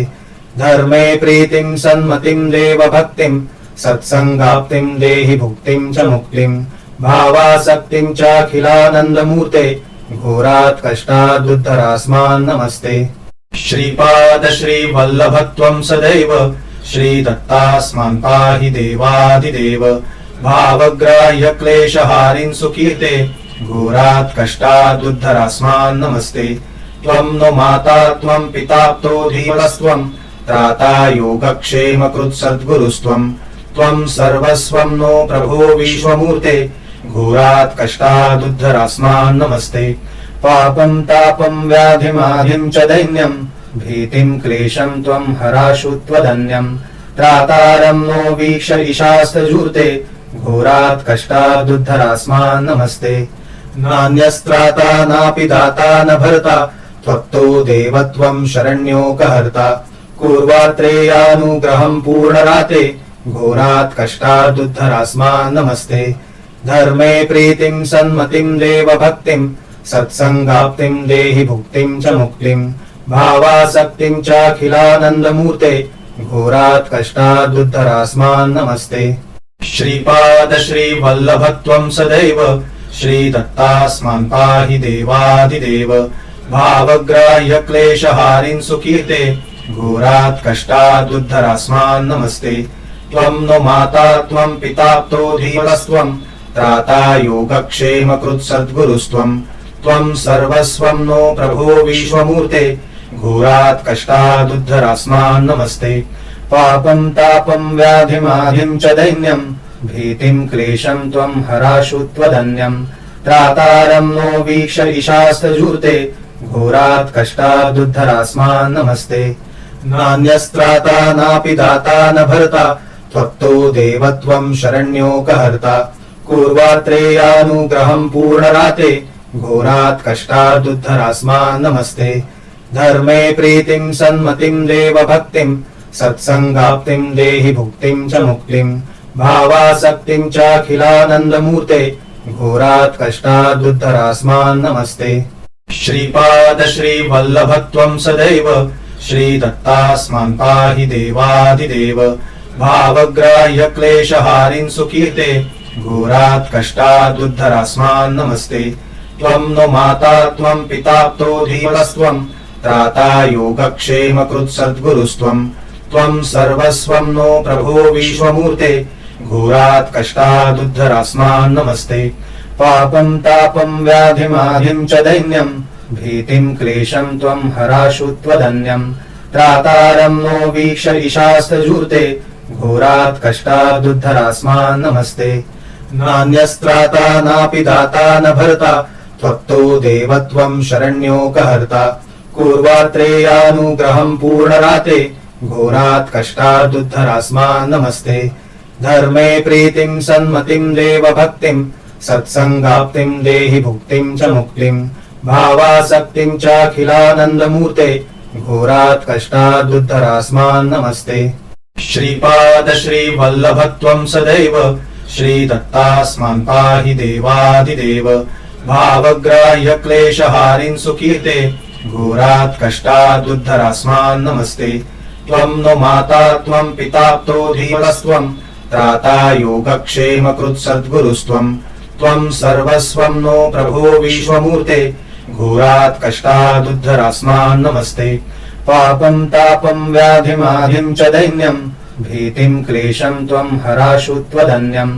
धर्मे प्रीतिं सन्मतिं देवभक्तिं सत्संगाप्तिं देहि भुक्तिं च मुक्तिं भावासक्तिं चाखिलानन्दमूर्ते घोरात् कष्टादुद्धरास्मान् नमस्ते श्रीपाद श्रीवल्लभत्वं सदैव श्रीदत्तास्मान् पाहि देवादिदेव भावग्राह्य क्लेशहारिन् सुकीर्ते घोरात् कष्टादुद्धरास्मान् नमस्ते त्वं नो माता त्वं पिताप्तो धीमनस्त्वं त्राता योगक्षेमकृत् सद्गुरुस्त्वं त्वं सर्वस्वं नो प्रभो विश्वमूर्ते घोरात् कष्टादुद्धरास्मान् नमस्ते पापं तापं व्याधिमाधिं च दैन्यं भीतिं क्लेशं त्वं हराशु त्वदन्यं त्रातारं नो वीक्ष ईशास्तजूर्ते घोरात् कष्टादुद्धरास्मान् नमस्ते नान्यस्त्राता नापि दाता न भर्ता त्वत्तो देवत्वं शरण्योकहर्ता पूर्वात्रेयानुग्रहं पूर्णराते घोरात् कष्टादुद्धरास्मान् नमस्ते धर्मे प्रीतिं सन्मतिं देवभक्तिं सत्संगाप्तिं देहि भुक्तिं च मुक्तिं भावासक्तिं चाखिलानन्दमूर्ते घोरात् कष्टादुद्धरास्मान् नमस्ते श्रीपाद श्रीवल्लभत्वं सदैव श्रीदत्तास्मान् पाहि देवादिदेव भावग्राह्य क्लेशहारिन् सुकीर्ते घोरात् कष्टादुद्धरास्मान् नमस्ते त्वं नो माता त्वं पिताप्तो धीमनस्त्वं त्राता योगक्षेमकृत् सद्गुरुस्त्वं त्वं सर्वस्वं नो प्रभो विश्वमूर्ते घोरात् कष्टादुद्धरास्मान् नमस्ते पापं तापं व्याधिमाधिं च दैन्यं भीतिं क्लेशं त्वं हराशु त्वदन्यं त्रातारं नो वीक्ष ईशास्तजूर्ते घोरात् कष्टादुद्धरास्मान् नमस्ते। नान्यस्त्राता नापि दाता न भर्ता त्वत्तो देवत्वं शरण्योकहर्ता। पूर्वात्रेयानुग्रहं पूर्णराते घोरात् कष्टादुद्धरास्मान् नमस्ते। धर्मे प्रीतिं सन्मतिं देवभक्तिं सत्संगाप्तिं देहि भुक्तिं च मुक्तिं। भावासक्तिं चाखिलानन्दमूर्ते घोरात् कष्टादुद्धरास्मान् नमस्ते। श्रीपाद श्रीवल्लभत्वं सदैव श्रीदत्तास्मान् पाहि देवादिदेव। भावग्राह्य क्लेशहारिन् सुकीर्ते घोरात् कष्टादुद्धरास्मान् नमस्ते। त्वं नो माता त्वं पिताप्तो धीमनस्त्वं त्राता योगक्षेम कृत्सद्गुरुस्त्वं। त्वं सर्वस्वं नो प्रभो विश्वमूर्ते घोरात् कष्टादुद्धरास्मान् नमस्ते। पापं तापं व्याधिमाधिं च दैन्यं भीतिं क्लेशं त्वं हराशु त्वदन्यं। त्रातारं नो वीक्ष ईशास्तजूर्ते घोरात् कष्टादुद्धरास्मान् नमस्ते। नान्यस्त्राता नापि दाता न भर्ता त्वत्तो देवत्वं शरण्योकहर्ता। पूर्वात्रेयानुग्रहं पूर्णराते घोरात् कष्टादुद्धरास्मान् नमस्ते। धर्मे प्रीतिं सन्मतिं देवभक्तिं सत्संगाप्तिं देहि भुक्तिं च मुक्तिं। भावासक्तिं चाखिलानन्दमूर्ते घोरात् कष्टादुद्धरास्मान् नमस्ते। श्रीपाद श्रीवल्लभत्वं सदैव श्रीदत्तास्मान् पाहि देवादिदेव। भावग्राह्य क्लेशहारिन् सुकीर्ते घोरात् कष्टादुद्धरास्मान् नमस्ते। त्वं नो माता त्वं पिताप्तो धीमनस्त्वं त्राता योगक्षेम कृत्सद्गुरुस्त्वं। त्वं सर्वस्वं नो प्रभो विश्वमूर्ते घोरात् कष्टादुद्धरास्मान् नमस्ते। पापं तापं व्याधिमाधिं च दैन्यं भीतिं क्लेशं त्वं हराशु त्वदन्यं।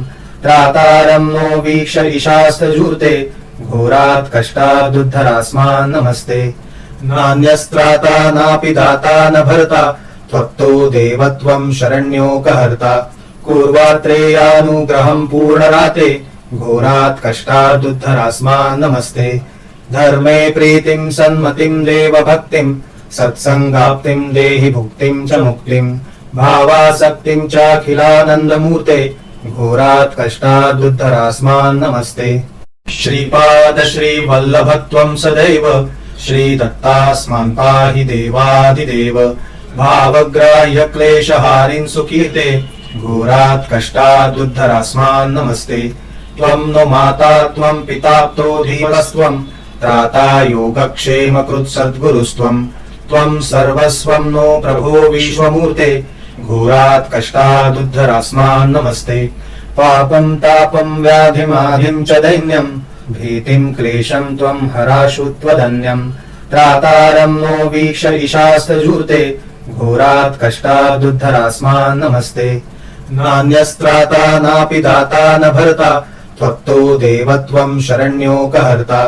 त्रातारं नो वीक्ष ईशास्तजूर्ते घोरात् कष्टादुद्धरास्मान् नमस्ते। नान्यस्त्राता नापि दाता न भर्ता त्वत्तो देवत्वं शरण्योकहर्ता। पूर्वात्रेयानुग्रहं पूर्णराते घोरात् कष्टादुद्धरास्मान् नमस्ते। धर्मे प्रीतिं सन्मतिं देवभक्तिं सत्संगाप्तिं देहि भुक्तिं च मुक्तिं। भावासक्तिं चाखिलानन्दमूर्ते घोरात् कष्टादुद्धरास्मान् नमस्ते। श्रीपाद श्रीवल्लभत्वं सदैव श्रीदत्तास्मान् पाहि देवादिदेव। भावग्राह्य क्लेशहारिन् सुकीर्ते घोरात् कष्टादुद्धरास्मान् नमस्ते। त्वं नो माता त्वं पिताप्तो धीमनस्त्वं त्राता योगक्षेम कृत्सद्गुरुस्त्वं। त्वं सर्वस्वं नो प्रभो विश्वमूर्ते घोरात् कष्टादुद्धरास्मान् नमस्ते। पापं तापं व्याधिमाधिं च दैन्यं भीतिं क्लेशं त्वं हराशु त्वदन्यं। त्रातारं नो वीक्ष ईशास्तजूर्ते घोरात् कष्टादुद्धरास्मान् नमस्ते। नान्यस्त्राता नापि दाता न भर्ता त्वत्तो देवत्वं शरण्योकहर्ता।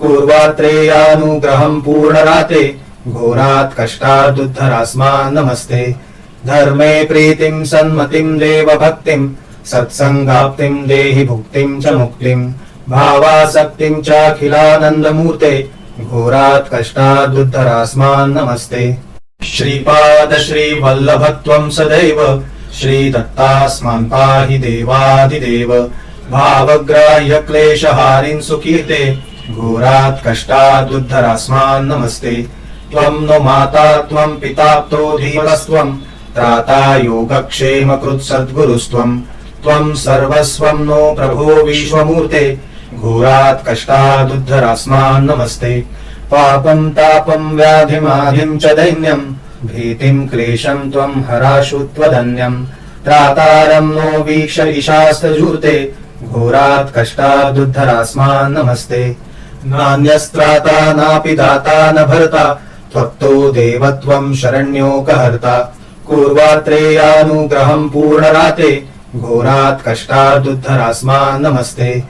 पूर्वात्रेयानुग्रहं पूर्णराते घोरात् कष्टादुद्धरास्मान् नमस्ते। धर्मे प्रीतिं सन्मतिं देवभक्तिं सत्संगाप्तिं देहि भुक्तिं च मुक्तिं। भावासक्तिं चाखिलानन्दमूर्ते घोरात् कष्टादुद्धरास्मान् नमस्ते। श्रीपाद श्रीवल्लभत्वं सदैव श्रीदत्तास्मान् पाहि देवादिदेव। भावग्राह्य क्लेशहारिन् सुकीर्ते घोरात् कष्टादुद्धरास्मान् नमस्ते। त्वं नो माता त्वं पिताप्तो धीमनस्त्वं त्राता योगक्षेम कृत्सद्गुरुस्त्वं। त्वं सर्वस्वं नो प्रभो विश्वमूर्ते घोरात् कष्टादुद्धरास्मान् नमस्ते। पापं तापं व्याधिमाधिं च दैन्यं भीतिं क्लेशं त्वं हराशु त्वदन्यं। त्रातारं नो वीक्ष ईशास्तजूर्ते घोरात् कष्टादुद्धरास्मान् नमस्ते। नान्यस्त्राता नापि दाता न भर्ता त्वत्तो देवत्वं शरण्योकहर्ता। पूर्वात्रेयानुग्रहं पूर्णराते घोरात् कष्टादुद्धरास्मान् नमस्ते।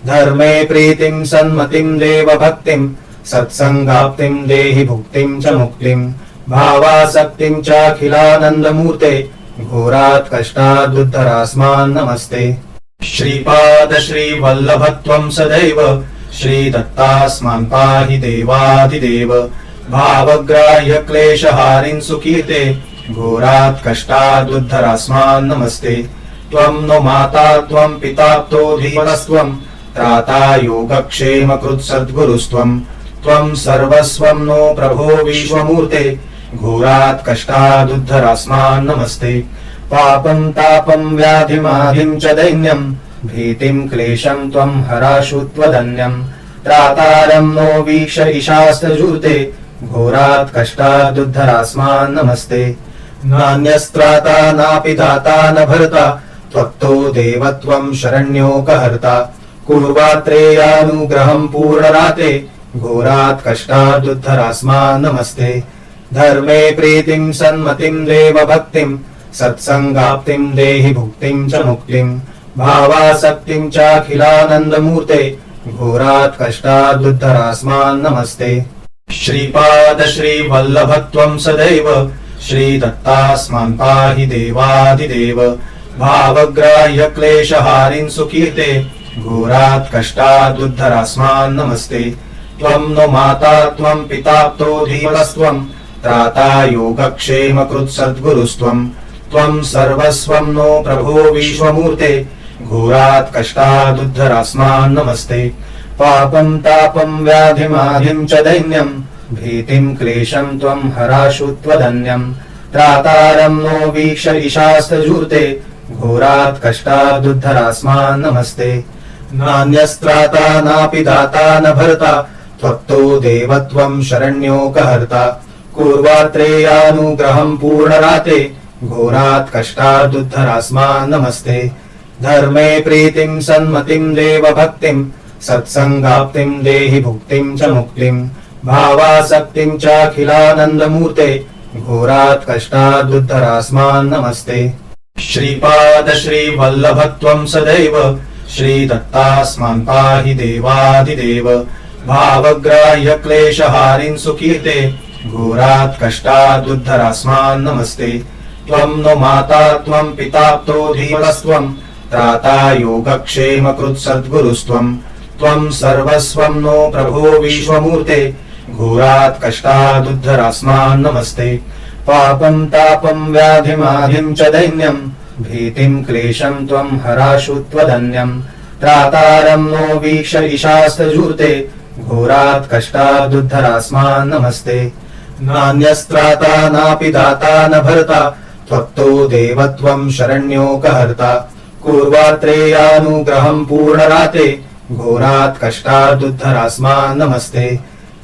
धर्मे प्रीतिं सन्मतिं देवभक्तिं सत्संगाप्तिं देहि भुक्तिं च मुक्तिं। भावासक्तिं चाखिलानन्दमूर्ते घोरात् कष्टादुद्धरास्मान् नमस्ते। श्रीपाद श्रीवल्लभत्वं सदैव श्रीदत्तास्मान् पाहि देवाधिदेव भावग्राह्य क्लेशहारिन् सुकीर्ते घोरात् कष्टादुद्धरास्मान् नमस्ते। त्वं नो माता त्वं पिता धीमनस्त्वं त्राता योगक्षेमकृत् सद्गुरुस्त्वं त्वं सर्वस्वं नो प्रभो विश्वमूर्ते घोरात् कष्टादुद्धरास्मान् नमस्ते। पापं तापं व्याधिमाधिं च दैन्यं भीतिं क्लेशं त्वं हराशु त्वदन्यं त्रातारं नो वीक्ष ईशास्तजूते घोरात् कष्टादुद्धरास्मान् नमस्ते। नान्यस्त्राता नापि दाता न भर्ता त्वत्तो देवत्वं शरण्योकहर्ता कुर्वात्रेयानुग्रहं पूर्णराते घोरात् कष्टादुद्धरास्मान् नमस्ते। धर्मे प्रीतिं सन्मतिं देवभक्तिं सत्संगाप्तिं देहि भुक्तिं च मुक्तिं भावासक्तिं चाखिलानन्दमूर्ते घोरात् कष्टादुद्धरास्मान् नमस्ते। श्रीपाद श्रीवल्लभत्वं सदैव श्रीदत्तास्मान् पाहि देवाधिदेव भावग्राह्य क्लेशहारिन् सुकीर्ते घोरात् कष्टादुद्धरास्मान् नमस्ते। त्वं नो माता त्वं पिता धीमनस्त्वं त्राता योगक्षेमकृत् सद्गुरुस्त्वं त्वं सर्वस्वं नो प्रभो विश्वमूर्ते घोरात् कष्टादुद्धरास्मान् नमस्ते। पापं तापं व्याधिमाधिं च दैन्यं भीतिं क्लेशं त्वं हराशु त्वदन्यं त्रातारं नो वीक्ष ईशास्तजूते घोरात् कष्टादुद्धरास्मान् नमस्ते। नान्यस्त्राता नापि दाता न भर्ता त्वत्तो देवत्वं शरण्योकहर्ता कुर्वात्रेयानुग्रहं पूर्णराते घोरात् कष्टादुद्धरास्मान् नमस्ते। धर्मे प्रीतिं सन्मतिं देवभक्तिं सत्संगाप्तिं देहि भुक्तिं च मुक्तिं भावासक्तिं चाखिलानन्दमूर्ते घोरात् कष्टादुद्धरास्मान् नमस्ते। श्रीपाद श्रीवल्लभत्वं सदैव श्रीदत्तास्मान् पाहि देवाधिदेव भावग्राह्य क्लेशहारिन् सुकीर्ते घोरात् कष्टादुद्धरास्मान् नमस्ते। त्वं नो माता त्वं पिता धीमनस्त्वं त्राता योगक्षेमकृत् सद्गुरुस्त्वं त्वं सर्वस्वं नो प्रभो विश्वमूर्ते घोरात् कष्टादुद्धरास्मान् नमस्ते। पापं तापं व्याधिमाधिं च दैन्यं भीतिं क्लेशं त्वं हराशु त्वदन्यं त्रातारं नो वीक्ष ईशास्तजूते घोरात् कष्टादुद्धरास्मान् नमस्ते। नान्यस्त्राता नापि दाता न भर्ता त्वत्तो देवत्वं शरण्योकहर्ता कुर्वात्रेयानुग्रहं पूर्णराते घोरात् कष्टादुद्धरास्मान् नमस्ते।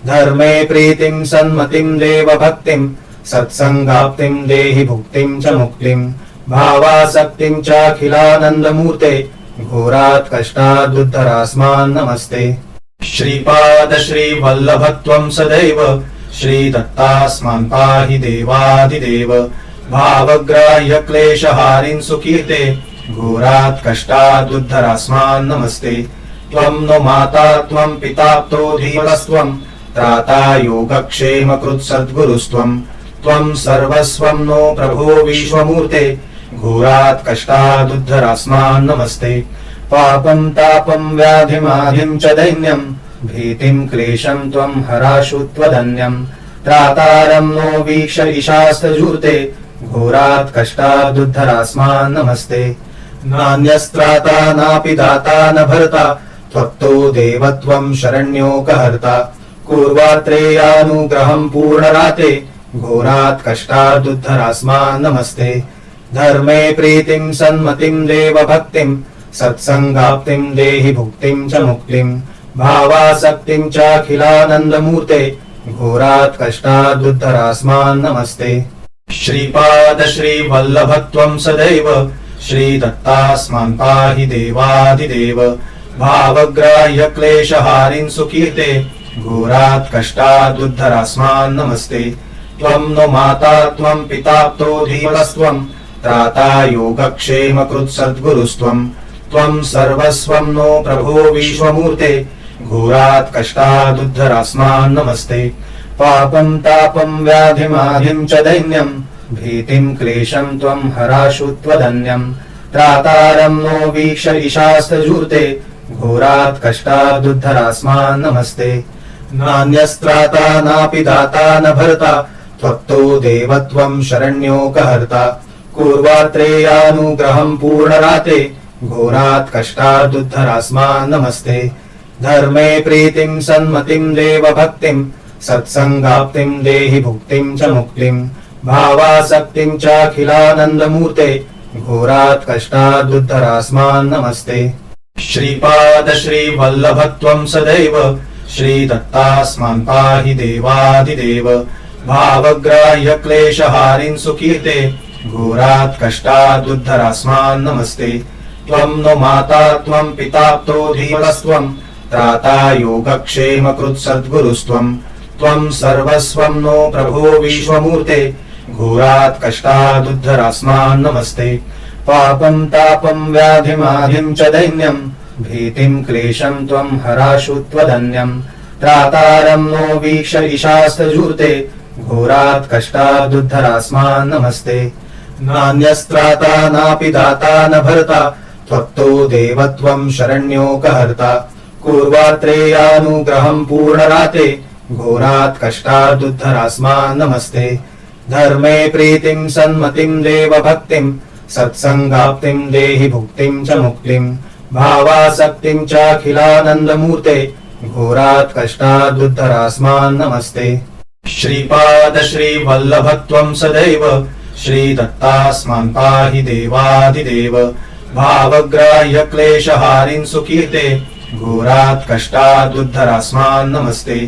धर्मे प्रीतिं सन्मतिं देवभक्तिं सत्संगाप्तिं देहि भुक्तिं च मुक्तिं भावासक्तिं चाखिलानन्दमूर्ते घोरात् कष्टादुद्धरास्मान् नमस्ते। श्रीपाद श्रीवल्लभत्वं सदैव श्रीदत्तास्मान् पाहि देवाधिदेव भावग्राह्य क्लेशहारिन् सुकीर्ते घोरात् कष्टादुद्धरास्मान् नमस्ते। त्वं नो माता त्वं पिता धीमनस्त्वं त्राता योगक्षेमकृत् सद्गुरुस्त्वं त्वं सर्वस्वं नो प्रभो विश्वमूर्ते घोरात् कष्टादुद्धरास्मान् नमस्ते। पापं तापं व्याधिमाधिं च दैन्यं भीतिं क्लेशं त्वं हराशु त्वदन्यं त्रातारं नो वीक्ष ईशास्तजूते घोरात् कष्टादुद्धरास्मान् नमस्ते। नान्यस्त्राता नापि दाता न भर्ता त्वत्तो देवत्वं शरण्योकहर्ता कुर्वात्रेयानुग्रहं पूर्णराते घोरात् कष्टादुद्धरास्मान् नमस्ते। धर्मे प्रीतिं सन्मतिं देवभक्तिं सत्संगाप्तिं देहि भुक्तिं च मुक्तिं भावासक्तिं चाखिलानन्दमूर्ते घोरात् कष्टादुद्धरास्मान् नमस्ते। श्रीपाद श्रीवल्लभत्वं सदैव श्रीदत्तास्मान् पाहि देवाधिदेव भावग्राह्य क्लेशहारिन् सुकीर्ते घोरात् कष्टादुद्धरास्मान् नमस्ते। त्वं नो माता त्वं पिता धीमनस्त्वं त्राता योगक्षेमकृत् सद्गुरुस्त्वं त्वं सर्वस्वं नो प्रभो विश्वमूर्ते घोरात् कष्टादुद्धरास्मान् नमस्ते। पापं तापं व्याधिमाधिं च दैन्यं भीतिं क्लेशं त्वं हराशु त्वदन्यं त्रातारं नो वीक्ष ईशास्तजूते घोरात् कष्टादुद्धरास्मान् नमस्ते। नान्यस्त्राता नापि दाता न भर्ता त्वत्तो देवत्वं शरण्योकहर्ता। पूर्वात्रेयानुग्रहं पूर्णराते घोरात् कष्टादुद्धरास्मान् नमस्ते। धर्मे प्रीतिं सन्मतिं देवभक्तिं सत्संगाप्तिं देहि भुक्तिं च मुक्तिं। भावासक्तिं चाखिलानन्दमूर्ते घोरात् कष्टादुद्धरास्मान् नमस्ते। श्रीपाद श्रीवल्लभत्वं सदैव श्रीदत्तास्मान् पाहि देवादिदेव। भावग्राह्य क्लेशहारिन् सुकीर्ते घोरात् कष्टादुद्धरास्मान् नमस्ते। त्वं नो माता त्वं पिताप्तो धीमनस्त्वं त्राता योगक्षेमकृत् सद्गुरुस्त्वं। त्वं सर्वस्वं नो प्रभो विश्वमूर्ते घोरात् कष्टादुद्धरास्मान् नमस्ते। पापं तापं व्याधिमाधिं च दैन्यं भीतिं क्लेशं त्वं हराशु त्वदन्यं। त्रातारं नो वीक्ष ईशास्तजूर्ते घोरात् कष्टादुद्धरास्मान् नमस्ते। नान्यस्त्राता नापि दाता न भर्ता त्वत्तो देवत्वं शरण्योकहर्ता। पूर्वात्रेयानुग्रहं पूर्णराते घोरात् कष्टादुद्धरास्मान् नमस्ते। धर्मे प्रीतिं सन्मतिं देवभक्तिं सत्संगाप्तिं देहि भुक्तिं च मुक्तिं। भावासक्तिं चाखिलानन्दमूर्ते घोरात् कष्टादुद्धरास्मान् नमस्ते। श्रीपाद श्रीवल्लभत्वं सदैव श्रीदत्तास्मान् पाहि देवादिदेव। भावग्राह्य क्लेशहारिन् सुकीर्ते घोरात् कष्टादुद्धरास्मान् नमस्ते।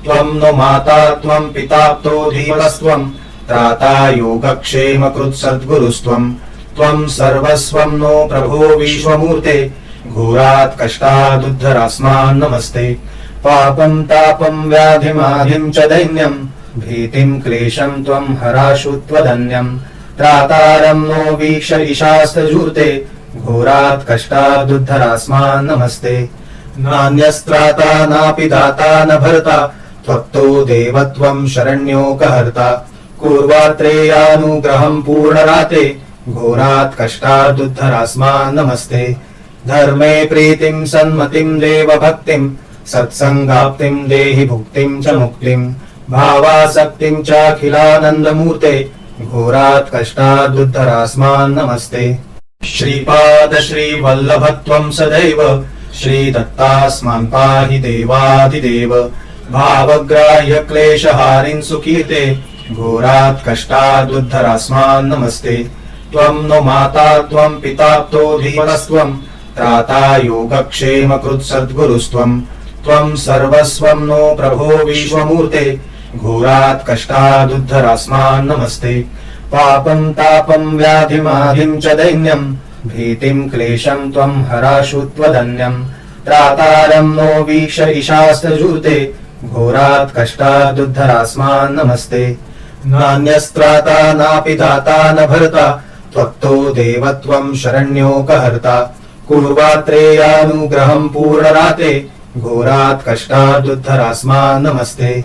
त्वं नो माता त्वं पिताप्तो धीमनस्त्वं त्राता योगक्षेमकृत् सद्गुरुस्त्वं। त्वं सर्वस्वं नो प्रभो विश्वमूर्ते घोरात् कष्टादुद्धरास्मान् नमस्ते। पापं तापं व्याधिमाधिं च दैन्यं भीतिं क्लेशं त्वं हराशु त्वदन्यं। त्रातारं नो वीक्ष ईशास्तजूर्ते घोरात् कष्टादुद्धरास्मान् नमस्ते। नान्यस्त्राता नापि दाता न भर्ता त्वत्तो देवत्वं शरण्योकहर्ता। पूर्वात्रेयानुग्रहं पूर्णराते घोरात् कष्टादुद्धरास्मान् नमस्ते। धर्मे प्रीतिं सन्मतिं देवभक्तिं सत्संगाप्तिं देहि भुक्तिं च मुक्तिं। भावासक्तिं चाखिलानन्दमूर्ते घोरात् कष्टादुद्धरास्मान् नमस्ते। श्रीपाद श्रीवल्लभत्वं सदैव श्रीदत्तास्मान् पाहि देवादिदेव। भावग्राह्य क्लेशहारिन् सुकीर्ते घोरात् कष्टादुद्धरास्मान् नमस्ते। त्वं नो माता त्वं पिताप्तो धीमनस्त्वं त्राता योगक्षेमकृत् सद्गुरुस्त्वं। त्वं सर्वस्वं नो प्रभो विश्वमूर्ते घोरात् कष्टादुद्धरास्मान् नमस्ते। पापं तापं व्याधिमाधिं च दैन्यं भीतिं क्लेशं त्वं हराशु त्वदन्यं। त्रातारं नो वीक्ष ईशास्तजूर्ते घोरात् कष्टादुद्धरास्मान् नमस्ते। नान्यस्त्राता नापि दाता न भर्ता त्वत्तो देवत्वं शरण्योकहर्ता। पूर्वात्रेयानुग्रहं पूर्णराते घोरात् कष्टादुद्धरास्मान् नमस्ते।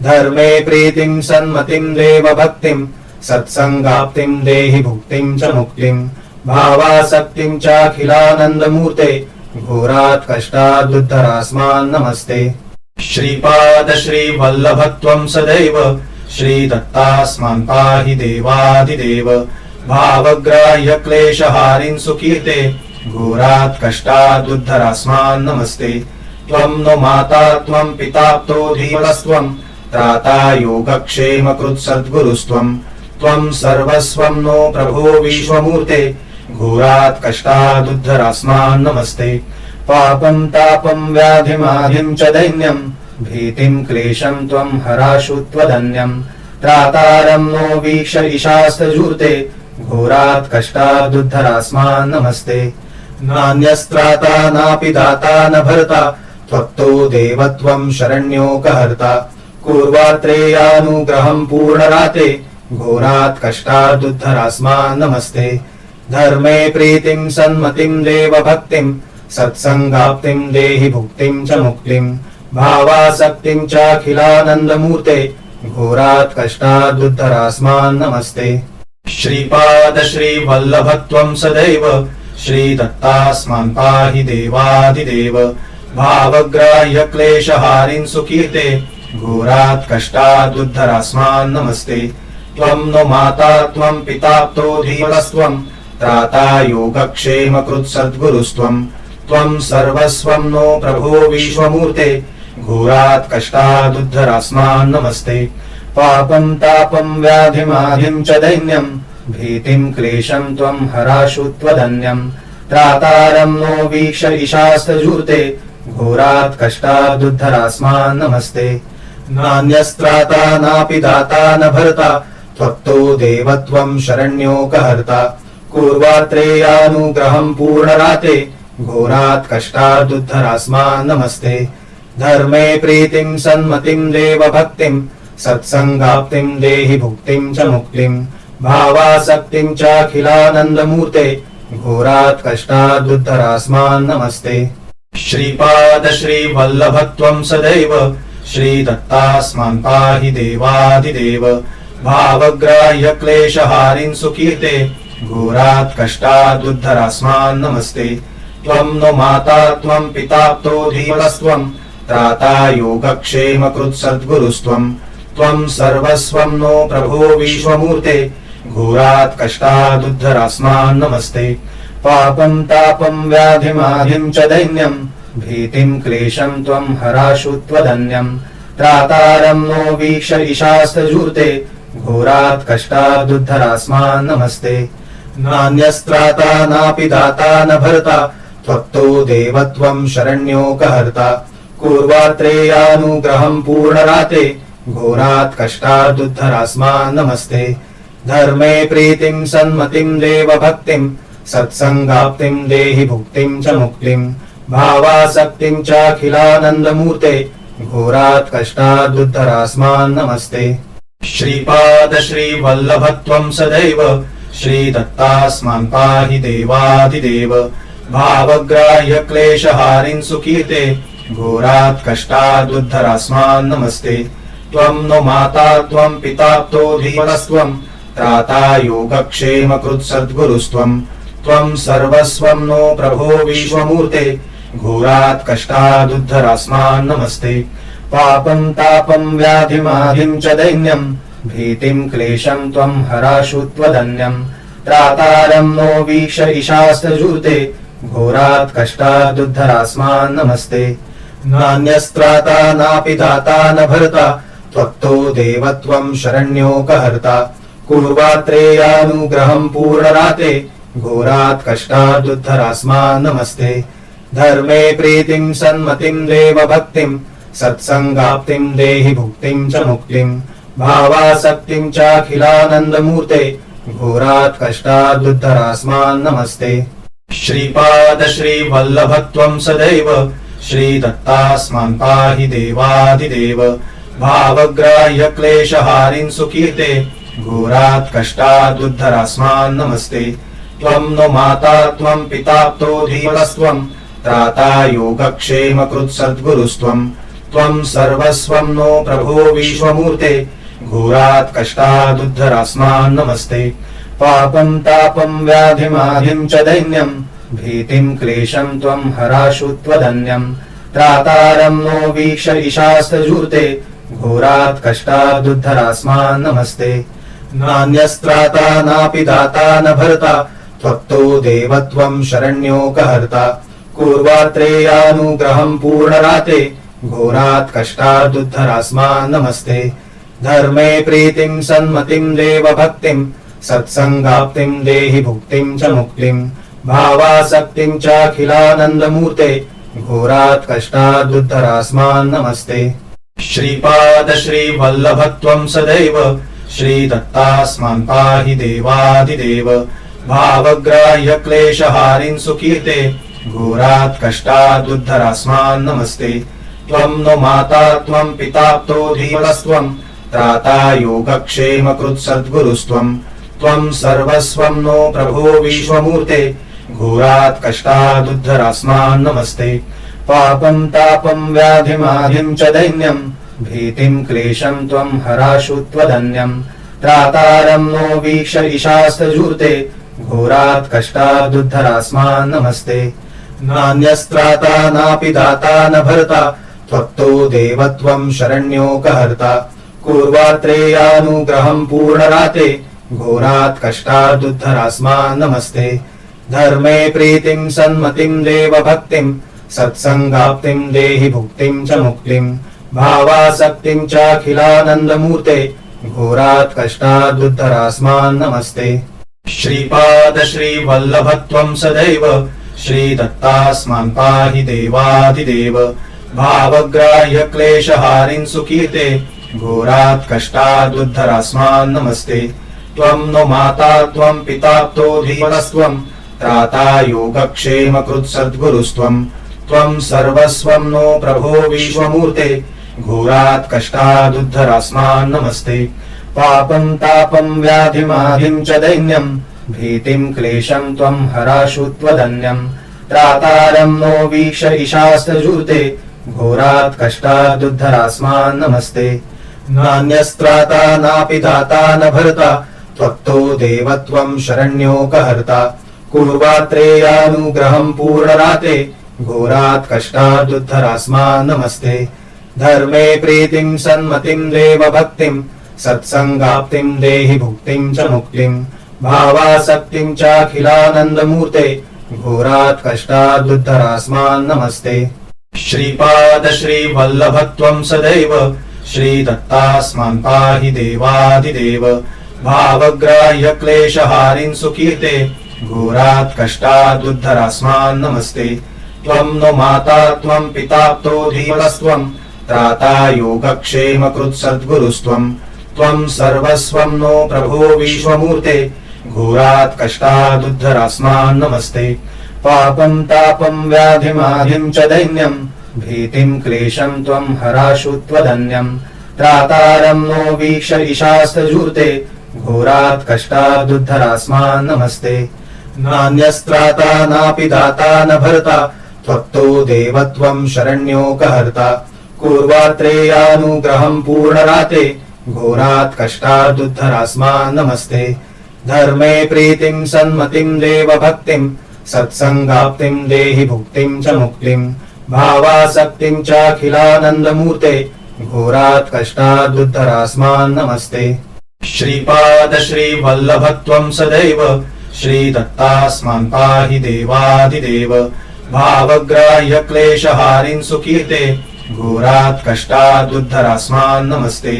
धर्मे प्रीतिं सन्मतिं देवभक्तिं सत्संगाप्तिं देहि भुक्तिं च मुक्तिं। भावासक्तिं चाखिलानन्दमूर्ते घोरात् कष्टादुद्धरास्मान् नमस्ते। श्रीपाद श्रीवल्लभत्वं सदैव श्रीदत्तास्मान् पाहि देवादिदेव। भावग्राह्य क्लेशहारिन् सुकीर्ते घोरात् कष्टादुद्धरास्मान् नमस्ते। त्वं नो माता त्वं पिताप्तो धीमनस्त्वं त्राता योगक्षेमकृत् सद्गुरुस्त्वं। त्वं सर्वस्वं नो प्रभो विश्वमूर्ते घोरात् कष्टादुद्धरास्मान् नमस्ते। पापं तापं व्याधिमाधिं च दैन्यं भीतिं क्लेशं त्वं हराशु त्वदन्यं। त्रातारं नो वीक्ष ईशास्तजूर्ते घोरात् कष्टादुद्धरास्मान् नमस्ते। नान्यस्त्राता नापि दाता न भर्ता त्वत्तो देवत्वं शरण्योकहर्ता। पूर्वात्रेयानुग्रहं पूर्णराते घोरात् कष्टादुद्धरास्मान् नमस्ते। धर्मे प्रीतिं सन्मतिं देवभक्तिं सत्संगाप्तिं देहि भुक्तिं च मुक्तिं। भावासक्तिं चाखिलानन्दमूर्ते घोरात् कष्टादुद्धरास्मान् नमस्ते। श्रीपाद श्रीवल्लभत्वं सदैव श्रीदत्तास्मान् पाहि देवादिदेव भावग्राह्य क्लेशहारिन् सुकीर्ते घोरात् कष्टादुद्धरास्मान् नमस्ते त्वं नो माता त्वं पिताप्तो धीमनस्त्वं त्राता योगक्षेम कृत्सद्गुरुस्त्वं त्वं सर्वस्वं नो प्रभो विश्वमूर्ते घोरात् कष्टादुद्धरास्मान् नमस्ते पापं तापं व्याधिमाधिं च दैन्यं भीतिं क्लेशं त्वं हराशु त्वदन्यं त्रातारं नो वीक्ष ईशास्तजूर्ते घोरात् कष्टादुद्धरास्मान् नमस्ते नान्यस्त्राता नापि दाता न भर्ता त्वत्तो देवत्वं शरण्योकहर्ता पूर्वात्रेयानुग्रहं पूर्णराते घोरात् कष्टादुद्धरास्मान् नमस्ते धर्मे प्रीतिं सन्मतिं देवभक्तिं सत्संगाप्तिं देहि भुक्तिं च मुक्तिं भावासक्तिं चाखिलानन्दमूर्ते घोरात् कष्टादुद्धरास्मान् नमस्ते श्रीपाद श्रीवल्लभत्वं सदैव श्रीदत्तास्मान् पाहि देवादिदेव भावग्राह्य क्लेशहारिन् सुकीर्ते घोरात् कष्टादुद्धरास्मान् नमस्ते त्वं नो माता त्वं पिताप्तो धीमनस्त्वं त्राता योगक्षेम कृत्सद्गुरुस्त्वं त्वं सर्वस्वं नो प्रभो विश्वमूर्ते घोरात् कष्टादुद्धरास्मान् नमस्ते पापं तापं व्याधिमाधिं च दैन्यं भीतिं क्लेशं त्वं हराशु त्वदन्यं त्रातारं नो वीक्ष ईशास्तजूर्ते घोरात् कष्टादुद्धरास्मान् नमस्ते नान्यस्त्राता नापि दाता न भर्ता त्वत्तो देवत्वं शरण्योकहर्ता पूर्वात्रेयानुग्रहं पूर्णराते घोरात् कष्टादुद्धरास्मान् नमस्ते धर्मे प्रीतिं सन्मतिं देवभक्तिं सत्संगाप्तिं देहि भुक्तिं च मुक्तिं भावासक्तिं चाखिलानन्दमूर्ते घोरात् कष्टादुद्धरास्मान् नमस्ते श्रीपाद श्रीवल्लभत्वं सदैव श्रीदत्तास्मान् पाहि देवादिदेव भावग्राह्य क्लेशहारिन् सुकीर्ते घोरात् कष्टादुद्धरास्मान् नमस्ते त्वं नो माता त्वं पिताप्तो धीमनस्त्वं त्राता योगक्षेम कृत्सद्गुरुस्त्वं त्वं सर्वस्वं नो प्रभो विश्वमूर्ते घोरात् कष्टादुद्धरास्मान् नमस्ते पापं तापं व्याधिमाधिं च दैन्यं भीतिं क्लेशं त्वं हराशु त्वदन्यं त्रातारं नो वीक्ष ईशास्तजूर्ते घोरात् कष्टादुद्धरास्मान् नमस्ते नान्यस्त्राता नापि दाता न भर्ता त्वत्तो देवत्वं शरण्योकहर्ता पूर्वात्रेयानुग्रहं पूर्णराते घोरात् कष्टादुद्धरास्मान् नमस्ते धर्मे प्रीतिं सन्मतिं देवभक्तिं सत्संगाप्तिं देहि भुक्तिं च मुक्तिं भावासक्तिं चाखिलानन्दमूर्ते घोरात् कष्टादुद्धरास्मान् नमस्ते श्रीपाद श्रीवल्लभत्वं सदैव श्रीदत्तास्मान् पाहि देवादिदेव भावग्राह्य क्लेशहारिन् सुकीर्ते घोरात् कष्टादुद्धरास्मान् नमस्ते त्वं नो माता त्वं पिताप्तो धीमनस्त्वं त्राता योगक्षेम कृत्सद्गुरुस्त्वं त्वं सर्वस्वं नो प्रभो विश्वमूर्ते घोरात् कष्टादुद्धरास्मान् नमस्ते पापं तापं व्याधिमाधिं च दैन्यं भीतिं क्लेशं त्वं हराशु त्वदन्यं त्रातारं नो वीक्ष ईशास्तजूर्ते घोरात् कष्टादुद्धरास्मान् नमस्ते नान्यस्त्राता नापि दाता न भर्ता त्वत्तो देवत्वं शरण्योकहर्ता पूर्वात्रेयानुग्रहं पूर्णराते घोरात् कष्टादुद्धरास्मान् नमस्ते धर्मे प्रीतिं सन्मतिं देवभक्तिं सत्संगाप्तिं देहि भुक्तिं च मुक्तिं भावासक्तिं चाखिलानन्दमूर्ते घोरात् कष्टादुद्धरास्मान् नमस्ते श्रीपाद श्रीवल्लभत्वं सदैव श्रीदत्तास्मान् पाहि देवादिदेव भावग्राह्य क्लेशहारिन् सुकीर्ते घोरात् कष्टादुद्धरास्मान् नमस्ते त्वं नो माता त्वं पिताप्तो धीमनस्त्वं त्राता योगक्षेम कृत्सद्गुरुस्त्वं त्वं सर्वस्वं नो प्रभो विश्वमूर्ते घोरात् कष्टादुद्धरास्मान् नमस्ते पापं तापं व्याधिमाधिं च दैन्यं भीतिं क्लेशं त्वं हराशु त्वदन्यं त्रातारं नो वीक्ष ईशास्तजूर्ते घोरात् कष्टादुद्धरास्मान् नमस्ते। नान्यस्त्राता नापि दाता न भर्ता त्वत्तो देवत्वं शरण्योकहर्ता। पूर्वात्रेयानुग्रहं पूर्णराते घोरात् कष्टादुद्धरास्मान् नमस्ते। धर्मे प्रीतिं सन्मतिं देवभक्तिं सत्संगाप्तिं देहि भुक्तिं च मुक्तिं। भावासक्तिं चाखिलानन्दमूर्ते घोरात् कष्टादुद्धरास्मान् नमस्ते। श्रीपाद श्रीवल्लभत्वं सदैव श्रीदत्तास्मान् पाहि देवादिदेव। भावग्राह्य क्लेशहारिन् सुकीर्ते घोरात् कष्टादुद्धरास्मान् नमस्ते। त्वं नो माता त्वं पिताप्तो धीमनस्त्वं त्राता योगक्षेमकृत् सद्गुरुस्त्वं। त्वं सर्वस्वं नो प्रभो विश्वमूर्ते घोरात् कष्टादुद्धरास्मान् नमस्ते। पापं तापं व्याधिमाधिं च दैन्यं भीतिं क्लेशं त्वं हराशु त्वदन्यं। त्रातारं नो वीक्ष ईशास्तजूते घोरात् कष्टादुद्धरास्मान् नमस्ते। नान्यस्त्राता नापि दाता न भर्ता त्वत्तो देवत्वं शरण्योकहर्ता। पूर्वात्रेयानुग्रहं पूर्णराते घोरात् कष्टादुद्धरास्मान् नमस्ते। धर्मे प्रीतिं सन्मतिं देवभक्तिं सत्संगाप्तिं देहि भुक्तिं च मुक्तिं। भावासक्तिं चाखिलानन्दमूर्ते घोरात् कष्टादुद्धरास्मान् नमस्ते। श्रीपाद श्रीवल्लभत्वं सदैव श्रीदत्तास्मान् पाहि देवादिदेव। भावग्राह्य क्लेशहारिन् सुकीर्ते घोरात् कष्टादुद्धरास्मान् नमस्ते। त्वं नो माता त्वं पिताप्तो धीमनस्त्वं त्राता योगक्षेमकृत् सद्गुरुस्त्वं। त्वं सर्वस्वं नो प्रभो विश्वमूर्ते घोरात् कष्टादुद्धरास्मान् नमस्ते। पापं तापं व्याधिमाधिं च दैन्यं भीतिं क्लेशं त्वं हराशु त्वदन्यं। त्रातारं नो वीक्ष ईशास्तजूते घोरात् कष्टादुद्धरास्मान् नमस्ते। नान्यस्त्राता नापि दाता न भर्ता त्वत्तो देवत्वं शरण्योकहर्ता। पूर्वात्रेयानुग्रहं पूर्णराते घोरात् कष्टादुद्धरास्मान् नमस्ते। धर्मे प्रीतिं सन्मतिं देवभक्तिं सत्संगाप्तिं देहि भुक्तिं च मुक्तिं। भावासक्तिं चाखिलानन्दमूर्ते घोरात् कष्टादुद्धरास्मान् नमस्ते। श्रीपाद श्रीवल्लभत्वं सदैव श्रीदत्तास्मान् पाहि देवादिदेव। भावग्राह्य क्लेशहारिन् सुकीर्ते घोरात् कष्टादुद्धरास्मान् नमस्ते।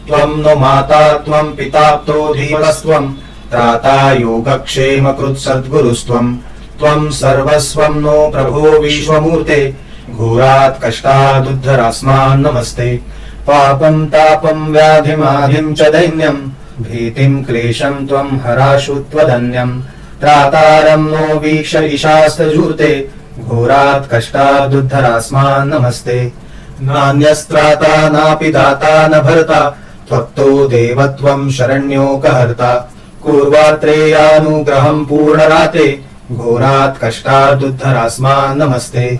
त्वं नो माता त्वं पिताप्तो धीमनस्त्वं त्राता योगक्षेमकृत् सद्गुरुस्त्वं। त्वं सर्वस्वं नो प्रभो विश्वमूर्ते घोरात् कष्टादुद्धरास्मान् नमस्ते। पापं तापं व्याधिमाधिं च दैन्यं भीतिं क्लेशं त्वं हराशु त्वदन्यं। त्रातारं नो वीक्ष ईशास्तजूते घोरात् कष्टादुद्धरास्मान् नमस्ते। नान्यस्त्राता नापि दाता न भर्ता त्वत्तो देवत्वं शरण्योकहर्ता। पूर्वात्रेयानुग्रहं पूर्णराते घोरात् कष्टादुद्धरास्मान् नमस्ते।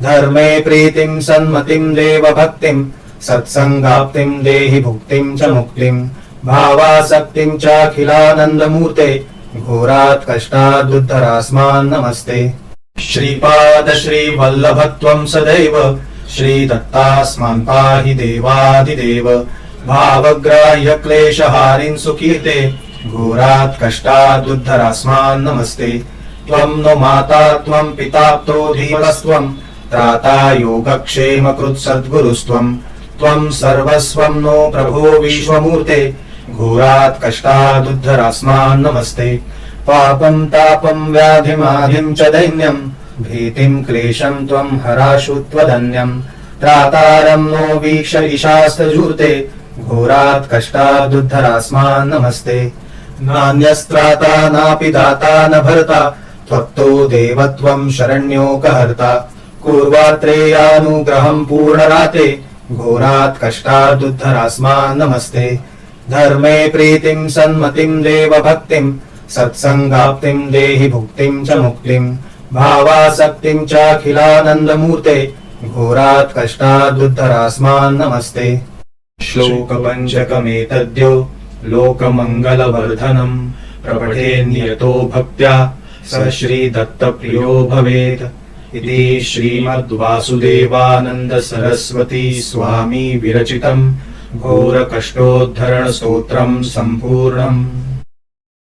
धर्मे प्रीतिं सन्मतिं देवभक्तिं सत्संगाप्तिं देहि भुक्तिं च मुक्तिं। भावासक्तिं चाखिलानन्दमूर्ते घोरात् कष्टादुद्धरास्मान् नमस्ते। श्रीपाद श्रीवल्लभत्वं सदैव श्रीदत्तास्मान् पाहि देवादिदेव। भावग्राह्य क्लेशहारिन् सुकीर्ते घोरात् कष्टादुद्धरास्मान् नमस्ते। त्वं नो माता त्वं पिताप्तो धीमनस्त्वं त्राता योगक्षेमकृत् सद्गुरुस्त्वं। त्वं सर्वस्वं नो प्रभो विश्वमूर्ते घोरात् कष्टादुद्धरास्मान् नमस्ते। पापं तापं व्याधिमाधिं च दैन्यं भीतिं क्लेशं त्वं हराशु त्वदन्यं। त्रातारं नो वीक्ष ईशास्तजूते घोरात् कष्टादुद्धरास्मान् नमस्ते। नान्यस्त्राता नापि दाता न भर्ता त्वत्तो देवत्वं शरण्योकहर्ता। पूर्वात्रेयानुग्रहं पूर्णराते घोरात् कष्टादुद्धरास्मान् नमस्ते। धर्मे प्रीतिं सन्मतिं देवभक्तिं सत्संगाप्तिं देहि भुक्तिं च मुक्तिं। भावासक्तिं चाखिलानन्दमूर्ते घोरात् कष्टादुद्धरास्मान् नमस्ते। श्लोकपञ्चकमेतद्यो लोकमङ्गलवर्धनम् प्रपठेन्नियतो भक्त्या स श्रीदत्तप्रियो भवेत् इति श्रीमद्वासुदेवानन्द सरस्वती स्वामी विरचितम् घोरकष्टोद्धरणस्तोत्रम् सम्पूर्णम्।